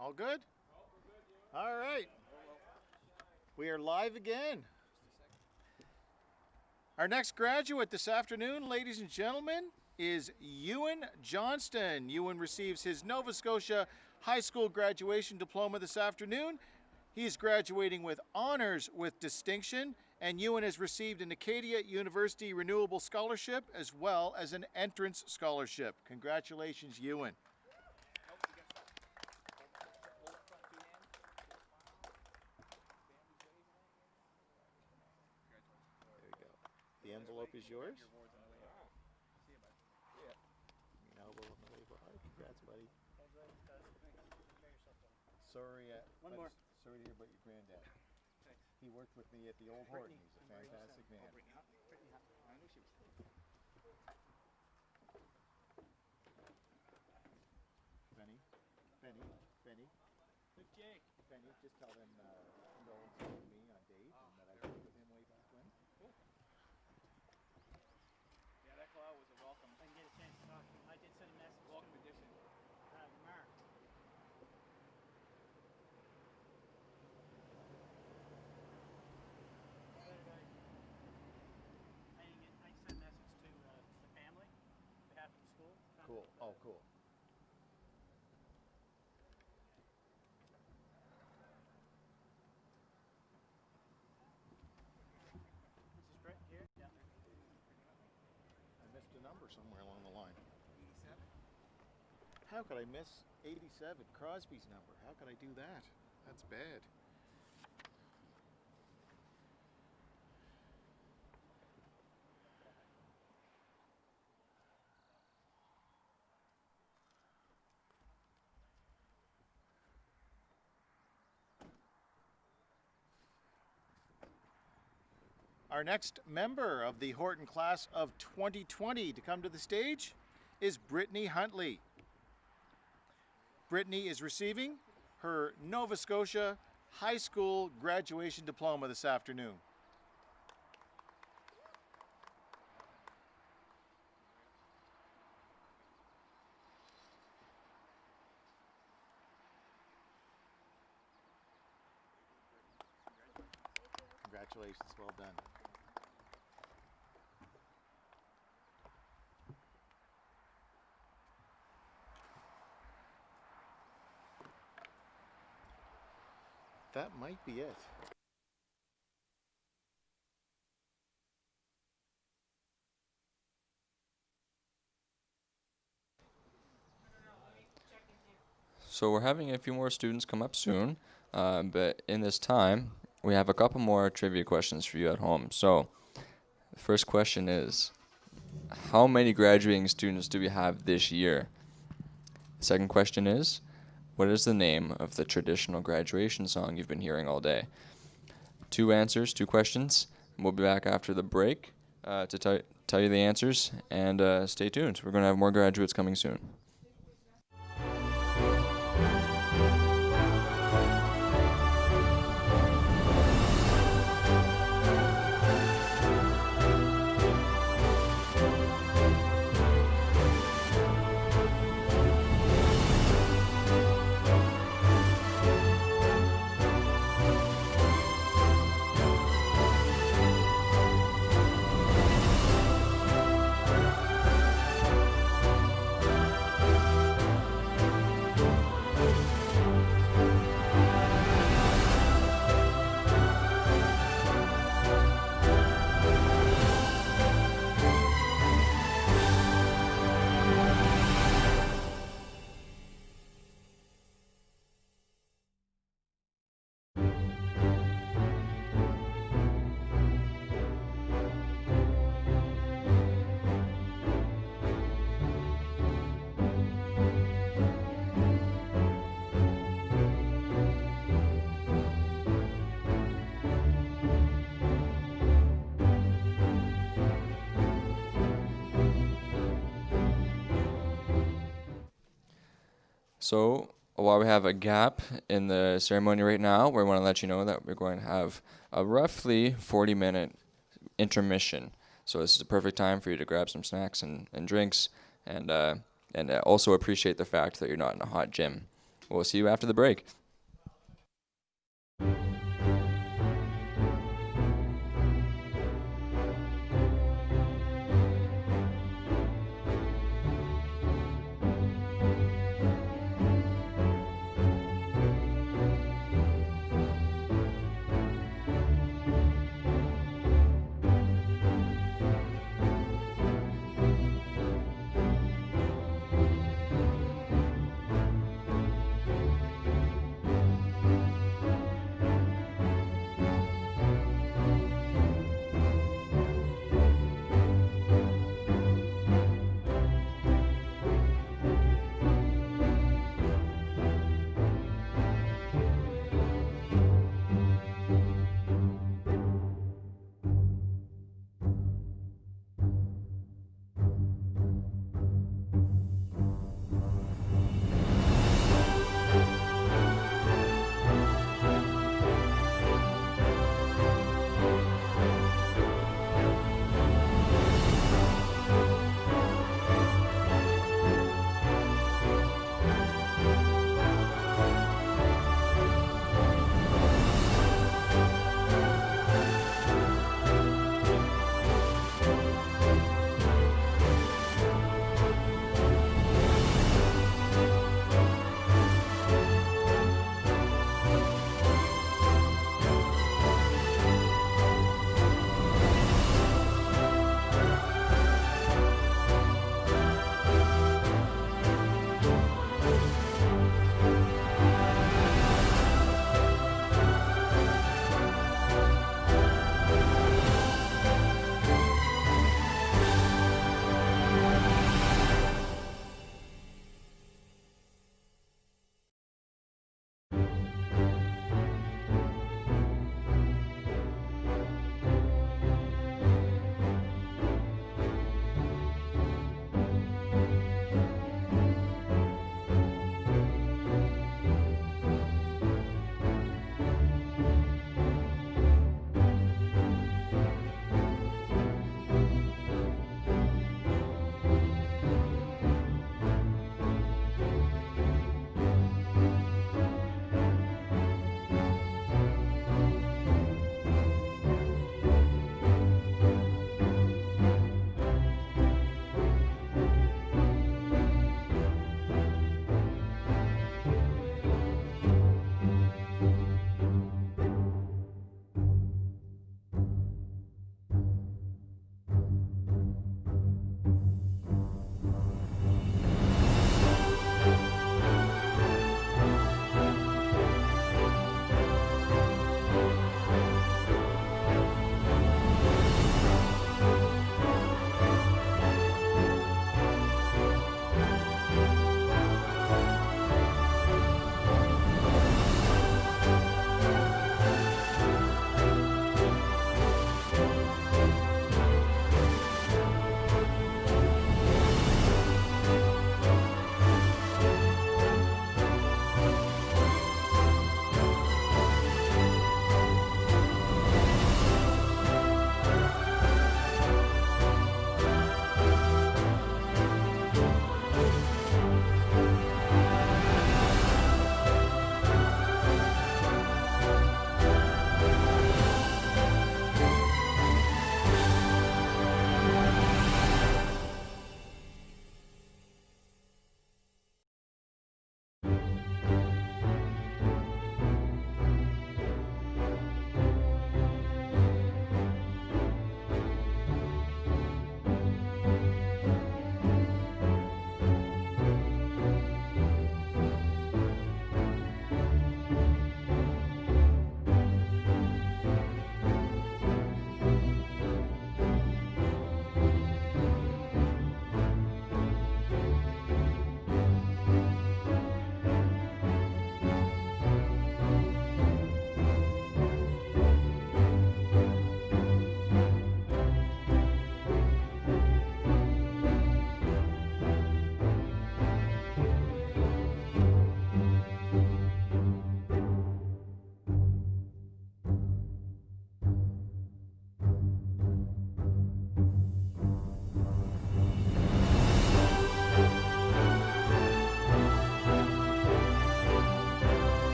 All good? All right. We are live again. Our next graduate this afternoon, ladies and gentlemen, is Ewan Johnston. Ewan receives his Nova Scotia High School graduation diploma this afternoon. He is graduating with honors with distinction, and Ewan has received an Acadia University Renewable Scholarship as well as an entrance scholarship. Congratulations, Ewan. There you go. The envelope is yours. Elbow on the way by. Congrats, buddy. Sorry, One more. sorry to hear about your granddad. He worked with me at the old Horton. He's a fantastic man. Benny. Good Jake. Benny, just tell them condolences from me on Dave and that I worked with him way back when. Cool. Yeah, that call was a welcome. I didn't get a chance to talk to him. I did send a message. Welcome edition. Mark. I sent a message to the family on behalf of the school. Cool. Oh, cool. This is Brett here. Yeah. I missed a number somewhere along the line. 87? How could I miss 87? Crosby's number. How could I do that? That's bad. Our next member of the Horton class of 2020 to come to the stage is Brittany Huntley. Brittany is receiving her Nova Scotia High School graduation diploma this afternoon. Congratulations, well done. That might be it. So we're having a few more students come up soon, but in this time, we have a couple more trivia questions for you at home. So the first question is, how many graduating students do we have this year? The second question is, what is the name of the traditional graduation song you've been hearing all day? 2 answers, 2 questions. We'll be back after the break to tell you the answers, and stay tuned. We're going to have more graduates coming soon. So while we have a gap in the ceremony right now, we want to let you know that we're going to have a roughly 40-minute intermission. So this is a perfect time for you to grab some snacks and drinks, and also appreciate the fact that you're not in a hot gym. we'll see you after the break.